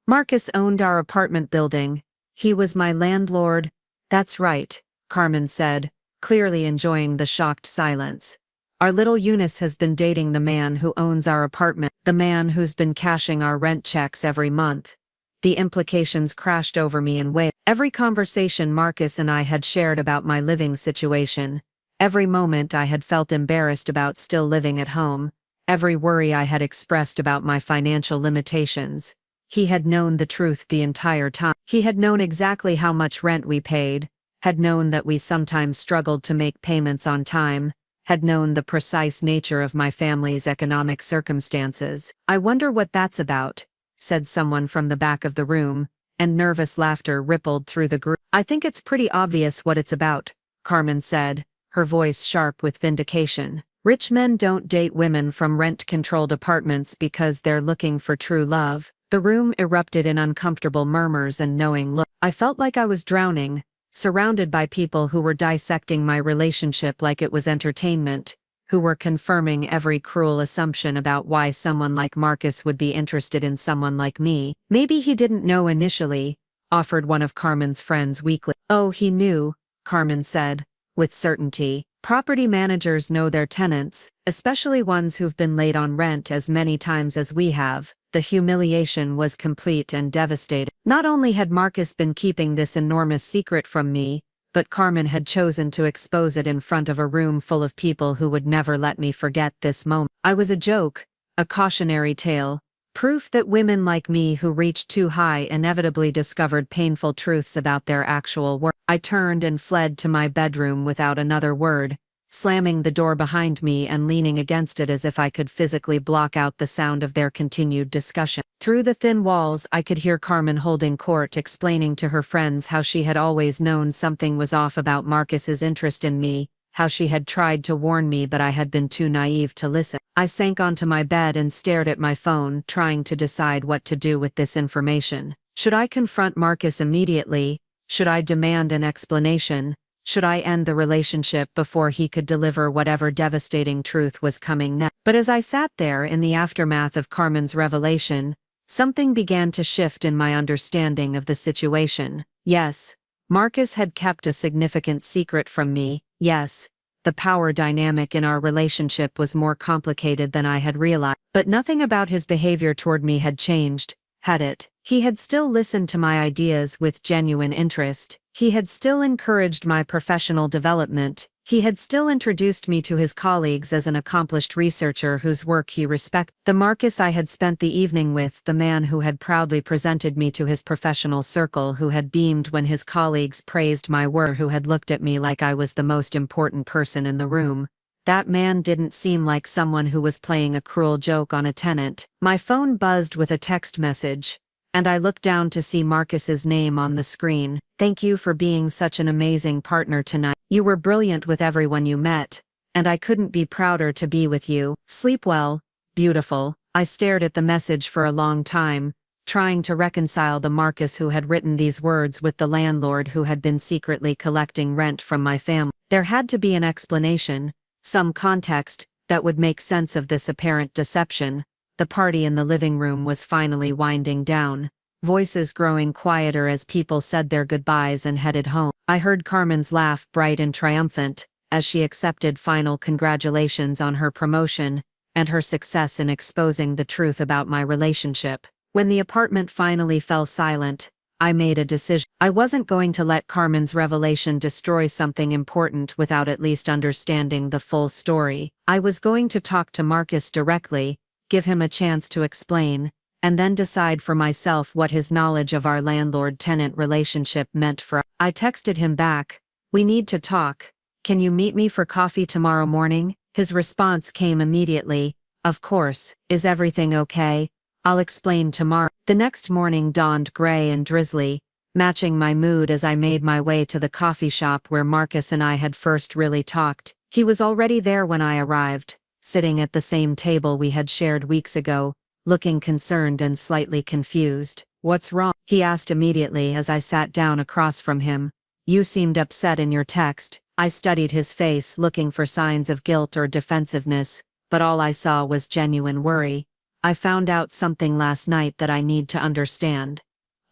Marcus owned our apartment building. He was my landlord. That's right, Carmen said, clearly enjoying the shocked silence. Our little Eunice has been dating the man who owns our apartment, the man who's been cashing our rent checks every month. The implications crashed over me in waves. Every conversation Marcus and I had shared about my living situation, every moment I had felt embarrassed about still living at home, every worry I had expressed about my financial limitations. He had known the truth the entire time. He had known exactly how much rent we paid, had known that we sometimes struggled to make payments on time, had known the precise nature of my family's economic circumstances. "I wonder what that's about," said someone from the back of the room, and nervous laughter rippled through the group. "I think it's pretty obvious what it's about," Carmen said, her voice sharp with vindication. "Rich men don't date women from rent-controlled apartments because they're looking for true love." The room erupted in uncomfortable murmurs and knowing looks. I felt like I was drowning, surrounded by people who were dissecting my relationship like it was entertainment, who were confirming every cruel assumption about why someone like Marcus would be interested in someone like me. "Maybe he didn't know initially," offered one of Carmen's friends weakly. "Oh, he knew," Carmen said, with certainty. "Property managers know their tenants, especially ones who've been late on rent as many times as we have." The humiliation was complete and devastating. Not only had Marcus been keeping this enormous secret from me, but Carmen had chosen to expose it in front of a room full of people who would never let me forget this moment. I was a joke, a cautionary tale, proof that women like me who reached too high inevitably discovered painful truths about their actual worth. I turned and fled to my bedroom without another word, slamming the door behind me and leaning against it as if I could physically block out the sound of their continued discussion. Through the thin walls, I could hear Carmen holding court, explaining to her friends how she had always known something was off about Marcus's interest in me, how she had tried to warn me but I had been too naive to listen. I sank onto my bed and stared at my phone, trying to decide what to do with this information. Should I confront Marcus immediately? Should I demand an explanation? Should I end the relationship before he could deliver whatever devastating truth was coming next? But as I sat there in the aftermath of Carmen's revelation, something began to shift in my understanding of the situation. Yes, Marcus had kept a significant secret from me. Yes, the power dynamic in our relationship was more complicated than I had realized. But nothing about his behavior toward me had changed, had it? He had still listened to my ideas with genuine interest. He had still encouraged my professional development. He had still introduced me to his colleagues as an accomplished researcher whose work he respected. The Marcus I had spent the evening with, the man who had proudly presented me to his professional circle, who had beamed when his colleagues praised my work, who had looked at me like I was the most important person in the room. That man didn't seem like someone who was playing a cruel joke on a tenant. My phone buzzed with a text message, and I looked down to see Marcus's name on the screen. "Thank you for being such an amazing partner tonight. You were brilliant with everyone you met, and I couldn't be prouder to be with you. Sleep well, beautiful." I stared at the message for a long time, trying to reconcile the Marcus who had written these words with the landlord who had been secretly collecting rent from my family. There had to be an explanation, some context, that would make sense of this apparent deception. The party in the living room was finally winding down, voices growing quieter as people said their goodbyes and headed home. I heard Carmen's laugh, bright and triumphant, as she accepted final congratulations on her promotion and her success in exposing the truth about my relationship. When the apartment finally fell silent, I made a decision. I wasn't going to let Carmen's revelation destroy something important without at least understanding the full story. I was going to talk to Marcus directly, give him a chance to explain, and then decide for myself what his knowledge of our landlord-tenant relationship meant for us. I texted him back, "We need to talk. Can you meet me for coffee tomorrow morning?" His response came immediately, "Of course. Is everything okay? I'll explain tomorrow." The next morning dawned gray and drizzly, matching my mood as I made my way to the coffee shop where Marcus and I had first really talked. He was already there when I arrived, sitting at the same table we had shared weeks ago, looking concerned and slightly confused. "What's wrong?" he asked immediately as I sat down across from him. "You seemed upset in your text." I studied his face, looking for signs of guilt or defensiveness, but all I saw was genuine worry. I found out something last night that I need to understand.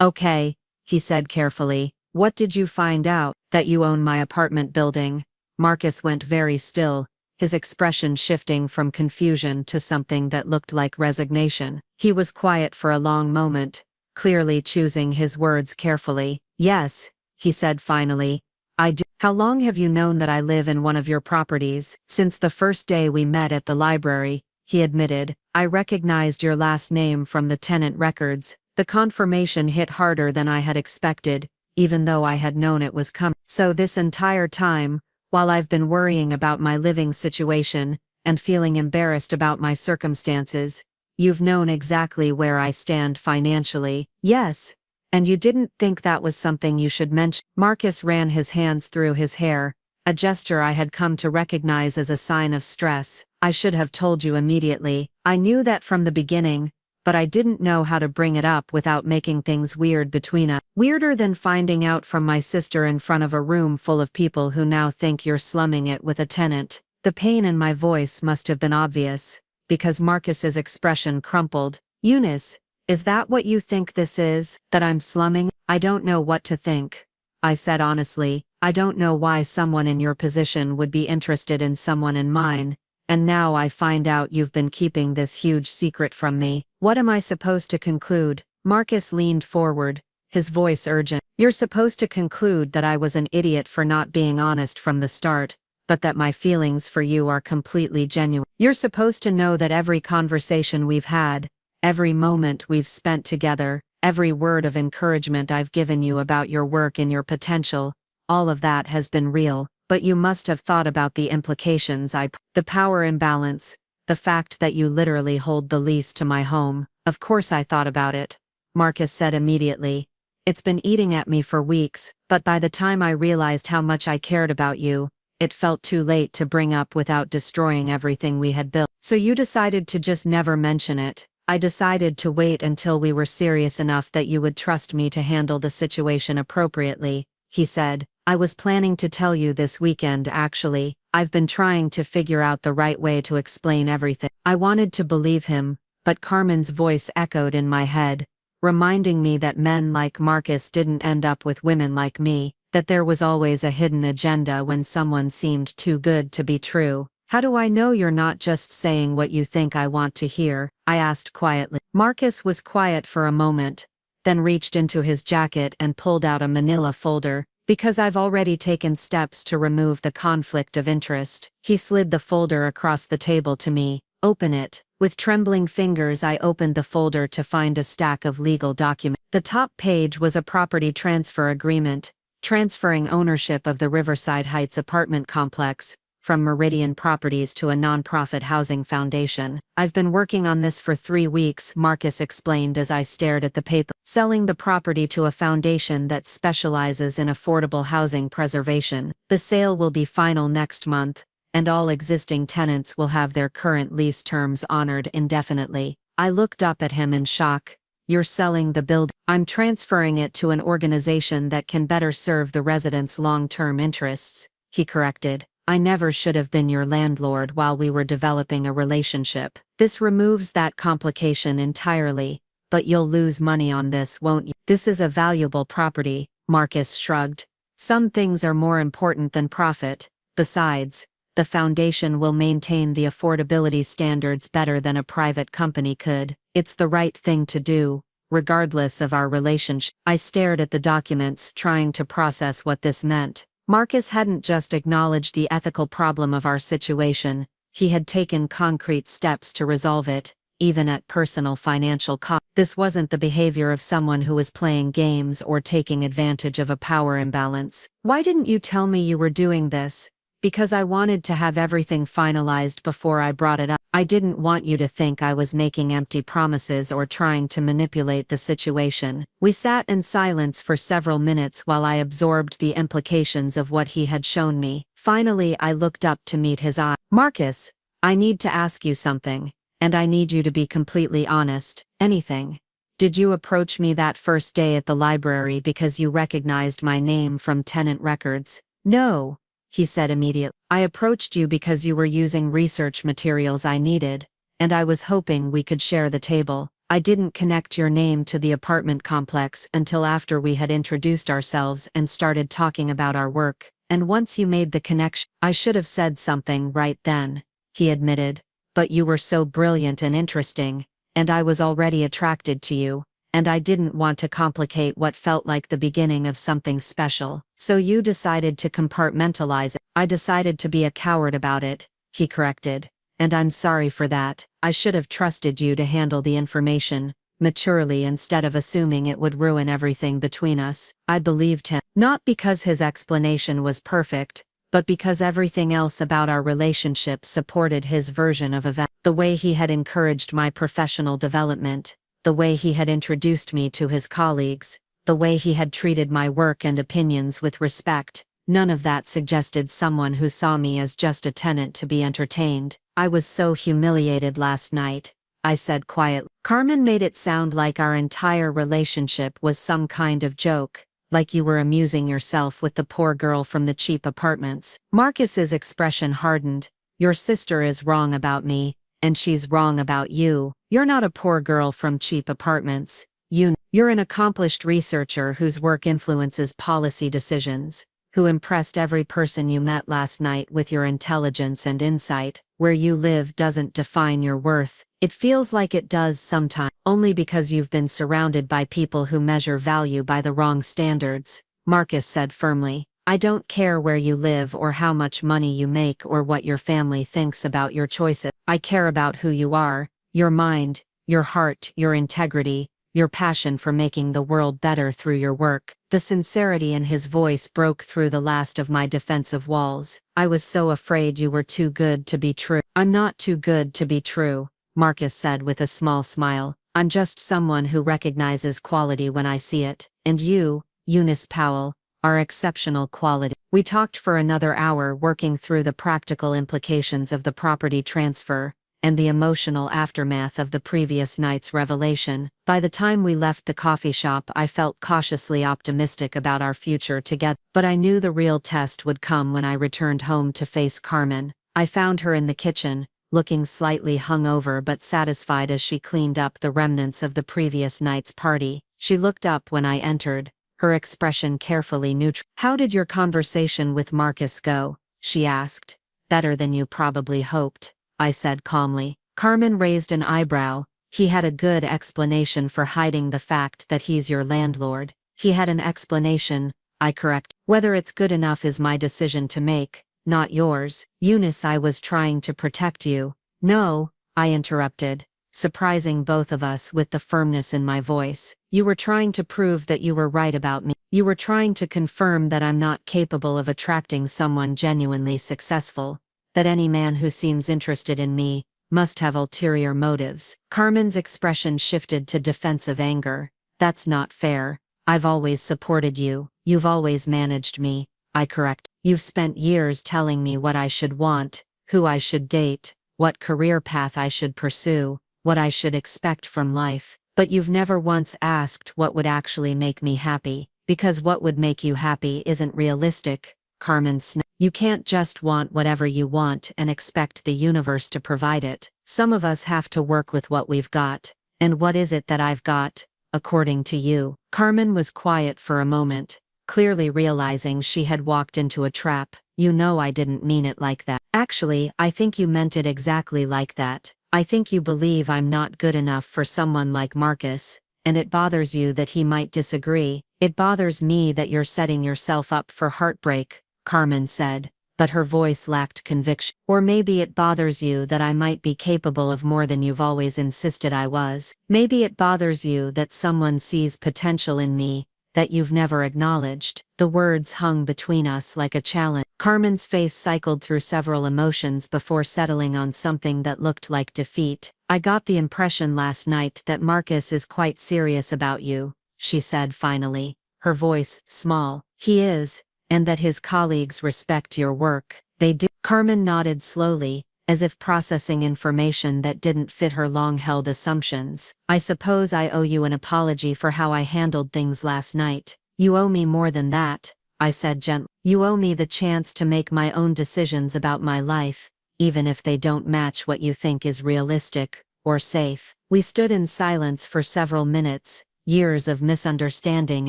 Okay, he said carefully. What did you find out? That you own my apartment building. Marcus went very still, his expression shifting from confusion to something that looked like resignation. He was quiet for a long moment, clearly choosing his words carefully. Yes, he said finally. I do. How long have you known that I live in one of your properties? Since the first day we met at the library, he admitted. I recognized your last name from the tenant records. The confirmation hit harder than I had expected, even though I had known it was coming. So this entire time, while I've been worrying about my living situation and feeling embarrassed about my circumstances, you've known exactly where I stand financially. Yes. And you didn't think that was something you should mention. Marcus ran his hands through his hair, a gesture I had come to recognize as a sign of stress. I should have told you immediately. I knew that from the beginning, but I didn't know how to bring it up without making things weird between us. Weirder than finding out from my sister in front of a room full of people who now think you're slumming it with a tenant. The pain in my voice must have been obvious, because Marcus's expression crumpled. Eunice, is that what you think this is, that I'm slumming? I don't know what to think. I said honestly. I don't know why someone in your position would be interested in someone in mine, and now I find out you've been keeping this huge secret from me. What am I supposed to conclude? Marcus leaned forward, his voice urgent. You're supposed to conclude that I was an idiot for not being honest from the start, but that my feelings for you are completely genuine. You're supposed to know that every conversation we've had, every moment we've spent together, every word of encouragement I've given you about your work and your potential, all of that has been real. But you must have thought about the implications. The power imbalance, the fact that you literally hold the lease to my home. Of course I thought about it, Marcus said immediately. It's been eating at me for weeks, but by the time I realized how much I cared about you, it felt too late to bring up without destroying everything we had built. So you decided to just never mention it. I decided to wait until we were serious enough that you would trust me to handle the situation appropriately, he said. I was planning to tell you this weekend actually. I've been trying to figure out the right way to explain everything. I wanted to believe him, but Carmen's voice echoed in my head, reminding me that men like Marcus didn't end up with women like me, that there was always a hidden agenda when someone seemed too good to be true. How do I know you're not just saying what you think I want to hear? I asked quietly. Marcus was quiet for a moment, then reached into his jacket and pulled out a manila folder. Because I've already taken steps to remove the conflict of interest. He slid the folder across the table to me. Open it. With trembling fingers I opened the folder to find a stack of legal documents. The top page was a property transfer agreement, transferring ownership of the Riverside Heights apartment complex from Meridian Properties to a nonprofit housing foundation. I've been working on this for 3 weeks, Marcus explained as I stared at the paper. Selling the property to a foundation that specializes in affordable housing preservation. The sale will be final next month, and all existing tenants will have their current lease terms honored indefinitely. I looked up at him in shock. You're selling the building. I'm transferring it to an organization that can better serve the residents' long-term interests, he corrected. I never should have been your landlord while we were developing a relationship. This removes that complication entirely, but you'll lose money on this, won't you? This is a valuable property, Marcus shrugged. Some things are more important than profit. Besides, the foundation will maintain the affordability standards better than a private company could. It's the right thing to do, regardless of our relationship. I stared at the documents, trying to process what this meant. Marcus hadn't just acknowledged the ethical problem of our situation, he had taken concrete steps to resolve it, even at personal financial cost. This wasn't the behavior of someone who was playing games or taking advantage of a power imbalance. Why didn't you tell me you were doing this? Because I wanted to have everything finalized before I brought it up. I didn't want you to think I was making empty promises or trying to manipulate the situation. We sat in silence for several minutes while I absorbed the implications of what he had shown me. Finally, I looked up to meet his eye. Marcus, I need to ask you something, and I need you to be completely honest. Anything. Did you approach me that first day at the library because you recognized my name from tenant records? No, he said immediately. I approached you because you were using research materials I needed, and I was hoping we could share the table. I didn't connect your name to the apartment complex until after we had introduced ourselves and started talking about our work, and once you made the connection, I should have said something right then, he admitted. But you were so brilliant and interesting, and I was already attracted to you, and I didn't want to complicate what felt like the beginning of something special. So you decided to compartmentalize it. I decided to be a coward about it, he corrected. And I'm sorry for that. I should have trusted you to handle the information maturely instead of assuming it would ruin everything between us. I believed him, not because his explanation was perfect, but because everything else about our relationship supported his version of events. The way he had encouraged my professional development, the way he had introduced me to his colleagues, the way he had treated my work and opinions with respect, none of that suggested someone who saw me as just a tenant to be entertained. I was so humiliated last night, I said quietly. Carmen made it sound like our entire relationship was some kind of joke, like you were amusing yourself with the poor girl from the cheap apartments. Marcus's expression hardened. Your sister is wrong about me, and she's wrong about you. You're not a poor girl from cheap apartments. You're an accomplished researcher whose work influences policy decisions, who impressed every person you met last night with your intelligence and insight. Where you live doesn't define your worth. It feels like it does sometimes, only because you've been surrounded by people who measure value by the wrong standards, Marcus said firmly. I don't care where you live or how much money you make or what your family thinks about your choices. I care about who you are, your mind, your heart, your integrity, your passion for making the world better through your work. The sincerity in his voice broke through the last of my defensive walls. I was so afraid you were too good to be true. I'm not too good to be true, Marcus said with a small smile. I'm just someone who recognizes quality when I see it. And you, Eunice Powell, are exceptional quality. We talked for another hour working through the practical implications of the property transfer and the emotional aftermath of the previous night's revelation. By the time we left the coffee shop, I felt cautiously optimistic about our future together. But I knew the real test would come when I returned home to face Carmen. I found her in the kitchen, looking slightly hungover but satisfied as she cleaned up the remnants of the previous night's party. She looked up when I entered, her expression carefully neutral. How did your conversation with Marcus go? She asked. Better than you probably hoped, I said calmly. Carmen raised an eyebrow. He had a good explanation for hiding the fact that he's your landlord. He had an explanation, I correct. Whether it's good enough is my decision to make, not yours. Eunice, I was trying to protect you. No, I interrupted, surprising both of us with the firmness in my voice. You were trying to prove that you were right about me. You were trying to confirm that I'm not capable of attracting someone genuinely successful, that any man who seems interested in me must have ulterior motives. Carmen's expression shifted to defensive anger. That's not fair. I've always supported you. You've always managed me, I correct. You've spent years telling me what I should want, who I should date, what career path I should pursue, what I should expect from life. But you've never once asked what would actually make me happy, because what would make you happy isn't realistic, Carmen snapped. You can't just want whatever you want and expect the universe to provide it. Some of us have to work with what we've got. And what is it that I've got, according to you? Carmen was quiet for a moment, clearly realizing she had walked into a trap. You know I didn't mean it like that. Actually, I think you meant it exactly like that. I think you believe I'm not good enough for someone like Marcus, and it bothers you that he might disagree. It bothers me that you're setting yourself up for heartbreak, Carmen said, but her voice lacked conviction. Or maybe it bothers you that I might be capable of more than you've always insisted I was. Maybe it bothers you that someone sees potential in me that you've never acknowledged. The words hung between us like a challenge. Carmen's face cycled through several emotions before settling on something that looked like defeat. I got the impression last night that Marcus is quite serious about you, she said finally, her voice small. He is, and that his colleagues respect your work. They do. Carmen nodded slowly, as if processing information that didn't fit her long-held assumptions. I suppose I owe you an apology for how I handled things last night. You owe me more than that, I said gently. You owe me the chance to make my own decisions about my life, even if they don't match what you think is realistic or safe. We stood in silence for several minutes, years of misunderstanding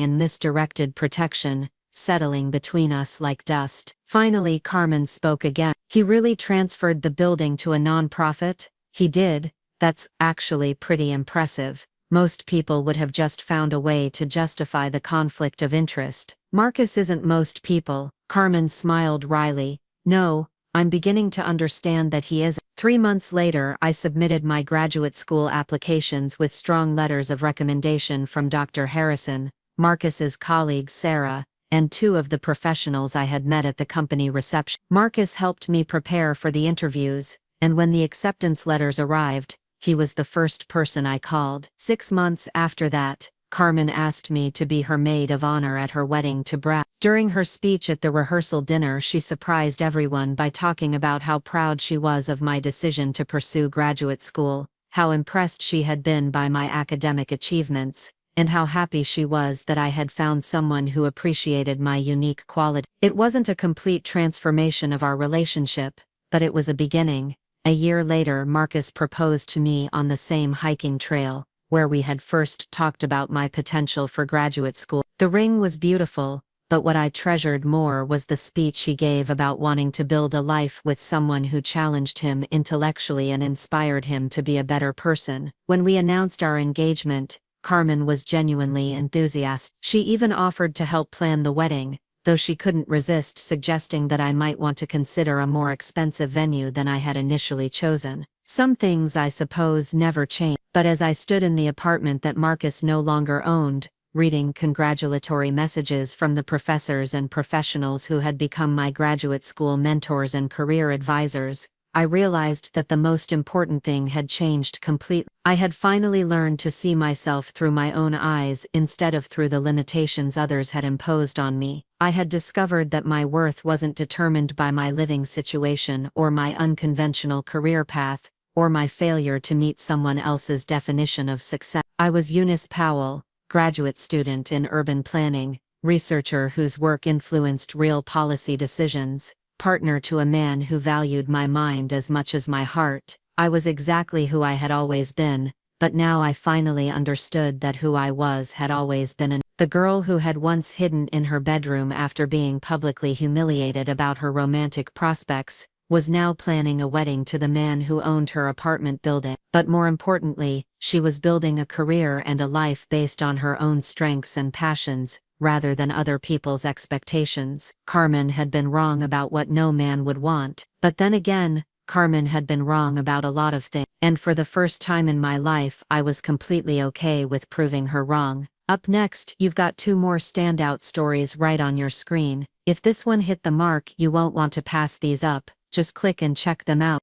and misdirected protection settling between us like dust. Finally, Carmen spoke again. He really transferred the building to a nonprofit? He did. That's actually pretty impressive. Most people would have just found a way to justify the conflict of interest. Marcus isn't most people. Carmen smiled wryly. No, I'm beginning to understand that he is. 3 months later, I submitted my graduate school applications with strong letters of recommendation from Dr. Harrison, Marcus's colleague Sarah, and 2 of the professionals I had met at the company reception. Marcus helped me prepare for the interviews, and when the acceptance letters arrived, he was the first person I called. 6 months after that, Carmen asked me to be her maid of honor at her wedding to Brad. During her speech at the rehearsal dinner, she surprised everyone by talking about how proud she was of my decision to pursue graduate school, how impressed she had been by my academic achievements, and how happy she was that I had found someone who appreciated my unique quality. It wasn't a complete transformation of our relationship, but it was a beginning. A year later, Marcus proposed to me on the same hiking trail, where we had first talked about my potential for graduate school. The ring was beautiful, but what I treasured more was the speech he gave about wanting to build a life with someone who challenged him intellectually and inspired him to be a better person. When we announced our engagement, Carmen was genuinely enthusiastic. She even offered to help plan the wedding, though she couldn't resist suggesting that I might want to consider a more expensive venue than I had initially chosen. Some things, I suppose, never change. But as I stood in the apartment that Marcus no longer owned, reading congratulatory messages from the professors and professionals who had become my graduate school mentors and career advisors, I realized that the most important thing had changed completely. I had finally learned to see myself through my own eyes instead of through the limitations others had imposed on me. I had discovered that my worth wasn't determined by my living situation or my unconventional career path, or my failure to meet someone else's definition of success. I was Eunice Powell, graduate student in urban planning, researcher whose work influenced real policy decisions, partner to a man who valued my mind as much as my heart. I was exactly who I had always been, but now I finally understood that who I was had always been the girl who had once hidden in her bedroom after being publicly humiliated about her romantic prospects, was now planning a wedding to the man who owned her apartment building. But more importantly, she was building a career and a life based on her own strengths and passions, rather than other people's expectations. Carmen had been wrong about what no man would want, but then again, Carmen had been wrong about a lot of things, and for the first time in my life I was completely okay with proving her wrong. Up next, you've got 2 more standout stories right on your screen. If this one hit the mark, you won't want to pass these up. Just click and check them out.